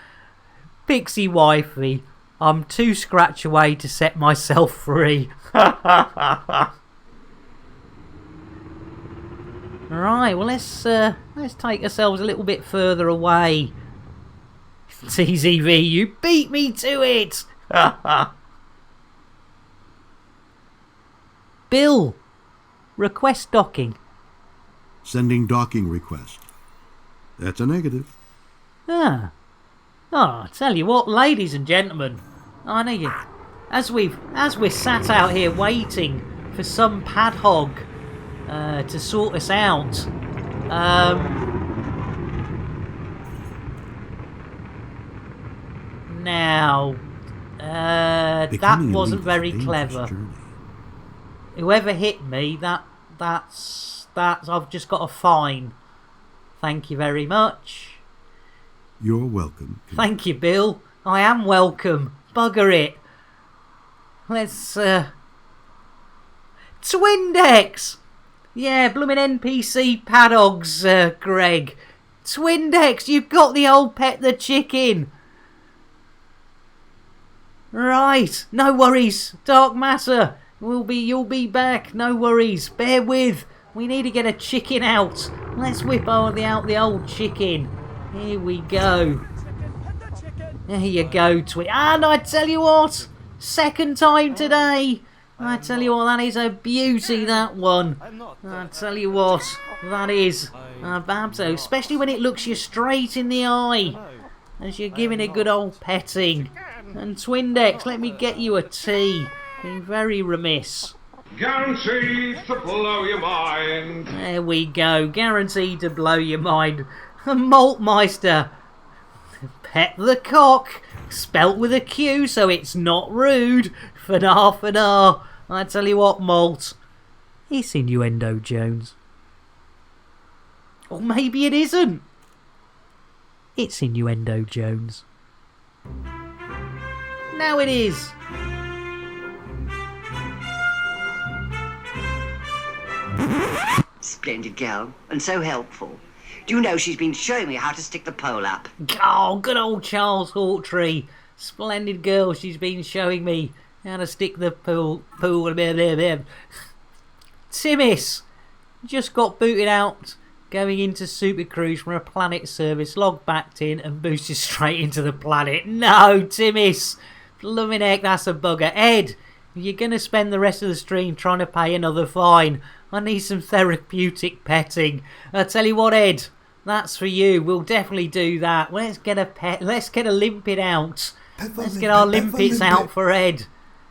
Pixie wifey, I'm 2 scratch away to set myself free. Right, well let's take ourselves a little bit further away. TZV, you beat me to it. Bill, request docking. Sending docking request. That's a negative. Ah. Oh, I tell you what, ladies and gentlemen, I know you. As we're sat out here waiting for some pad hog to sort us out. Now, that wasn't very clever. Whoever hit me, that's I've just got a fine. Thank you very much. You're welcome. Thank you, Bill. I am welcome. Bugger it. Let's Twindex! Yeah, bloomin' NPC padogs, Greg. Twindex, you've got the old pet the chicken. Right, no worries. Dark Matter, you'll be back. No worries. Bear with. We need to get a chicken out. Let's whip out the old chicken. Here we go. There you go, Twin. And I tell you what, second time today. I tell you what, that is a beauty, that one. I tell you what, that is a babso, especially when it looks you straight in the eye as you're giving it good old petting. And Twindex, let me get you a tea. Being very remiss. Guaranteed to blow your mind. There we go, guaranteed to blow your mind. Maltmeister, pet the cock, spelt with a Q so it's not rude. Fanar. I tell you what, Malt, it's innuendo, Jones. Or maybe it isn't. It's innuendo, Jones. Now it is. Splendid girl, and so helpful. Do you know she's been showing me how to stick the pole up? Oh, good old Charles Hawtrey. Splendid girl, she's been showing me how to stick the pool. Timmis just got booted out going into Super Cruise from a planet service, logged back in and boosted straight into the planet. No, Timmis. Blooming heck, that's a bugger. Ed, you're going to spend the rest of the stream trying to pay another fine. I need some therapeutic petting. I tell you what, Ed, that's for you. We'll definitely do that. Let's get a pet. Let's get a limpet out. Let's get our limpets out for Ed.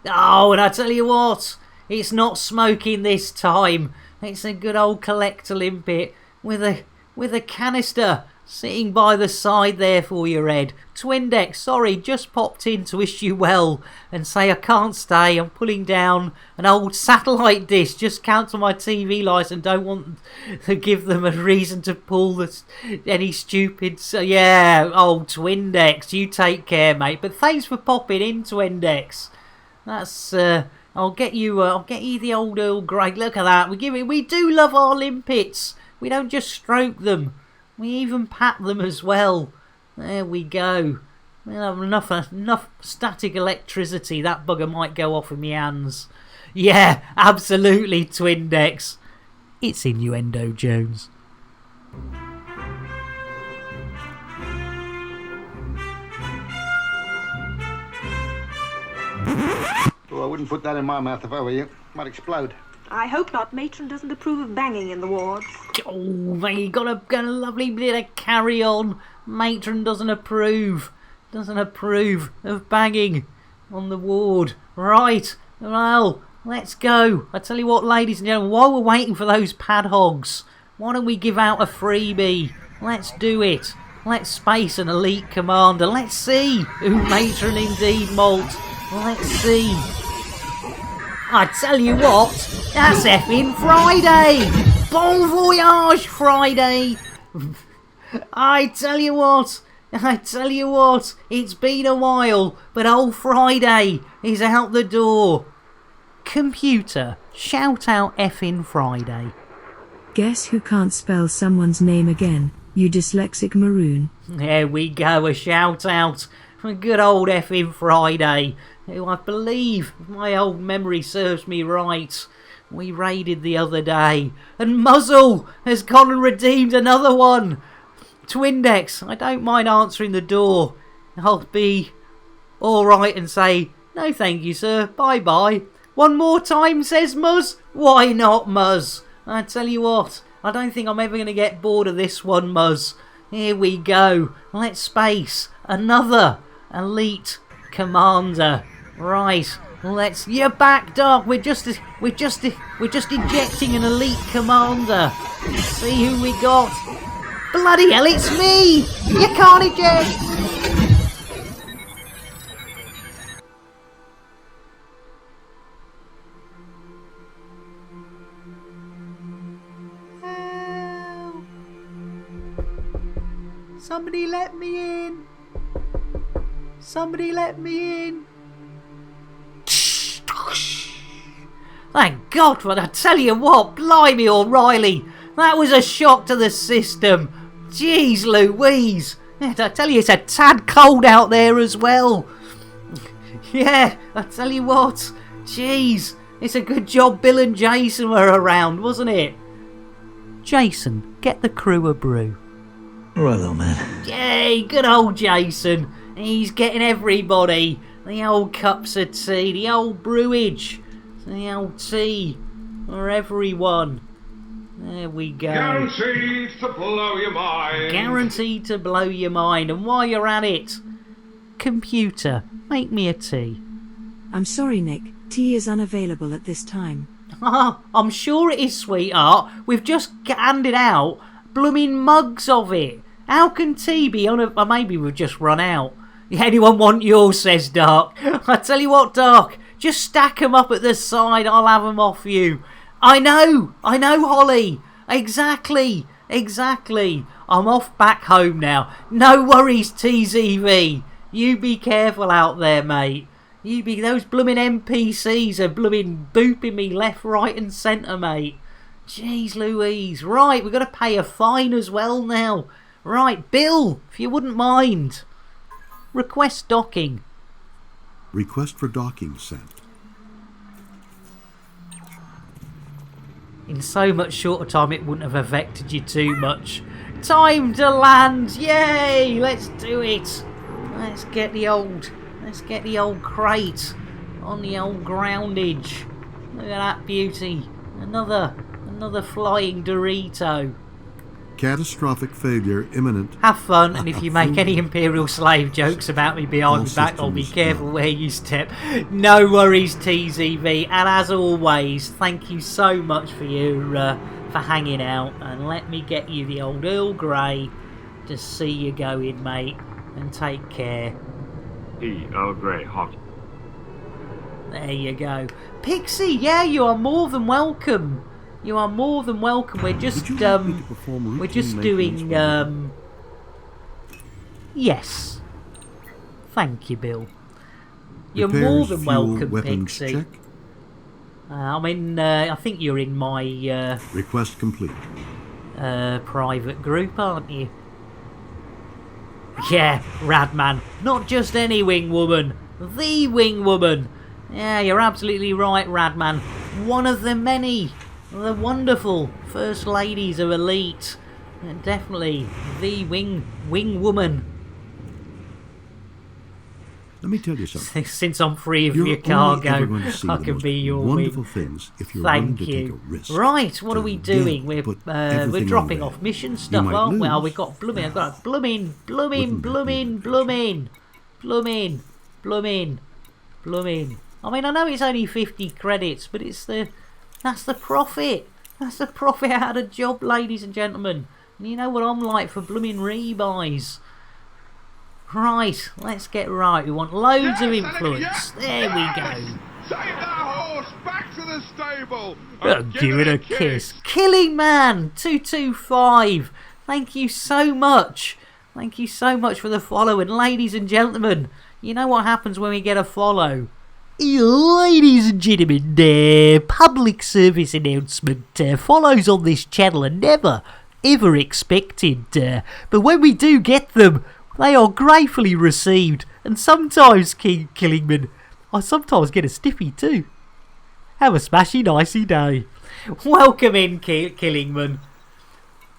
Oh, and I tell you what, it's not smoking this time. It's a good old collector limpet with a canister sitting by the side there for you, Ed. Twindex, sorry, just popped in to wish you well and say I can't stay. I'm pulling down an old satellite dish. Just cancel my TV license. Don't want to give them a reason to pull any stupid. So yeah, old Twindex, you take care, mate. But thanks for popping in, Twindex. That's I'll get you the old Earl Grey. Look at that. We do love our limpets. We don't just stroke them. We even pat them as well. There we go. We'll have enough static electricity. That bugger might go off in my hands. Yeah, absolutely, Twindex. It's innuendo, Jones. Oh, I wouldn't put that in my mouth if I were you. Might explode. I hope not. Matron doesn't approve of banging in the wards. Oh, they got a lovely bit of carry on. Matron doesn't approve. Doesn't approve of banging on the ward. Right, well, let's go. I tell you what, ladies and gentlemen, while we're waiting for those pad hogs, why don't we give out a freebie? Let's do it. Let's space an elite commander. Let's see who Matron indeed Malt. Let's see. I tell you what, that's effing Friday! Bon voyage, Friday! I tell you what, it's been a while, but old Friday is out the door. Computer, shout out effing Friday. Guess who can't spell someone's name again, you dyslexic maroon. There we go, a shout out from good old effing Friday, who I believe, if my old memory serves me right, we raided the other day. And Muzzle has gone and redeemed another one. Twindex, I don't mind answering the door. I'll be alright and say, no thank you sir, bye bye. One more time, says Muzz. Why not, Muzz? I tell you what, I don't think I'm ever going to get bored of this one, Muzz. Here we go. Let's space another elite commander. Right, let's. You're back, Doc. We're just ejecting an elite commander. Let's see who we got. Bloody hell, it's me! You can't eject. Somebody let me in. Somebody let me in. Thank God, but I tell you what, blimey O'Reilly, that was a shock to the system. Jeez Louise. I tell you, it's a tad cold out there as well. Yeah, I tell you what, jeez, it's a good job Bill and Jason were around, wasn't it? Jason, get the crew a brew. Alright, little man. Yay, good old Jason. He's getting everybody. The old cups of tea, the old brewage, the old tea for everyone. There we go. Guaranteed to blow your mind. Guaranteed to blow your mind. And while you're at it, computer, make me a tea. I'm sorry, Nick. Tea is unavailable at this time. I'm sure it is, sweetheart. We've just handed out blooming mugs of it. How can tea be on a... Or maybe we've just run out. Anyone want yours, says Dark. I tell you what, Dark. Just stack 'em up at the side. I'll have 'em off you. I know, Holly. Exactly. I'm off back home now. No worries, TZV. You be careful out there, mate. Those blooming NPCs are blooming booping me left, right and centre, mate. Jeez Louise. Right, we've got to pay a fine as well now. Right, Bill, if you wouldn't mind. Request docking. Request for docking sent. In so much shorter time it wouldn't have affected you too much. Time to land! Yay! Let's do it! Let's get the old crate on the old groundage. Look at that beauty. Another flying Dorito. Catastrophic failure imminent. Have fun, and if you make any Imperial slave jokes about me behind my back, I'll be careful where you step. No worries, TZV. And as always, thank you so much for hanging out. And let me get you the old Earl Grey to see you going, mate. And take care. Earl Grey, hot. There you go. Pixie, yeah, you are more than welcome. You are more than welcome. We're just doing yes. Thank you, Bill. You're more than welcome, Pixie. I think you're in my request complete. Private group, aren't you? Yeah, Radman. Not just any wing woman. The wing woman. Yeah, you're absolutely right, Radman. One of the many. The wonderful First Ladies of Elite. And definitely the wing woman. Let me tell you something. Since I'm free of your cargo, I can be your wonderful wing. Things if you're Thank willing to you. Take a risk. Right, what are we doing? We're dropping off mission stuff, aren't we? Oh, we've got blooming. I've got blooming. I mean, I know it's only 50 credits, but that's the profit. That's the profit out of the job, ladies and gentlemen. And you know what I'm like for blooming rebuys. Right, let's get right. We want loads of influence. There we go. Take that horse back to the stable. Give it a kiss. Killing Man 225. Thank you so much. Thank you so much for the follow. And ladies and gentlemen, you know what happens when we get a follow? Ladies and gentlemen, public service announcement follows on this channel and never, ever expected. But when we do get them, they are gratefully received. And sometimes, King Killingman, I sometimes get a stiffy too. Have a smashy nicey day. Welcome in, Killingman.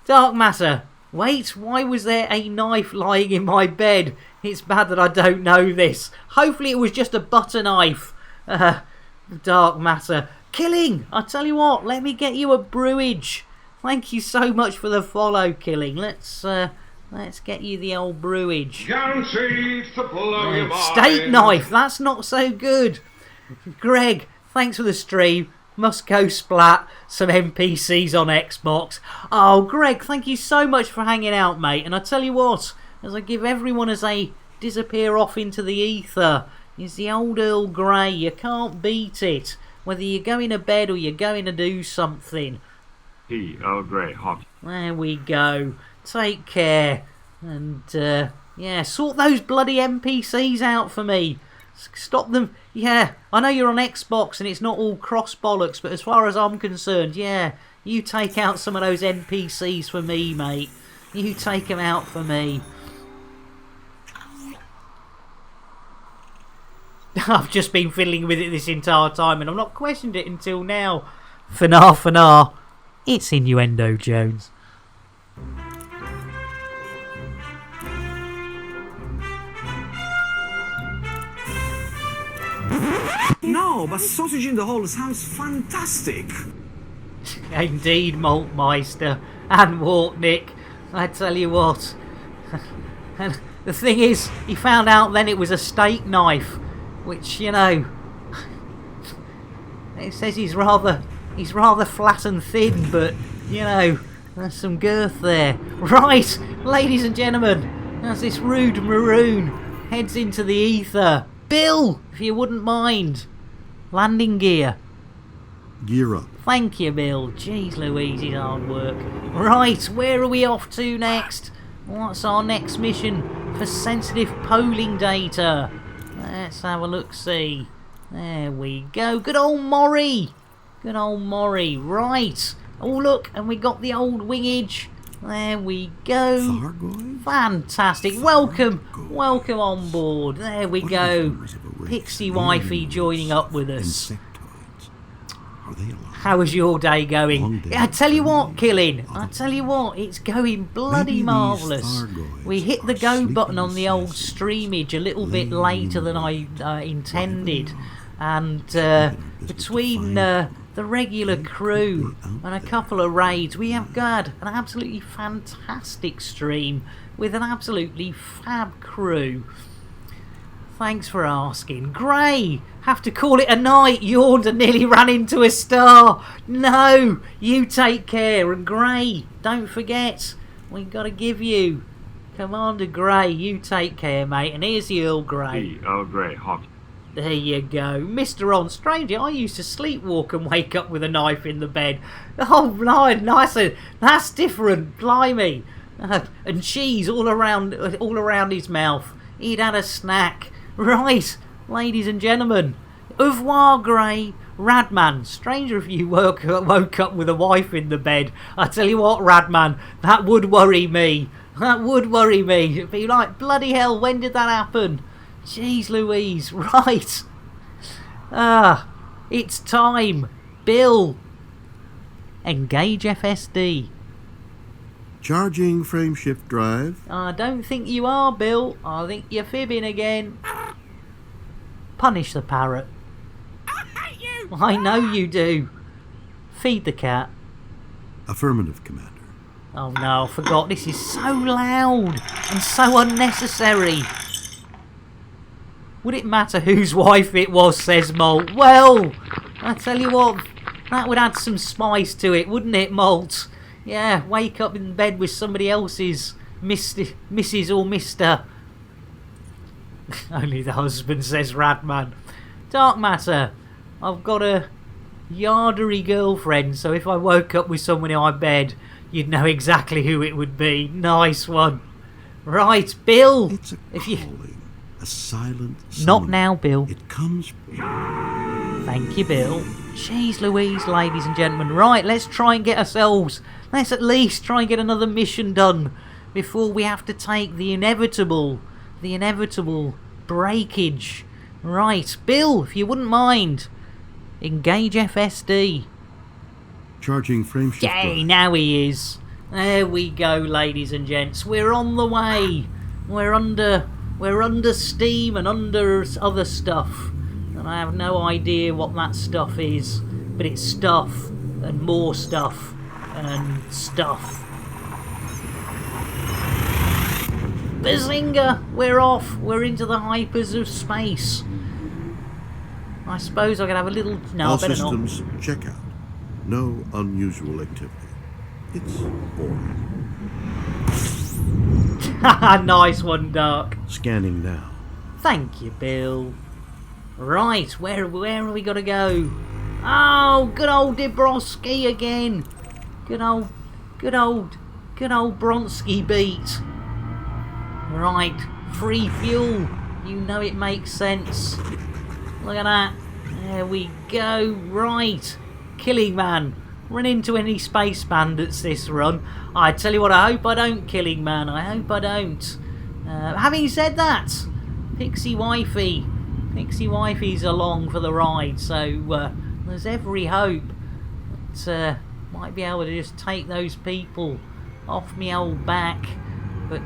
Dark Matter. Wait, why was there a knife lying in my bed? It's bad that I don't know this. Hopefully it was just a butter knife. Dark Matter. Killing! I tell you what, let me get you a brewage. Thank you so much for the follow, Killing. Let's get you the old brewage. Guaranteed to blow your mind. Steak knife, that's not so good. Greg, thanks for the stream. Must go splat some NPCs on Xbox. Oh, Greg, thank you so much for hanging out, mate. And I tell you what, as I give everyone as they disappear off into the ether, is the old Earl Grey. You can't beat it. Whether you're going to bed or you're going to do something. Tea, Earl Grey, hot. There we go. Take care. And, yeah, sort those bloody NPCs out for me. Stop them. Yeah, I know you're on Xbox and it's not all cross bollocks, but as far as I'm concerned, yeah, you take out some of those NPCs for me, mate. You take them out for me. I've just been fiddling with it this entire time and I've not questioned it until now. Fanar. It's Innuendo Jones. No, but sausage in the hole sounds fantastic. Indeed, Maltmeister and Wartnick. I tell you what. And the thing is, he found out then it was a steak knife, which, you know, it says he's rather flat and thin, but, you know, there's some girth there. Right, ladies and gentlemen, as this rude maroon heads into the ether. Bill, if you wouldn't mind. Landing gear. Gear up. Thank you, Bill. Jeez Louise's hard work. Right, where are we off to next? What's our next mission for sensitive polling data? Let's have a look-see. There we go. Good old Maury. Good old Maury. Right. Oh, look, and we got the old wingage. There we go. Thargoid? Fantastic. Welcome on board. There we go. Pixie Wifey joining up with us. Are they alive? How is your day going? I tell you what, Killing. I tell you what, it's going bloody marvellous. We hit the go button on the old streamage a little bit later than I intended. And between the regular crew and a couple of raids, we have got an absolutely fantastic stream with an absolutely fab crew. Thanks for asking. Gray, have to call it a night. Yawned and nearly ran into a star. No, you take care. And Gray, don't forget, we've got to give you Commander Gray. You take care, mate. And here's the Earl Grey. Tea, Earl Grey, hot. There you go. Mr. On Stranger, I used to sleepwalk and wake up with a knife in the bed. Oh, nice. That's different. Blimey. And cheese all around his mouth. He'd had a snack. Right, ladies and gentlemen. Au revoir, Grey. Radman. Stranger if you woke up with a wife in the bed. I tell you what, Radman, that would worry me. That would worry me. It'd be like, bloody hell, when did that happen? Jeez Louise, right. It's time. Bill. Engage FSD. Charging frame shift drive. I don't think you are, Bill. I think you're fibbing again. Punish the parrot. I hate you! I know you do. Feed the cat. Affirmative, Commander. Oh no, I forgot. This is so loud and so unnecessary. Would it matter whose wife it was, says Molt? Well, I tell you what, that would add some spice to it, wouldn't it, Molt? Yeah, wake up in bed with somebody else's Mrs. or Mr. Only the husband, says Radman. Dark Matter, I've got a yardery girlfriend, so if I woke up with someone in my bed, you'd know exactly who it would be. Nice one. Right, Bill. It's a if you calling. A silent Not summon. now, Bill. It comes. Thank you, Bill. Jeez Louise, ladies and gentlemen. Right, let's try and get ourselves... Let's at least try and get another mission done before we have to take the inevitable breakage. Right, Bill, if you wouldn't mind, engage FSD. Charging frame shift. Yay, now he is. There we go, ladies and gents. We're on the way. We're under steam and under other stuff. And I have no idea what that stuff is. But it's stuff and more stuff and stuff. Bazinga! We're off. We're into the hypers of space. I suppose I could have a little... No, All I better systems check out. No unusual activity. It's boring. Nice one, Dark. Scanning now. Thank you, Bill. Right, where are we gonna go? Oh, good old Dabrowski again. Good old Bronsky beat. Right, free fuel. You know it makes sense. Look at that. There we go. Right. Killing Man. Run into any space bandits this run. I tell you what, I hope I don't, Killing Man. I hope I don't. Having said that, Pixie Wifey's along for the ride, so there's every hope that might be able to just take those people off me old back. But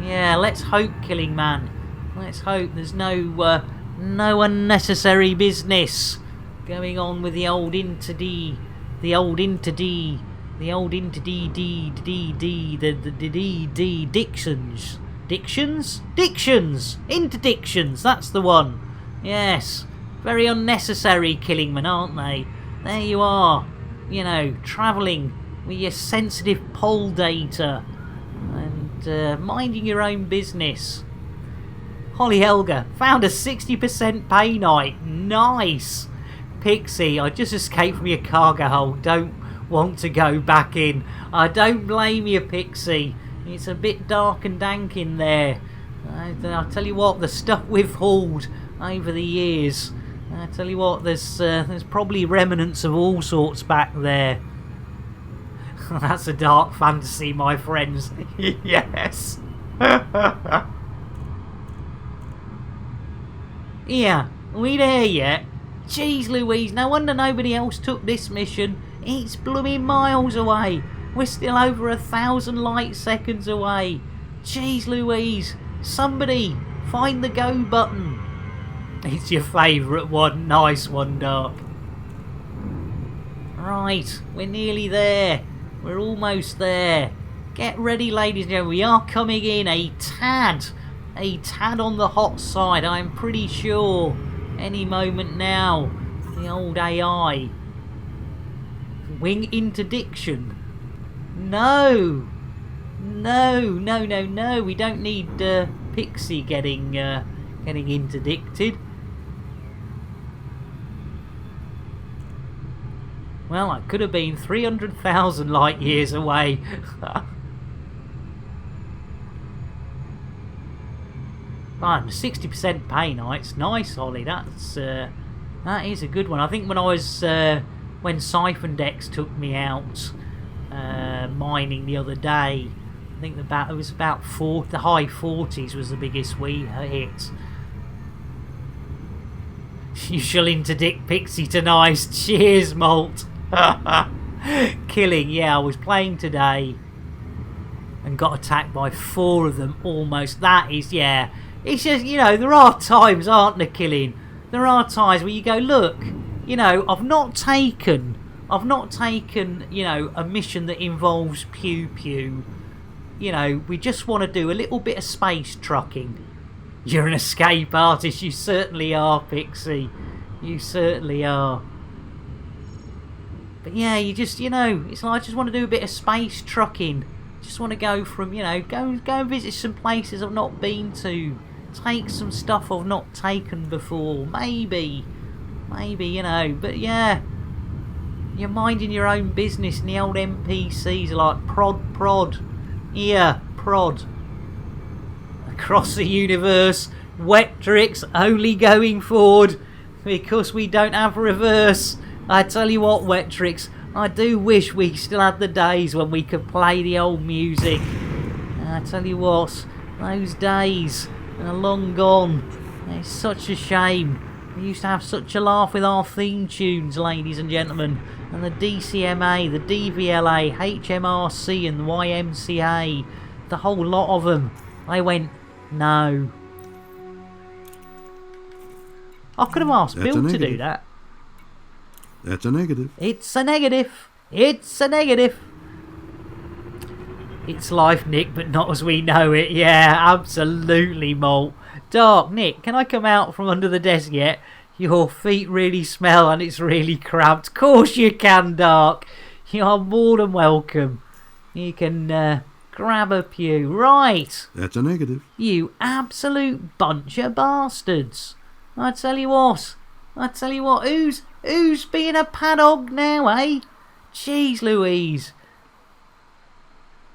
yeah, let's hope, Killing Man. Let's hope there's no unnecessary business going on with the old interdictions. Interdictions, that's the one. Yes, very unnecessary, Killing Man, aren't they? There you are, you know, travelling with your sensitive poll data and minding your own business. Holly Helga found a 60% pay night. Nice. Pixie, I just escaped from your cargo hold. Don't want to go back in. I don't blame you, Pixie. It's a bit dark and dank in there. I'll tell you what, the stuff we've hauled over the years, I tell you what, there's probably remnants of all sorts back there. That's a dark fantasy, my friends. Yes. Yeah, we there yet? Jeez Louise, no wonder nobody else took this mission. It's blooming miles away. We're still over 1,000 light seconds away. Jeez Louise, somebody find the go button. It's your favourite one. Nice one, Dark. Right, we're nearly there. We're almost there. Get ready, ladies and gentlemen. We are coming in a tad on the hot side, I'm pretty sure. Any moment now. The old AI. Wing interdiction. No. We don't need Pixie getting interdicted. Well, I could have been 300,000 light years away. Fine, 60% pay nights. Nice, Holly. That is a good one. I think when I was when Siphon Dex took me out mining the other day, I think it was about the high 40s was the biggest we hit. You shall interdict Pixie tonight. Cheers, Malt. Killing. Yeah, I was playing today and got attacked by 4 of them almost. That is, yeah. It's just, you know, there are times, aren't there, Killing? There are times where you go, look, you know, I've not taken, you know, a mission that involves pew-pew. You know, we just want to do a little bit of space trucking. You're an escape artist, you certainly are, Pixie. You certainly are. But yeah, you just, you know, it's like I just want to do a bit of space trucking. Just want to go from, you know, go and visit some places I've not been to. Take some stuff I've not taken before. Maybe, you know. But yeah, you're minding your own business and the old NPCs are like prod. Yeah, prod. Across the universe, Wet tricks only going forward because we don't have reverse. I tell you what, Wet tricks, I do wish we still had the days when we could play the old music. I tell you what, those days are long gone. It's such a shame. We used to have such a laugh with our theme tunes, ladies and gentlemen. And the DCMA, the DVLA, HMRC and the YMCA, the whole lot of them. They went, no. I could have asked Bill to do that. That's a negative. It's a negative. It's a negative. It's life, Nick, but not as we know it. Yeah, absolutely, Malt. Dark, Nick, can I come out from under the desk yet? Your feet really smell and it's really cramped. Of course you can, Dark. You are more than welcome. You can grab a pew. Right. That's a negative. You absolute bunch of bastards. I tell you what, who's being a padog now, eh? Jeez Louise.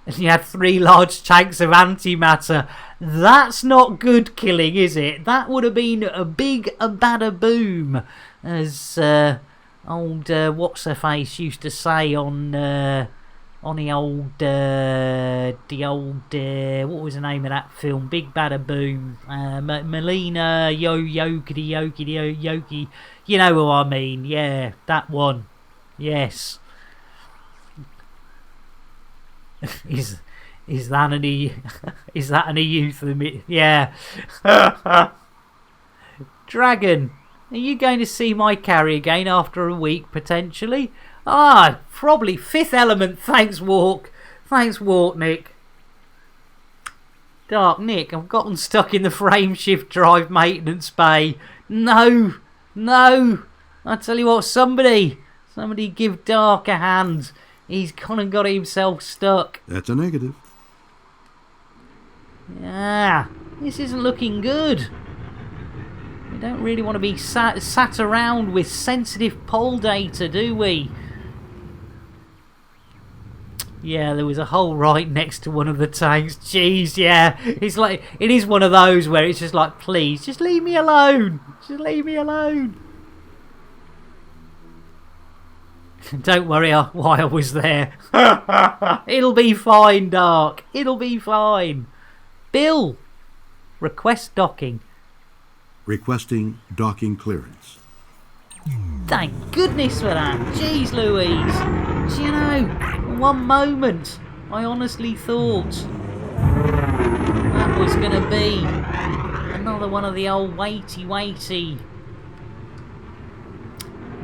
And you had 3 large tanks of antimatter. That's not good killing, is it? That would have been a bada boom, as old what's-her-face used to say on the old what was the name of that film? Big Bada Boom. Melina Yoki. You know who I mean? Yeah, that one. Yes. Is that any euphemism? Yeah. Dragon, are you going to see my carry again after a week potentially? Probably Fifth Element. Thanks, Walk, Nick. Dark, Nick, I've gotten stuck in the frame shift drive maintenance bay. No. I tell you what, somebody give Dark a hand. He's gone and got himself stuck. That's a negative. Yeah, this isn't looking good. We don't really want to be sat around with sensitive poll data, do we? Yeah, there was a hole right next to one of the tanks. Jeez, yeah. It's like, it is one of those where it's just like, please, just leave me alone. Just leave me alone. Don't worry why I was there. It'll be fine, Dark. It'll be fine. Bill, request docking. Requesting docking clearance. Thank goodness for that. Jeez Louise. Do you know, for one moment, I honestly thought that was going to be another one of the old weighty.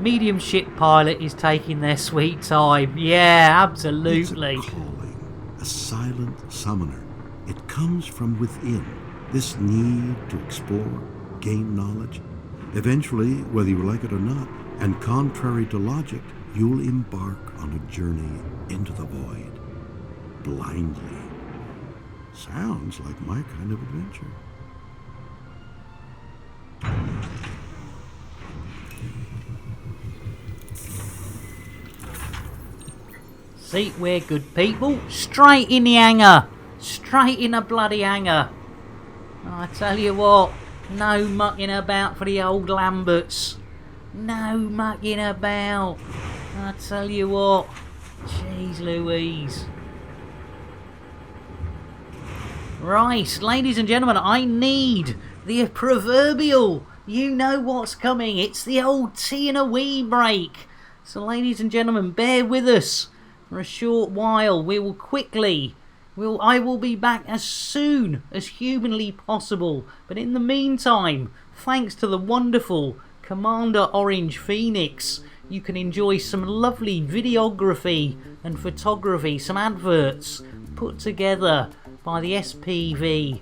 Medium ship pilot is taking their sweet time. Yeah, absolutely. It's a calling, a silent summoner. It comes from within. This need to explore, gain knowledge. Eventually, whether you like it or not, and contrary to logic, you'll embark on a journey into the void. Blindly. Sounds like my kind of adventure. See, we're good people. Straight in the hangar. Straight in the bloody hangar. I tell you what, no mucking about for the old Lamberts. No mucking about. I tell you what. Jeez Louise. Right, ladies and gentlemen, I need the proverbial. You know what's coming. It's the old tea and a wee break. So ladies and gentlemen, bear with us for a short while. I will be back as soon as humanly possible. But in the meantime, thanks to the wonderful Commander Orange Phoenix, you can enjoy some lovely videography and photography, some adverts put together by the SPV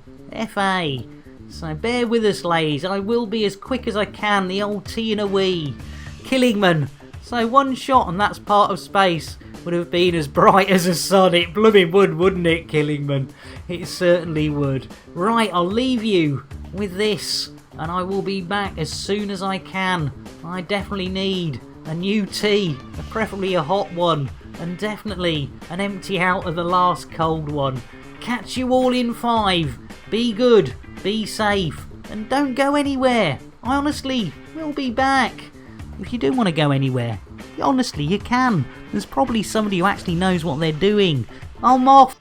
FA. So bear with us, ladies. I will be as quick as I can. The old tea and a wee. Killingman. So one shot and that's part of space would have been as bright as a sun. It blooming would, wouldn't it, Killingman? It certainly would. Right, I'll leave you with this, and I will be back as soon as I can. I definitely need a new tea, preferably a hot one, and definitely an empty out of the last cold one. Catch you all in 5. Be good, be safe, And don't go anywhere. I honestly will be back. If you do want to go anywhere, honestly, you can. There's probably somebody who actually knows what they're doing. I'm off.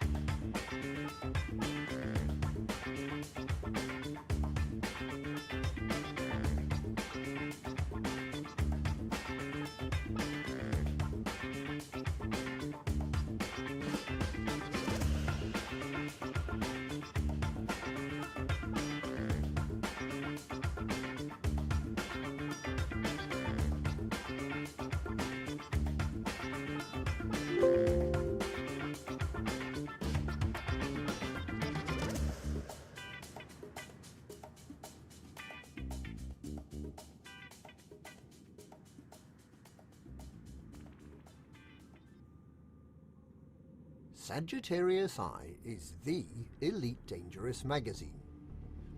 Sagittarius Eye is the elite dangerous magazine.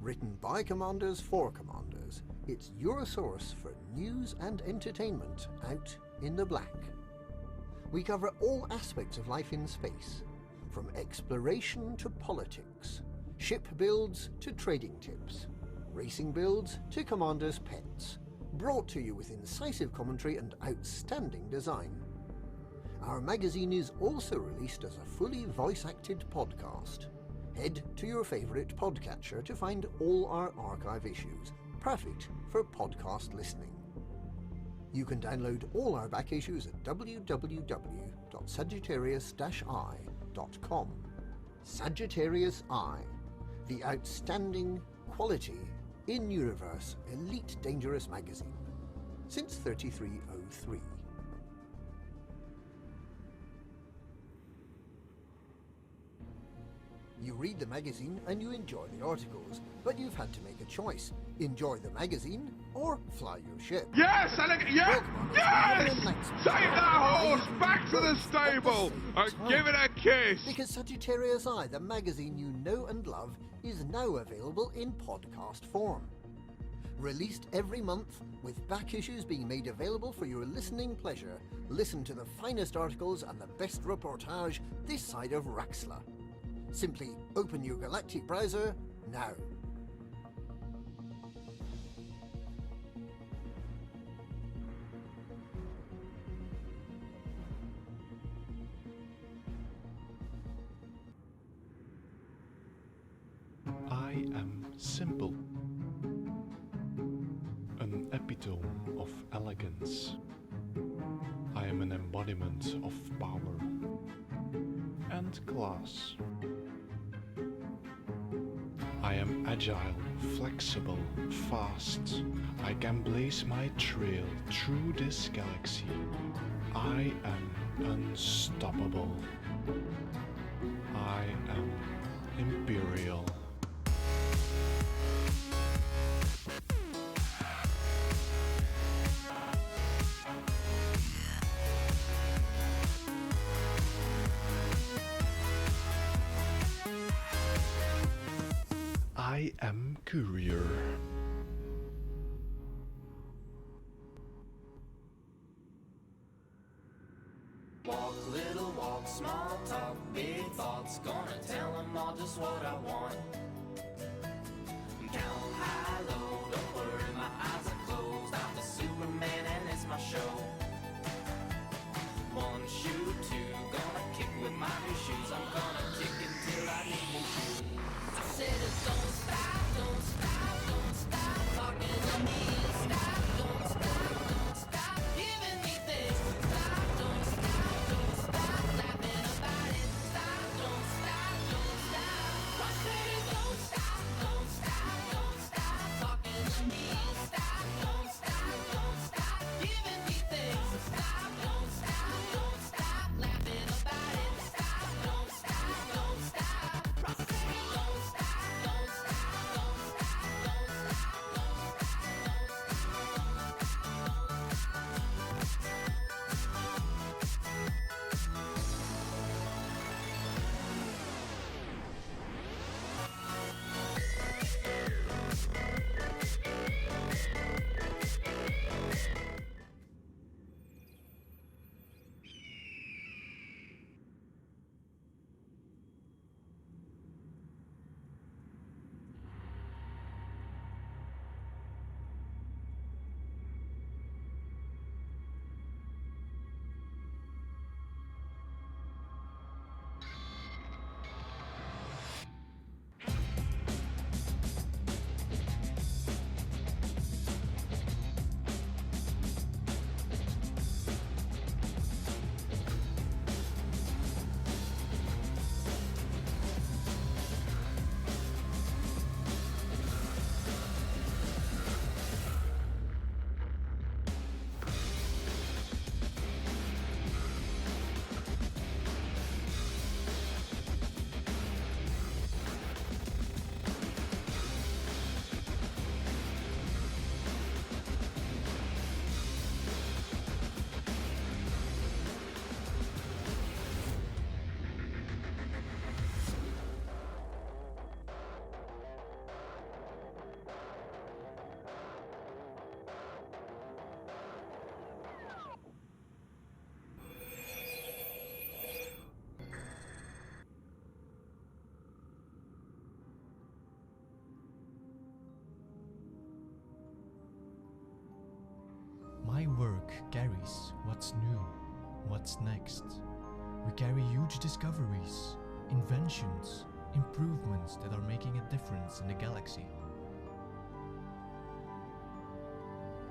Written by commanders for commanders, it's your source for news and entertainment out in the black. We cover all aspects of life in space, from exploration to politics, ship builds to trading tips, racing builds to commanders' pets, brought to you with incisive commentary and outstanding design. Our magazine is also released as a fully voice-acted podcast. Head to your favourite podcatcher to find all our archive issues, perfect for podcast listening. You can download all our back issues at www.sagittarius-eye.com. Sagittarius Eye, the outstanding, quality, in-universe, elite dangerous magazine. Since 3303. You read the magazine and you enjoy the articles, but you've had to make a choice. Enjoy the magazine or fly your ship. Yes, yes! Take that horse back to the stable and give it a kiss! Because Sagittarius Eye, the magazine you know and love, is now available in podcast form. Released every month, with back issues being made available for your listening pleasure. Listen to the finest articles and the best reportage this side of Raxla. Simply open your galactic browser now. I am simple, an epitome of elegance. I am an embodiment of power and class. I am agile, flexible, fast. I can blaze my trail through this galaxy. I am unstoppable. I am imperial. I am courier. Walk, little walk, small talk, big thoughts. Gonna tell them all just what I want. Count high, low, don't worry, my eyes are closed. I'm the Superman and it's my show. One shoe, two, gonna kick with my new shoes. I'm gonna kick until I need new shoes. I said it, don't stop, don't stop, don't stop talking to me. Stop, don't stop, don't stop giving me this. Stop, don't stop laughing about it. Stop, don't stop, don't stop. I said it, don't stop, don't stop, don't stop. what's next. We carry huge discoveries, inventions, improvements that are making a difference in the galaxy.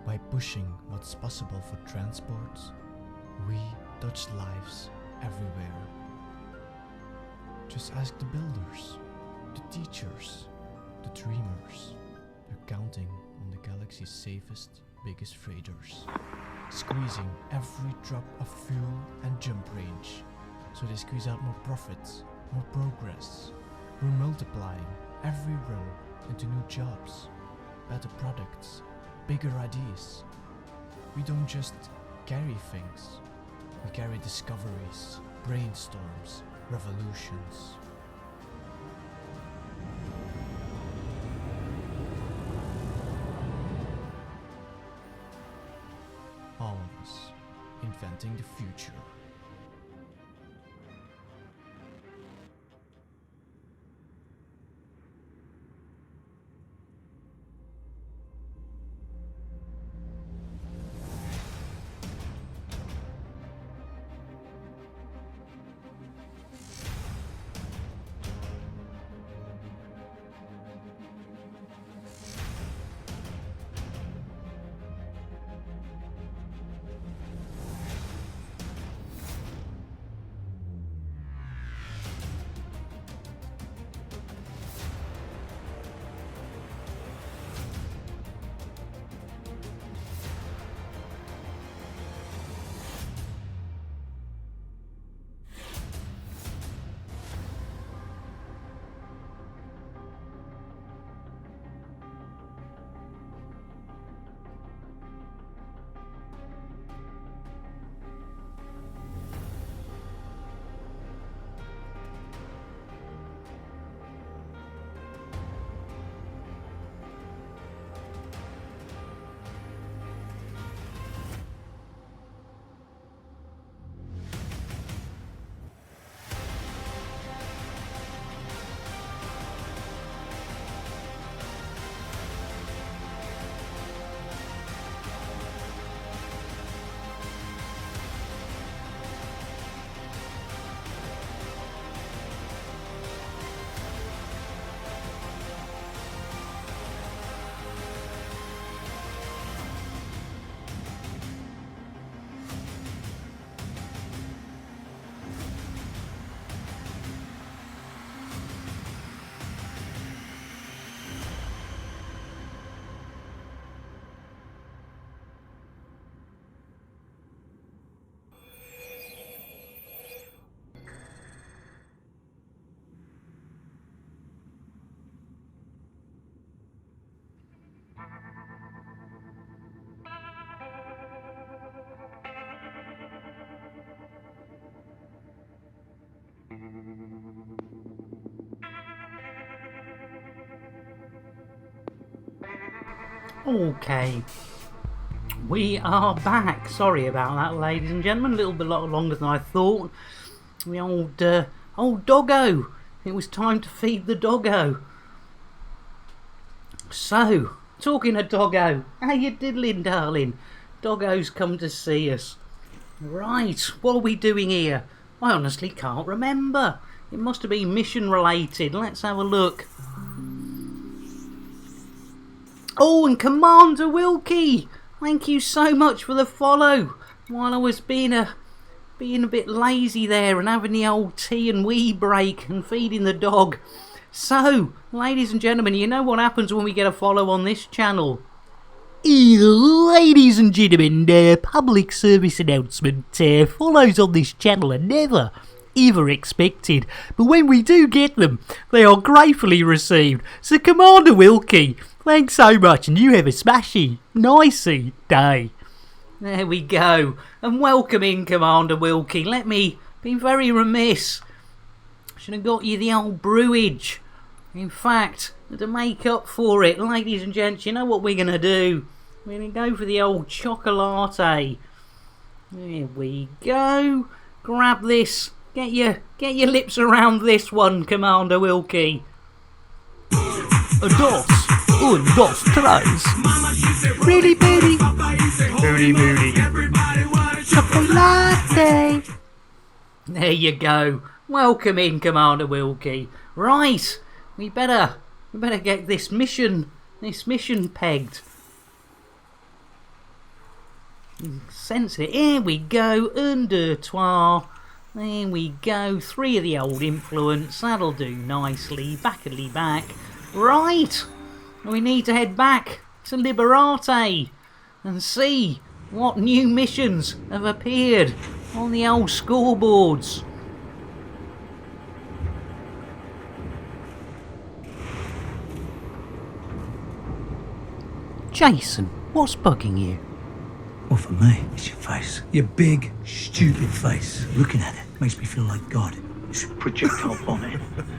By pushing what's possible for transport, we touch lives everywhere. Just ask the builders, the teachers, the dreamers. They're counting on the galaxy's safest, biggest freighters, squeezing every drop of fuel and jump range, so they squeeze out more profits, more progress. We're multiplying every run into new jobs, better products, bigger ideas. We don't just carry things, we carry discoveries, brainstorms, revolutions. All of us inventing the future. Okay, we are back. Sorry about that, ladies and gentlemen. A little bit longer than I thought. The old doggo. It was time to feed the doggo. So, talking of doggo, how you diddling, darling? Doggo's come to see us. Right, what are we doing here? I honestly can't remember. It must have been mission related. Let's have a look. Oh, and Commander Wilkie, thank you so much for the follow. While I was being a bit lazy there and having the old tea and wee break and feeding the dog. So, ladies and gentlemen, you know what happens when we get a follow on this channel? Ladies and gentlemen, public service announcement. Follows on this channel are never, ever expected. But when we do get them, they are gratefully received. So, Commander Wilkie, thanks so much, and you have a smashy, nicey day. There we go. And welcome in, Commander Wilkie. Let me be very remiss. Should have got you the old brewage. In fact, to make up for it, ladies and gents, you know what we're going to do? We're going to go for the old chocolate. There we go. Grab this. Get your lips around this one, Commander Wilkie. Dos. Un, dos, tres. Really, Moody. Moody, Moody. Chocolate. Day. There you go. Welcome in, Commander Wilkie. Right, we better get this mission pegged. Sense it. Here we go. Un, deux, trois. There we go. 3 of the old influence. That'll do nicely. Backily back. Right. We need to head back to Liberate and see what new missions have appeared on the old scoreboards. Jason, what's bugging you? Well, for me, it's your face. Your big, stupid face. Looking at it makes me feel like God. It's a projectile bomb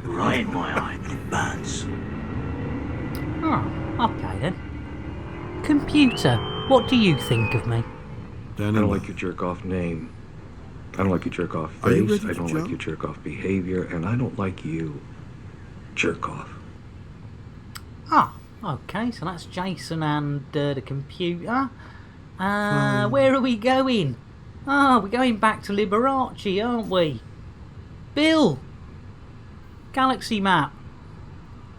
right in my eye. It burns. Oh, okay then. Computer, what do you think of me? I don't like your jerk-off name. I don't like your jerk-off face. I don't like your jerk-off behavior. And I don't like you. Jerk-off. Ah, okay, so that's Jason and the computer. Where are we going? We're going back to Liberace, aren't we? Bill! Galaxy map.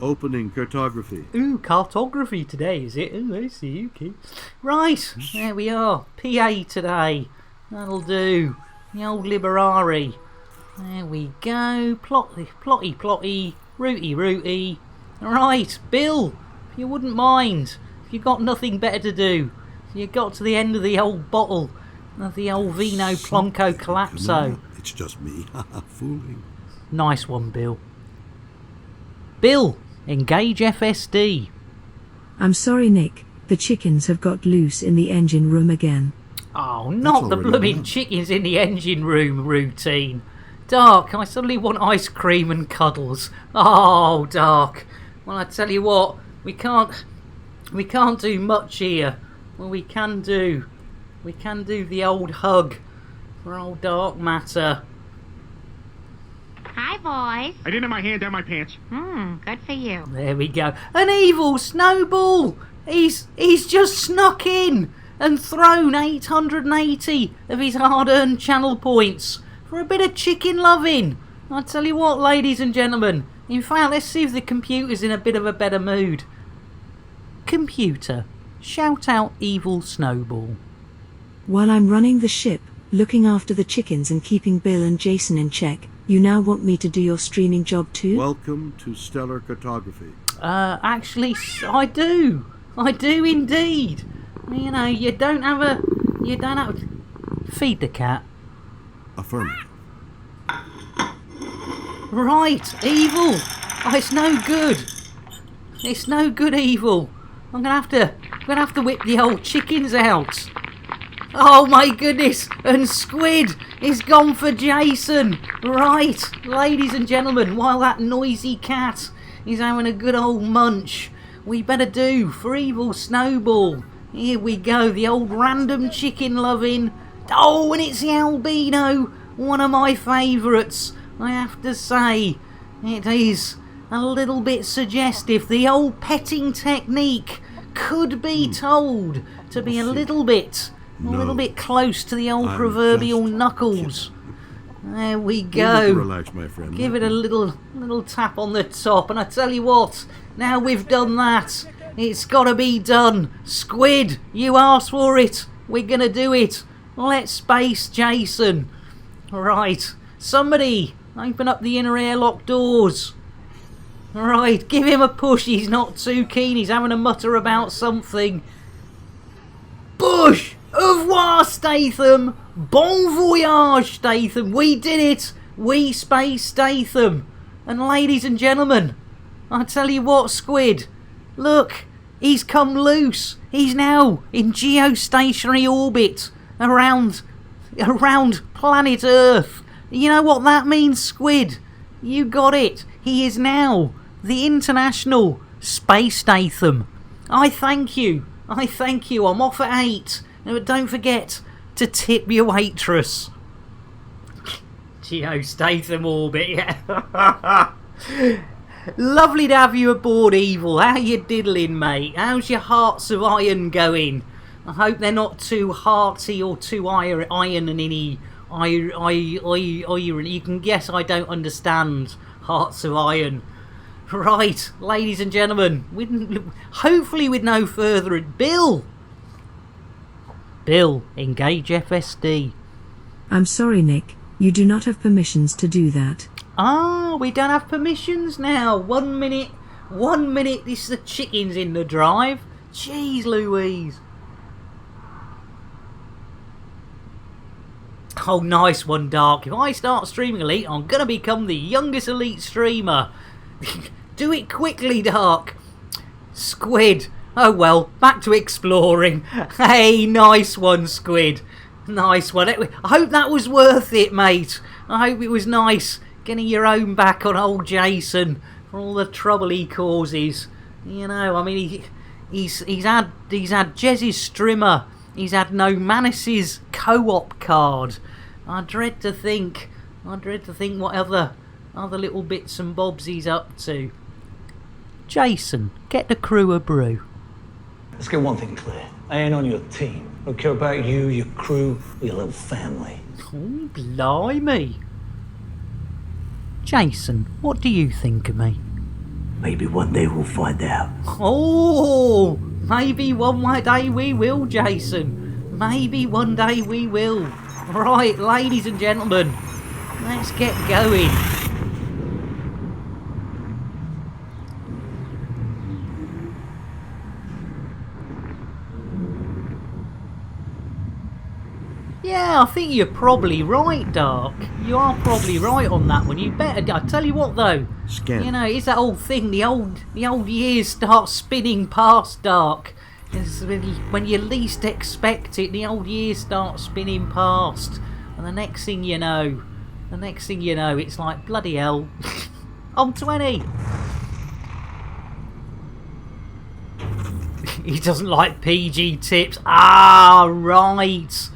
Opening cartography. Ooh, cartography today, is it? Ooh, I see, okay. Right, there we are. PA today. That'll do. The old Liberari. There we go. Plotty. Rooty. Right, Bill, if you wouldn't mind, if you've got nothing better to do, if you got to the end of the old bottle of the old Vino Plonko Collapso. It's just me. Fooling. Nice one, Bill. Bill, engage FSD. I'm sorry, Nick. The chickens have got loose in the engine room again. Oh, not the blooming chickens in the engine room routine. Dark, I suddenly want ice cream and cuddles. Oh, Dark. Well, I tell you what, we can't do much here. Well, we can do the old hug for old Dark Matter. Hi, boys. I didn't have my hand down my pants. Good for you. There we go. An evil snowball. He's just snuck in and thrown 880 of his hard-earned channel points for a bit of chicken loving. I tell you what, ladies and gentlemen. In fact, let's see if the computer's in a bit of a better mood. Computer, shout out evil snowball. While I'm running the ship, looking after the chickens and keeping Bill and Jason in check, you now want me to do your streaming job too? Welcome to stellar cartography. Actually, I do. I do indeed. You know, you don't have feed the cat. Affirmative. Right, evil. Oh, it's no good. It's no good, evil. I'm gonna have to whip the old chickens out. Oh my goodness! And Squid is gone for Jason. Right, ladies and gentlemen, while that noisy cat is having a good old munch, we better do for evil Snowball. Here we go, the old random chicken loving. Oh, and it's the albino, one of my favourites. I have to say, it is a little bit suggestive. The old petting technique could be told to be a little bit close to the old proverbial knuckles. There we go. You need to relax, my friend. Give it a little tap on the top, and I tell you what, now we've done that, it's got to be done. Squid, you asked for it. We're gonna do it. Let's space Jason. Right, somebody open up the inner airlock doors. Right, give him a push. He's not too keen. He's having a mutter about something. Push! Au revoir, Statham! Bon voyage, Statham! We did it! We space Statham! And ladies and gentlemen, I tell you what, Squid, look, he's come loose. He's now in geostationary orbit around planet Earth. You know what that means, Squid? You got it. He is now the International Space Statham. I thank you. I'm off at 8. But don't forget to tip your waitress. Geo Statham orbit, yeah. Lovely to have you aboard, Evil. How you diddling, mate? How's your Hearts of Iron going? I hope they're not too hearty or too iron and any Iron. You can guess I don't understand Hearts of Iron. Right, ladies and gentlemen, hopefully with no further ado, Bill, engage FSD. I'm sorry, Nick. You do not have permissions to do that. Ah, we don't have permissions now. 1 minute. This is the chickens in the drive. Jeez Louise. Oh, nice one, Dark. If I start streaming Elite, I'm going to become the youngest Elite streamer. Do it quickly, Dark. Squid. Oh, well, back to exploring. Hey, nice one, Squid. Nice one. I hope that was worth it, mate. I hope it was nice getting your own back on old Jason for all the trouble he causes. You know, I mean, he's had Jez's strimmer. He's had No Manus's co-op card. I dread to think what other little bits and bobs he's up to. Jason, get the crew a brew. Let's get one thing clear. I ain't on your team. I don't care about you, your crew, or your little family. Oh, blimey. Jason, what do you think of me? Maybe one day we'll find out. Oh, maybe one day we will, Jason. Maybe one day we will. Right, ladies and gentlemen, let's get going. Yeah, I think you're probably right, Dark. You are probably right on that one. You better. I tell you what, though. Scan. You know, it's that old thing. The old years start spinning past, Dark. It's when you least expect it, the old years start spinning past, and the next thing you know, it's like bloody hell. I'm 20. He doesn't like PG tips. Ah, right.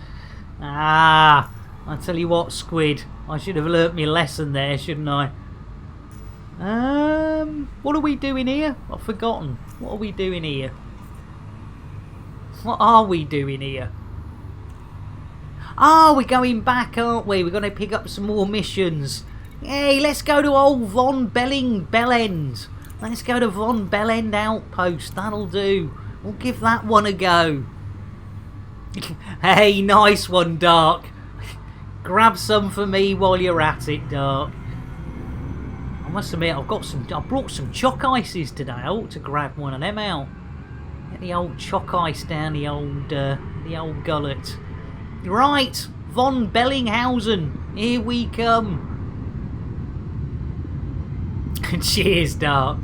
Ah, I tell you what, Squid, I should have learnt my lesson there, shouldn't I? What are we doing here? I've forgotten. What are we doing here? What are we doing here? Ah, we're going back, aren't we? We're going to pick up some more missions. Hey, let's go to old Von Bellend. Let's go to Von Bellend Outpost. That'll do. We'll give that one a go. Hey, nice one, Dark. Grab some for me while you're at it, Dark. I must admit, I brought some choc ices today. I ought to grab one of them out. Get the old choc ice down the old gullet. Right, Von Bellinghausen, here we come. Cheers, Dark.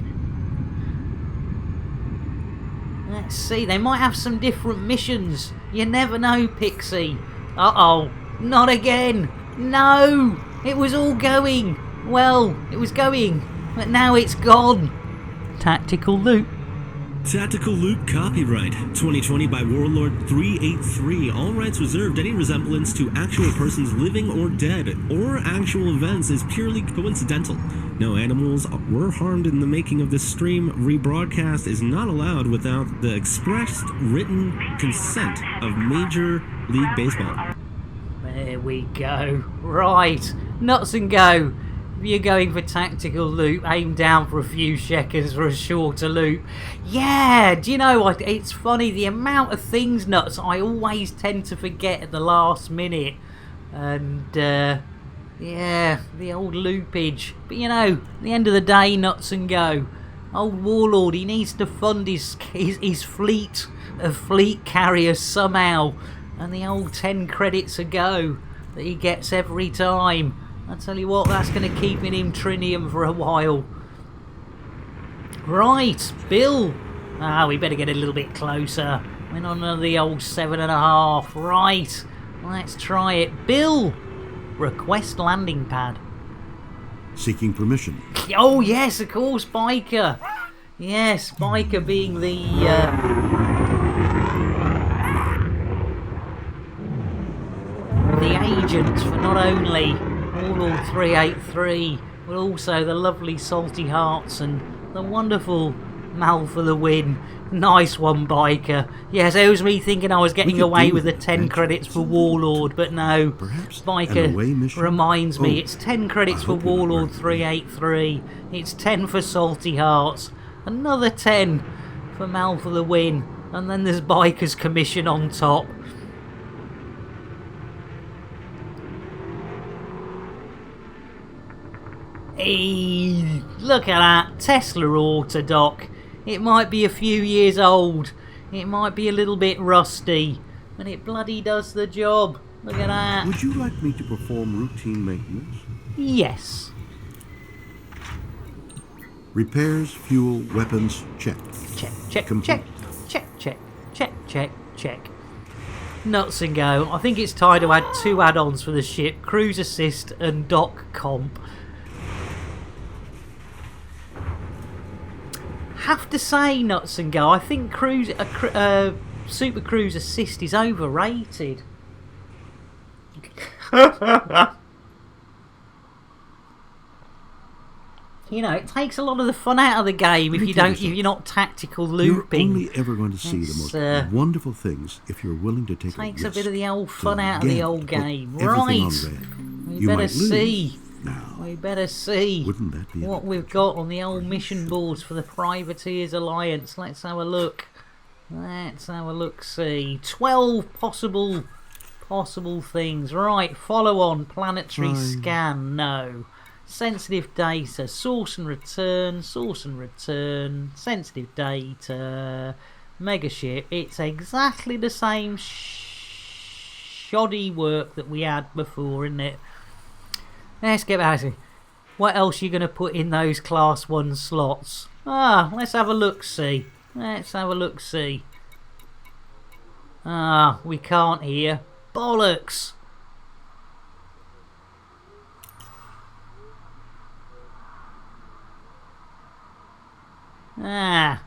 Let's see, they might have some different missions. You never know, Pixie. Uh-oh, not again. No, it was all going. Well, it was going, but now it's gone. Tactical loot. Tactical Loot Copyright 2020 by Warlord 383. All rights reserved. Any resemblance to actual persons living or dead or actual events is purely coincidental. No animals were harmed in the making of this stream. Rebroadcast is not allowed without the expressed written consent of Major League Baseball. There we go. Right, nuts and go. If you're going for tactical loot, aim down for a few seconds for a shorter loop. Yeah, do you know what? It's funny, the amount of things, Nuts, I always tend to forget at the last minute. And, yeah, the old loopage. But, you know, at the end of the day, Nuts and go. Old Warlord, he needs to fund his fleet of fleet carriers somehow. And the old 10 credits a go that he gets every time. I tell you what, that's going to keep him Trinium for a while. Right, Bill. Ah, we better get a little bit closer. Went on the old 7.5. Right, let's try it. Bill, request landing pad. Seeking permission. Oh, yes, of course, Biker. Yes, Biker being the agent for not only Warlord 383, but also the lovely Salty Hearts and the wonderful Mal for the win. Nice one, Biker. Yes, it was me thinking I was getting away with the 10 credits for Warlord, but no. Biker reminds me, it's 10 credits for Warlord 383. It's 10 for Salty Hearts. Another 10 for Mal for the win. And then there's Biker's commission on top. Hey, look at that. Tesla Autodoc. It might be a few years old. It might be a little bit rusty. But it bloody does the job. Look at that. Would you like me to perform routine maintenance? Yes. Repairs, fuel, weapons, check. Check, Complete. check. Nuts and go. I think it's time to add 2 add-ons for the ship. Cruise Assist and Dock Comp. Have to say, Nuts and Go, I think Super Cruise Assist is overrated. You know, it takes a lot of the fun out of the game if you're not tactical looping. You're only ever going to see the most wonderful things if you're willing to take a risk. Takes a bit of the old fun out of the old game. Right. We better see. We better see what we've got on the old mission boards for the Privateers Alliance. Let's have a look. Let's have a look-see. 12 possible things. Right, follow on. Planetary scan, no. Sensitive data. Source and return. Sensitive data. Megaship. It's exactly the same shoddy work that we had before, isn't it? Let's get back to it. What else are you going to put in those Class 1 slots? Let's have a look-see. We can't hear. Bollocks! That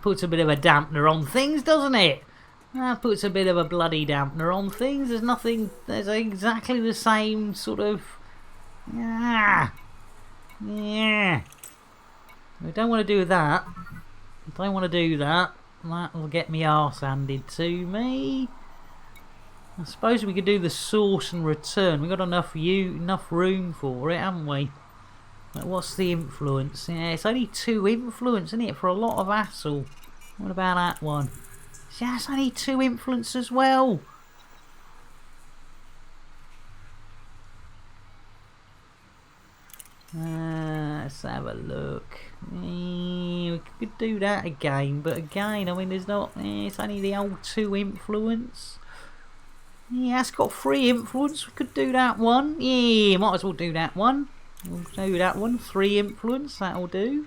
puts a bit of a dampener on things, doesn't it? That puts a bit of a bloody dampener on things. There's exactly the same sort of... Yeah. We don't want to do that. That will get me arse handed to me. I suppose we could do the source and return. We've got enough room for it, haven't we? But what's the influence? Yeah, it's only 2 influence, isn't it? For a lot of hassle. What about that one? Yeah, it's only 2 influence as well. Let's have a look. We could do that again, but again, I mean, there's not. It's only the old 2 influence. Yeah, it's got 3 influence. We could do that one. Yeah, might as well do that one. We'll do that one. 3 influence. That'll do.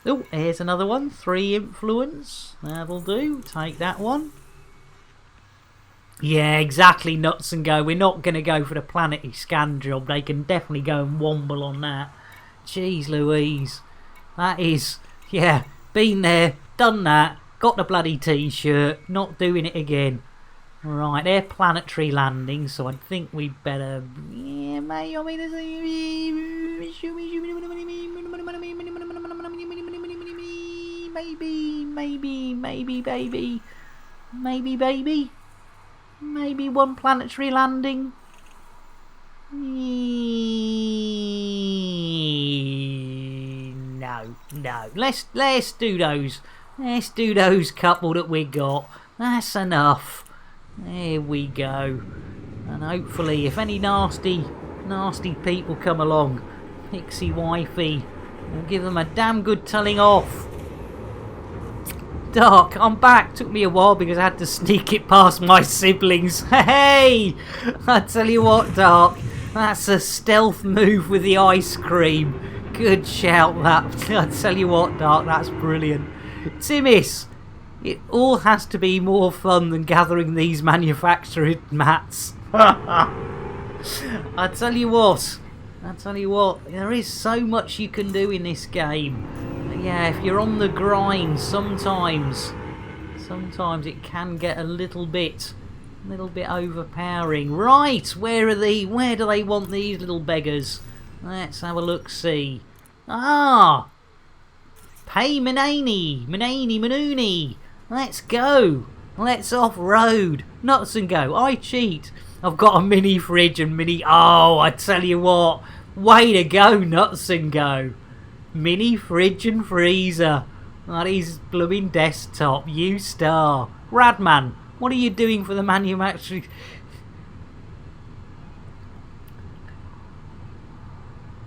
Oh, here's another one. 3 influence. That'll do. Take that one. Yeah, exactly, Nuts and Go. We're not going to go for the planetary scan job. They can definitely go and womble on that. Jeez Louise. That is, yeah, been there, done that, got the bloody t-shirt, not doing it again. Right, they're planetary landings, so I think we better... Yeah, maybe, I mean, maybe one planetary landing. No. Let's do those. Let's do those couple that we got. That's enough. There we go. And hopefully, if any nasty people come along, Pixie Wifey will give them a damn good telling off. Dark, I'm back. Took me a while because I had to sneak it past my siblings. Hey! I tell you what, Dark, that's a stealth move with the ice cream. Good shout, that. I tell you what, Dark, that's brilliant. Timis, it all has to be more fun than gathering these manufactured mats. I tell you what, there is so much you can do in this game. Yeah, if you're on the grind, sometimes it can get a little bit overpowering. Right, where do they want these little beggars? Let's have a look, see. Hey Manuni, let's go. Let's off-road. Nuts and go. I cheat. I've got a mini fridge and mini... Oh, I tell you what. Way to go, Nuts and go. Mini fridge and freezer. That is blooming desktop. You star. Radman, what are you doing for the manufacturing...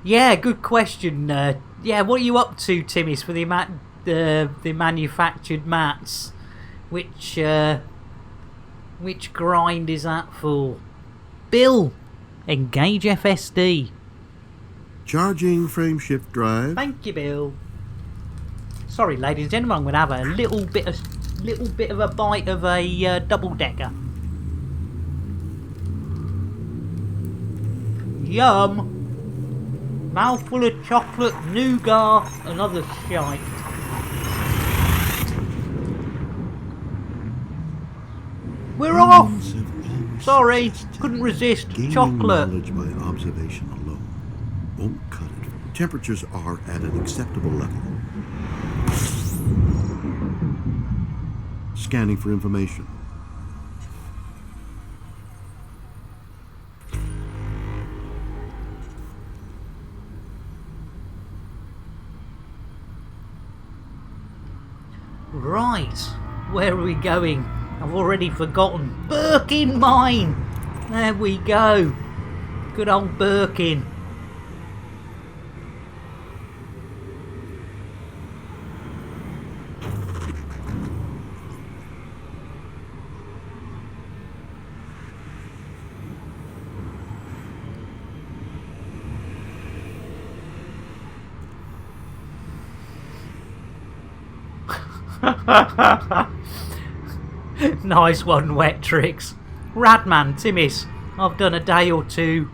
Yeah, good question. Yeah, what are you up to, Timmis, for the manufactured mats? Which grind is that for? Bill, engage FSD. Charging frame shift drive. Thank you, Bill. Sorry, ladies and gentlemen, I'm going to have a little bit of a bite of a double decker. Yum. Mouthful of chocolate, nougat, and other shite. We're off! Sorry, couldn't resist. Gaining Chocolate. knowledge by observation alone won't cut it. Temperatures are at an acceptable level. Scanning for information. Right, where are we going? I've already forgotten. Birkin mine! There we go. Good old Birkin. Nice one, Wet Tricks. Radman, Timmis, I've done a day or two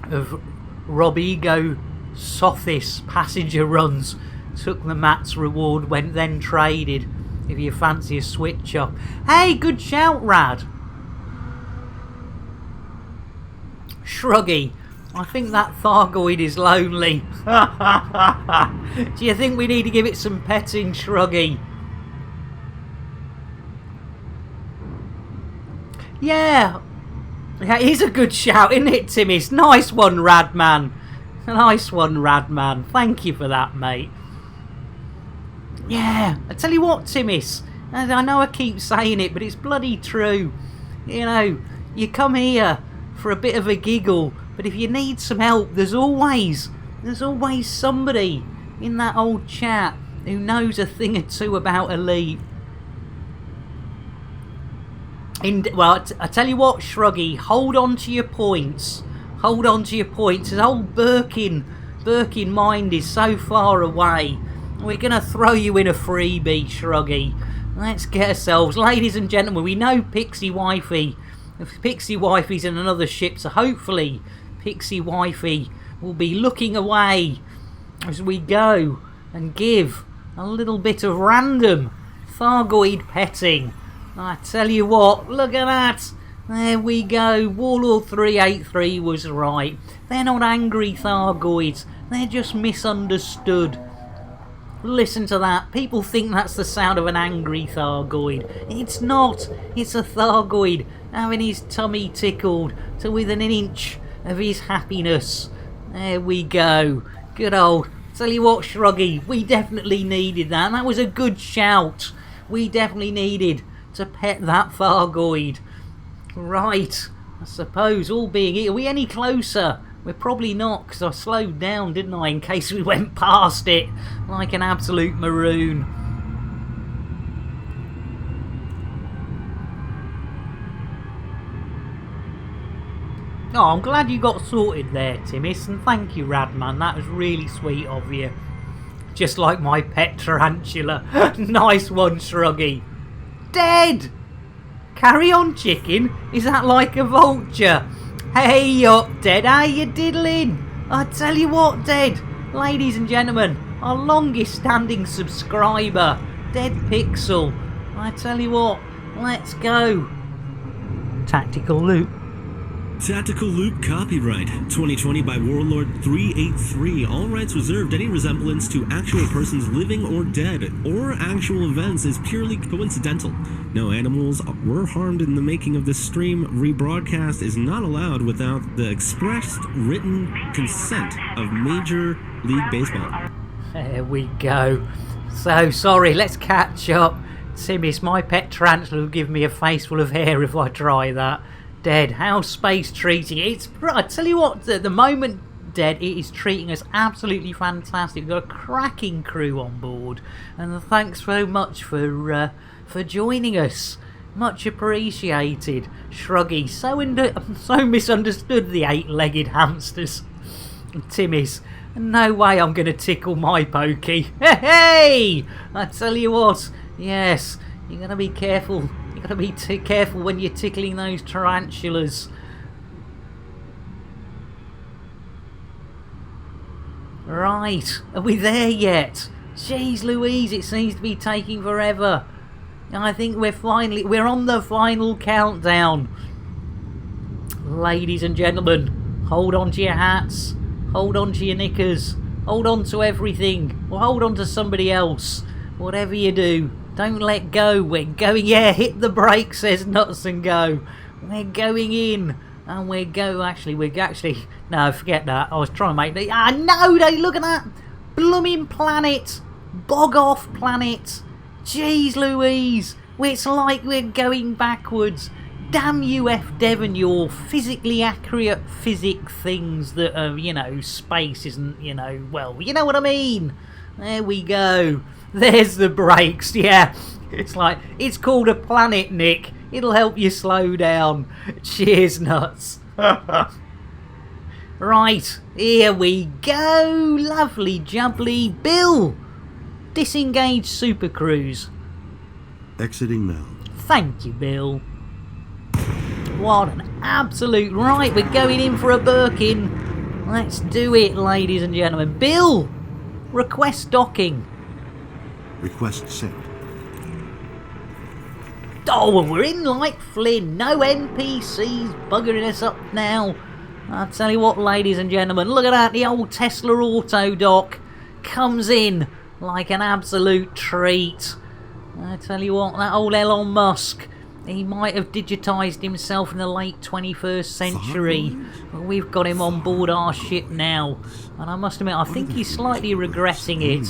of Robigo Sothis passenger runs. Took the Matt's reward, went then traded. If you fancy a switch up. Hey, good shout, Rad. Shruggy, I think that Thargoid is lonely. Do you think we need to give it some petting, Shruggy? Yeah, it is a good shout, isn't it, Timmis? Nice one, Radman. Nice one, Radman. Thank you for that, mate. Yeah, I tell you what, Timmis, and I know I keep saying it, but it's bloody true. You know, you come here for a bit of a giggle, but if you need some help, there's always somebody in that old chat who knows a thing or two about Elite. Well, I tell you what, Shruggy, hold on to your points. Hold on to your points. His old Birkin mind is so far away. We're going to throw you in a freebie, Shruggy. Let's get ourselves... Ladies and gentlemen, we know Pixie Wifey. Pixie Wifey's in another ship, so hopefully Pixie Wifey will be looking away as we go and give a little bit of random Thargoid petting. I tell you what, look at that. There we go. Warlord 383 was right. They're not angry Thargoids. They're just misunderstood. Listen to that. People think that's the sound of an angry Thargoid. It's not. It's a Thargoid having his tummy tickled to within an inch of his happiness. There we go. Good old... Tell you what, Shruggy, we definitely needed that. That was a good shout. We definitely needed to pet that Thargoid. Right, I suppose, all being... Are we any closer? We're probably not, because I slowed down, didn't I, in case we went past it like an absolute maroon. Oh, I'm glad you got sorted there, Timmis, and thank you, Radman. That was really sweet of you. Just like my pet tarantula. Nice one, Shruggy. Dead! Carry on, chicken. Is that like a vulture? Hey up, Dead. How you diddling? I tell you what, Dead. Ladies and gentlemen, our longest standing subscriber, Dead Pixel. I tell you what, let's go. Tactical loot. Tactical Loop copyright 2020 by Warlord 383. All rights reserved. Any resemblance to actual persons living or dead or actual events is purely coincidental. No animals were harmed in the making of this stream. Rebroadcast is not allowed without the expressed written consent of Major League Baseball. There we go. So sorry, let's catch up. Timmy's my pet tarantula will give me a face full of hair if I try that. Dead, how's space treating it? I tell you what, at the moment, Dead, it is treating us absolutely fantastic. We've got a cracking crew on board, and thanks so much for joining us. Much appreciated. Shruggy, so misunderstood the 8-legged hamsters. Timmy's, no way I'm going to tickle my pokey. Hey! I tell you what, yes, you're going to be careful. You've got to be careful when you're tickling those tarantulas. Right, are we there yet? Jeez Louise, it seems to be taking forever. I think we're on the final countdown. Ladies and gentlemen, hold on to your hats, hold on to your knickers, hold on to everything, or hold on to somebody else. Whatever you do, don't let go. We're going, yeah, hit the brake, says Nuts and Go. We're going in. And no, forget that. I was trying to make the, no, look at that. Blooming planet. Bog off planet. Jeez Louise. It's like we're going backwards. Damn you, F. Devon, your physically accurate physic things that, space isn't, well, you know what I mean. There we go. There's the brakes, yeah. It's called a planet, Nick. It'll help you slow down. Cheers, Nuts. Right, here we go. Lovely jubbly. Bill, disengage Super Cruise. Exiting now. Thank you, Bill. What an absolute... Right, we're going in for a Birkin. Let's do it, ladies and gentlemen. Bill, request docking. Request sent. Oh, we're in like Flynn. No NPCs buggering us up now. I'll tell you what, ladies and gentlemen. Look at that. The old Tesla Auto Dock comes in like an absolute treat. I tell you what, that old Elon Musk, he might have digitised himself in the late 21st century. But we've got him on board our ship now. And I must admit, I think he's slightly regretting it.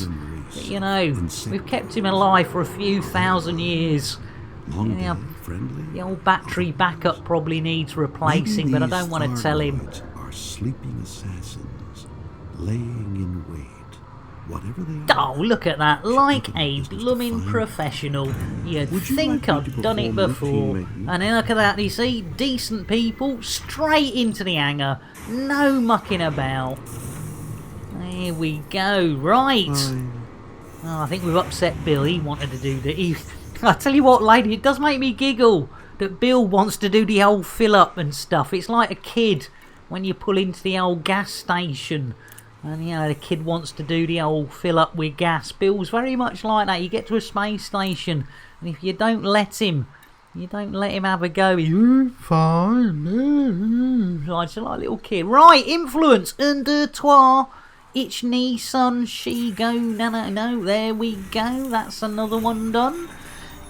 But, we've kept him alive for a few thousand years. The old battery backup probably needs replacing, but I don't want to tell him. Are sleeping assassins laying in wait, whatever they are. Oh, look at that! Like a blooming professional. You'd think I'd done it before. And then look at that! You see, decent people straight into the hangar, no mucking about. There we go. Right. Oh, I think we've upset Bill. He wanted to do that. I tell you what, lady, it does make me giggle that Bill wants to do the old fill-up and stuff. It's like a kid when you pull into the old gas station and, the kid wants to do the old fill-up with gas. Bill's very much like that. You get to a space station and if you don't let him have a go, he's fine. Like a little kid. Right, influence, un, deux, trois. Ich, nie, son, she, go, no, there we go. That's another one done.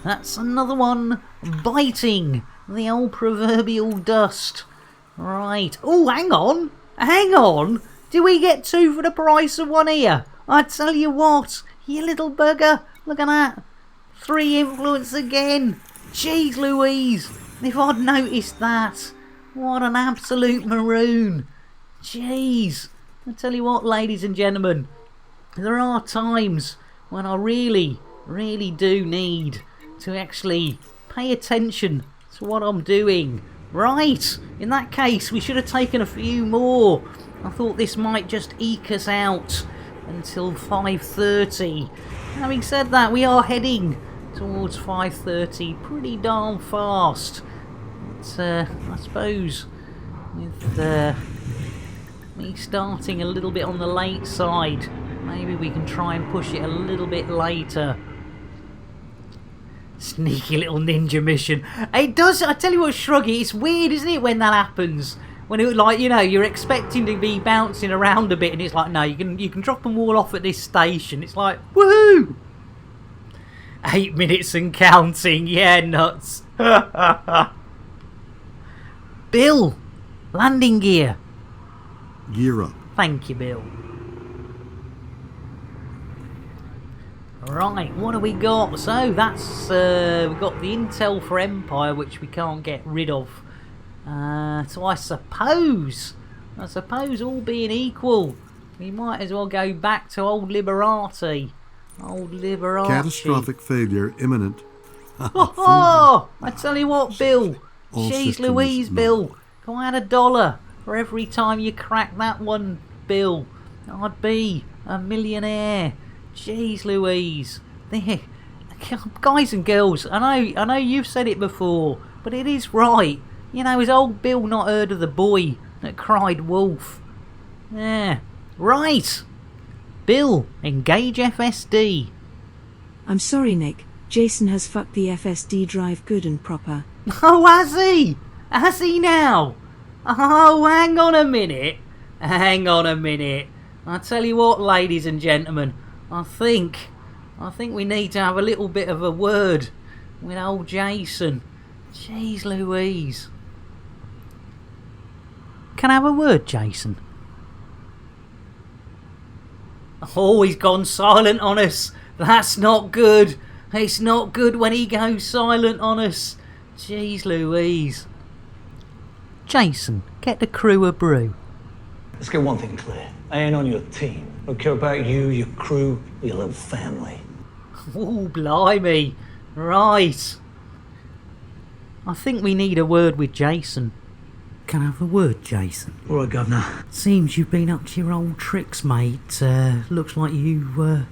That's another one biting the old proverbial dust. Right. Oh, hang on. Do we get 2 for the price of 1 here? I tell you what, you little bugger. Look at that. 3 influence again. Jeez Louise, if I'd noticed that. What an absolute maroon. Jeez. I tell you what, ladies and gentlemen, there are times when I really, really do need to actually pay attention to what I'm doing. Right, in that case we should have taken a few more. I thought this might just eke us out until 5:30. Having said that, we are heading towards 5:30 pretty darn fast. But, I suppose with me starting a little bit on the late side, maybe we can try and push it a little bit later. Sneaky little ninja mission. It does, I tell you what, Shruggy, it's weird, isn't it, when that happens? When it, like, you know, you're expecting to be bouncing around a bit, and it's like, no, you can drop them all off at this station. It's like, woohoo! 8 minutes and counting, yeah, nuts. Bill, landing gear. Gear up. Thank you, Bill. Right, what do we got? So that's we've got the intel for Empire, which we can't get rid of. So I suppose, all being equul, we might as well go back to old Liberati. Old Liberace. Catastrophic failure imminent. Oh, I tell you what, Bill. All Jeez systems Louise, no. Bill. If I had $1 for every time you crack that one, Bill, I'd be a millionaire. Jeez Louise. There. Guys and girls, I know you've said it before, but it is right. You know, has old Bill not heard of the boy that cried wolf? Yeah. Right. Bill, engage FSD. I'm sorry, Nick. Jason has fucked the FSD drive good and proper. Oh, has he? Has he now? Oh, hang on a minute. Hang on a minute. I tell you what, ladies and gentlemen, I think we need to have a little bit of a word with old Jason. Jeez Louise. Can I have a word, Jason? Oh, he's gone silent on us. That's not good. It's not good when he goes silent on us. Jeez Louise. Jason, get the crew a brew. Let's get one thing clear. I ain't on your team. I don't care about you, your crew, or your little family. Oh, blimey. Right. I think we need a word with Jason. Can I have a word, Jason? All right, Governor. Seems you've been up to your old tricks, mate. Looks like you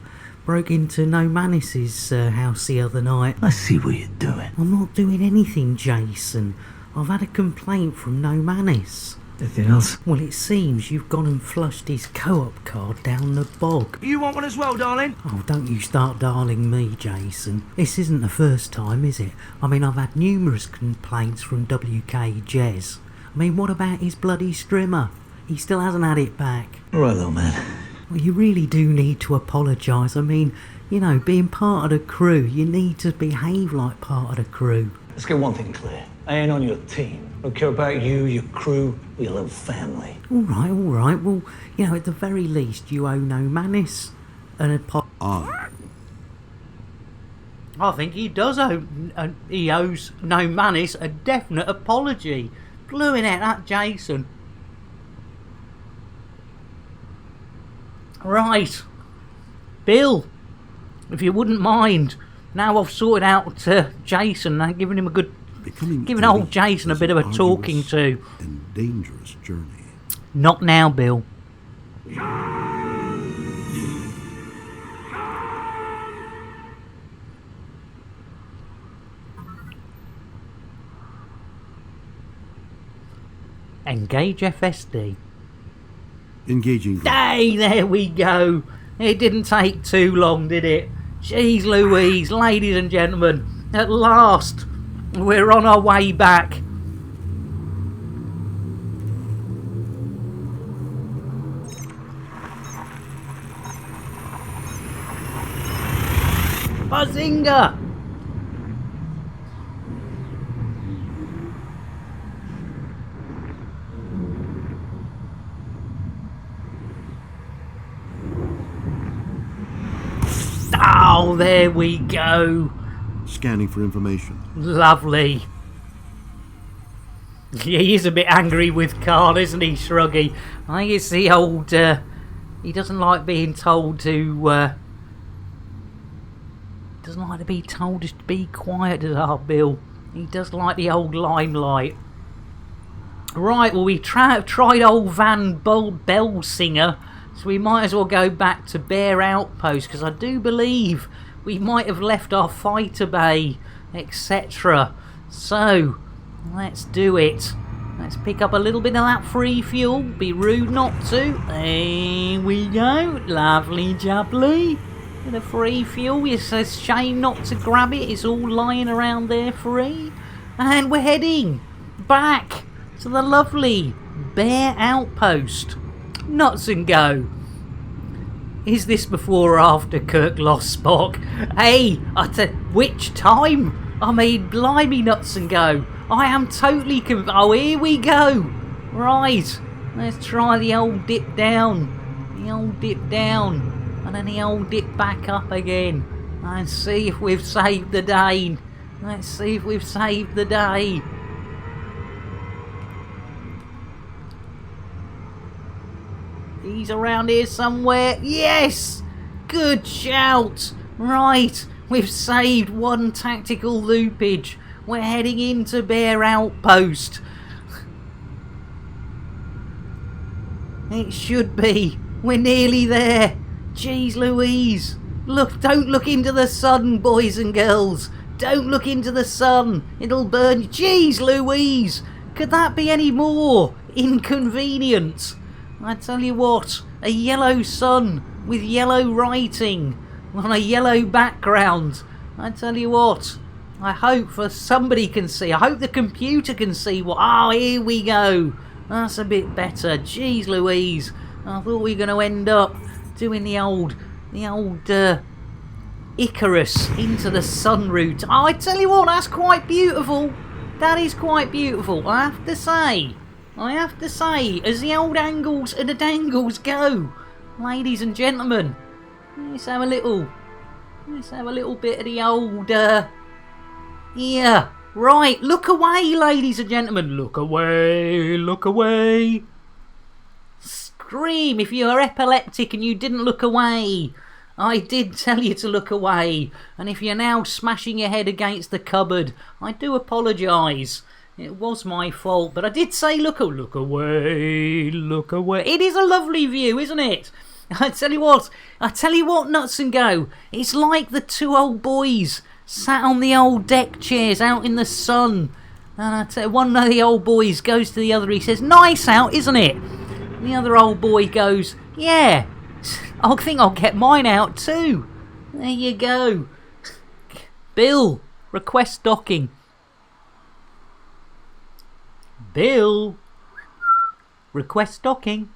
broke into No Manis's house the other night. I see what you're doing. I'm not doing anything, Jason. I've had a complaint from No Manis. Anything else? Well, it seems you've gone and flushed his co-op card down the bog. You want one as well, darling? Oh, don't you start darling me, Jason. This isn't the first time, is it? I mean, I've had numerous complaints from WK Jez. I mean, what about his bloody strimmer? He still hasn't had it back. All right, little man. Well, you really do need to apologise. I mean, you know, being part of the crew, you need to behave like part of the crew. Let's get one thing clear. I ain't on your team. I don't care about you, your crew, or your little family. All right. Well, you know, at the very least, you owe No Manis an apology. I think he does owe. He owes No Manis a definite apology. Blowing out that Jason. Right, Bill, if you wouldn't mind, now I've sorted out Jason and giving him a good, giving old Jason a bit of a talking to. And dangerous journey. Not now, Bill. Engage FSD. Engaging. Hey, there we go. It didn't take too long, did it? Jeez Louise, ladies and gentlemen, at last, we're on our way back. Bazinga! Oh, there we go. Scanning for information. Lovely. Yeah, he is a bit angry with Carl, isn't he, Shruggy? I think it's the old... he doesn't like being told to... doesn't like to be told just to be quiet, does our Bill? He does like the old limelight. Right, well, we tried old Van Bellsinger, so we might as well go back to Bear Outpost, because I do believe we might have left our fighter bay, etc. So, let's do it. Let's pick up a little bit of that free fuel. Be rude not to. There we go. Lovely jubbly. Bit of free fuel. It's a shame not to grab it. It's all lying around there free. And we're heading back to the lovely Bear Outpost. Nuts and go. Is this before or after Kirk lost Spock? Hey, which time? I mean, blimey, nuts and go. I am totally oh, here we go. Right, let's try the old dip down. The old dip down. And then the old dip back up again. And see if we've saved the day. Let's see if we've saved the day. He's around here somewhere. Yes! Good shout. Right, we've saved one tactical loopage. We're heading into Bear Outpost. It should be. We're nearly there. Jeez Louise. Look, don't look into the sun, boys and girls. Don't look into the sun. It'll burn you. Jeez Louise. Could that be any more inconvenient? I tell you what, a yellow sun with yellow writing on a yellow background. I tell you what, I hope somebody can see. I hope the computer can see what. Oh, here we go. That's a bit better. Jeez Louise. I thought we were going to end up doing the old Icarus into the sun route. Oh, I tell you what, that's quite beautiful. That is quite beautiful, I have to say. As the old angles and the dangles go, ladies and gentlemen, let's have a little bit of the old, yeah, right, look away, ladies and gentlemen, look away, scream if you're epileptic and you didn't look away. I did tell you to look away, and if you're now smashing your head against the cupboard, I do apologise. It was my fault, but I did say look away. It is a lovely view, isn't it? I tell you what, nuts and go. It's like the two old boys sat on the old deck chairs out in the sun. And I tell you, one of the old boys goes to the other, he says, nice out, isn't it? And the other old boy goes, yeah, I think I'll get mine out too. There you go. Bill, request docking. Bill, request docking.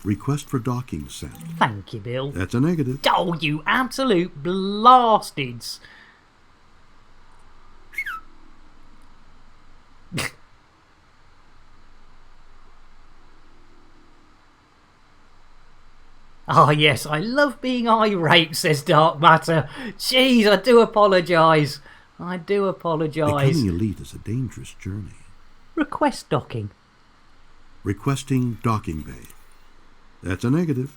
Request for docking sent. Thank you, Bill. That's a negative. Oh, you absolute blastids. Oh, yes, I love being irate, says Dark Matter. Jeez, I do apologise. Becoming elite is a dangerous journey. Request docking. Requesting docking bay. That's a negative.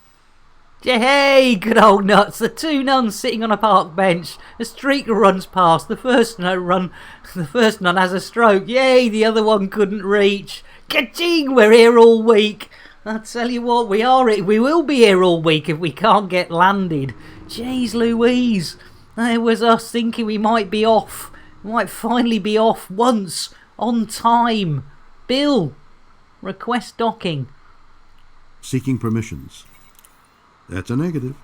Hey, good old nuts. The two nuns sitting on a park bench. A streaker runs past. The first nun has a stroke. Yay, the other one couldn't reach. Ka-ching, we're here all week. I tell you what, we will be here all week if we can't get landed. Jeez Louise. There was us thinking we might be off. We might finally be off once. On time. Bill, request docking. Seeking permissions. That's a negative.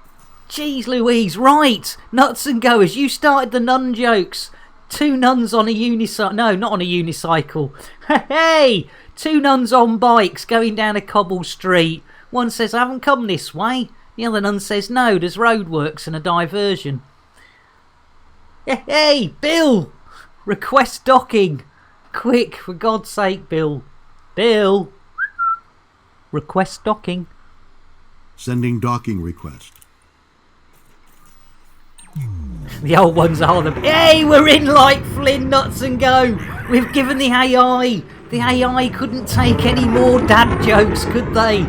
Jeez Louise, right. Nuts and goers, you started the nun jokes. Two nuns on a unicycle. No, not on a unicycle. Hey, two nuns on bikes going down a cobble street. One says, I haven't come this way. The other nun says, no, there's roadworks and a diversion. Hey, Bill, request docking. Quick, for God's sake, Bill. Bill, request docking. Sending docking request. The old ones are the... Hey, we're in like Flynn, nuts and go. We've given the AI. The AI couldn't take any more dad jokes, could they?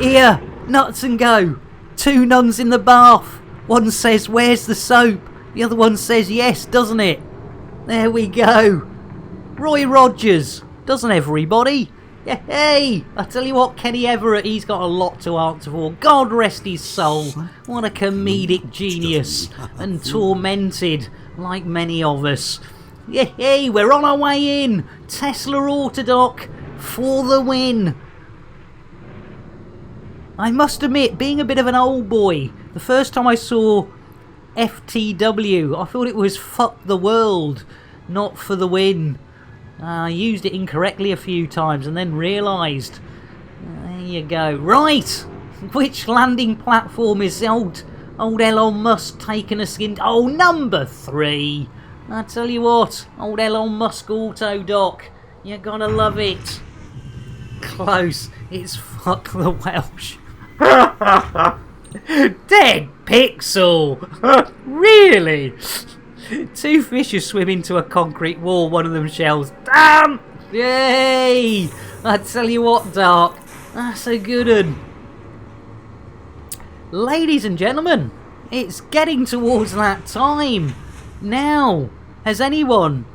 Here, nuts and go. Two nuns in the bath. One says, where's the soap? The other one says, yes, doesn't it? There we go. Roy Rogers, doesn't everybody? Hey, I tell you what, Kenny Everett, he's got a lot to answer for. God rest his soul. What a comedic genius, and tormented like many of us. Hey, we're on our way in. Tesla Autodoc for the win. I must admit, being a bit of an old boy, the first time I saw FTW, I thought it was fuck the world, not for the win. I used it incorrectly a few times and then realised. There you go. Right! Which landing platform is old Elon Musk taking us in? Oh, number 3. I tell you what, old Elon Musk Autodoc. You're gonna love it. Close. It's fuck the Welsh. Dead pixel! Really? 2 fish are swimming to a concrete wall, one of them shells. Damn! Yay! I tell you what, Dark, that's a good one. Ladies and gentlemen, it's getting towards that time. Now, has anyone...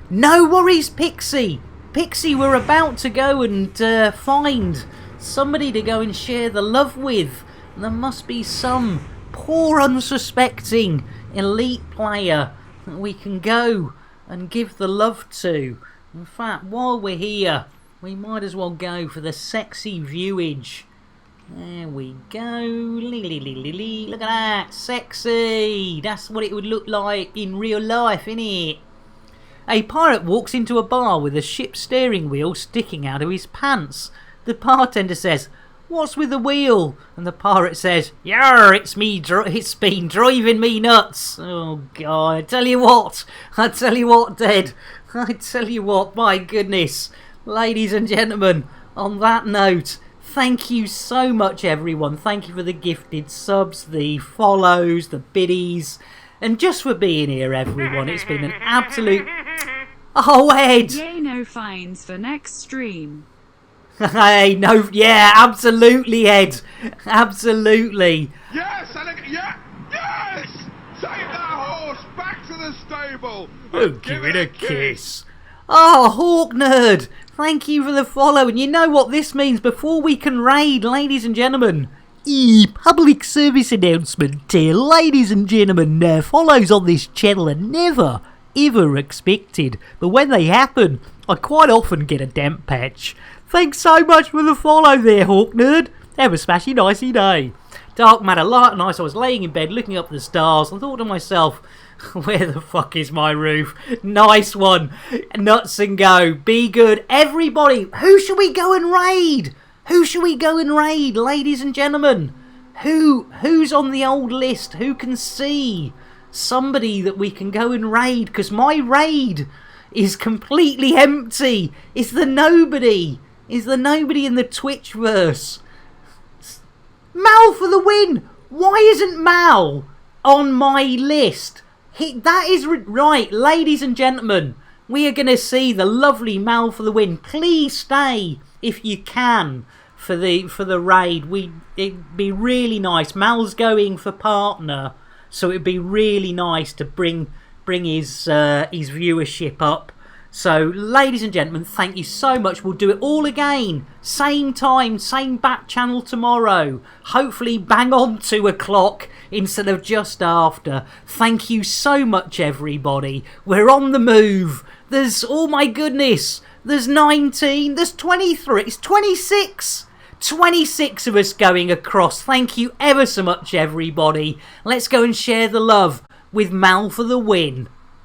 No worries, Pixie! Pixie, we're about to go and find somebody to go and share the love with. There must be some poor unsuspecting elite player that we can go and give the love to. In fact, while we're here, we might as well go for the sexy viewage. There we go. Look at that. Sexy. That's what it would look like in real life, innit? A pirate walks into a bar with a ship's steering wheel sticking out of his pants. The bartender says, "What's with the wheel?" And the pirate says, "Yarr, it's been driving me nuts." Oh, God. I tell you what, Dead. I tell you what, my goodness. Ladies and gentlemen, on that note, thank you so much, everyone. Thank you for the gifted subs, the follows, the biddies, and just for being here, everyone. It's been an absolute... Oh, Ed! Yay, no fines for next stream. Hey, no, yeah, absolutely, Ed. Absolutely. Yes, yes! Take that horse back to the stable. Oh, give it a kiss. Oh, Hawk Nerd, thank you for the follow. And you know what this means before we can raid, ladies and gentlemen. Public service announcement. Ladies and gentlemen, follows on this channel are never, ever expected. But when they happen, I quite often get a damp patch. Thanks so much for the follow there, Hawk Nerd. Have a smashy nicey day. Dark matter, light and nice. I was laying in bed looking up at the stars. I thought to myself, where the fuck is my roof? Nice one. Nuts and go. Be good. Everybody, who should we go and raid? Who should we go and raid, ladies and gentlemen? Who's on the old list? Who can see somebody that we can go and raid? Because my raid is completely empty. It's the nobody. Is the nobody in the Twitchverse. Mal for the win! Why isn't Mal on my list? That is right, ladies and gentlemen. We are going to see the lovely Mal for the win. Please stay if you can for the raid. It'd be really nice. Mal's going for partner, so it'd be really nice to bring his viewership up. So, ladies and gentlemen, thank you so much. We'll do it all again. Same time, same back channel tomorrow. Hopefully bang on 2 o'clock instead of just after. Thank you so much, everybody. We're on the move. There's, oh my goodness, there's 19, there's 23, it's 26. 26 of us going across. Thank you ever so much, everybody. Let's go and share the love with Mal for the win.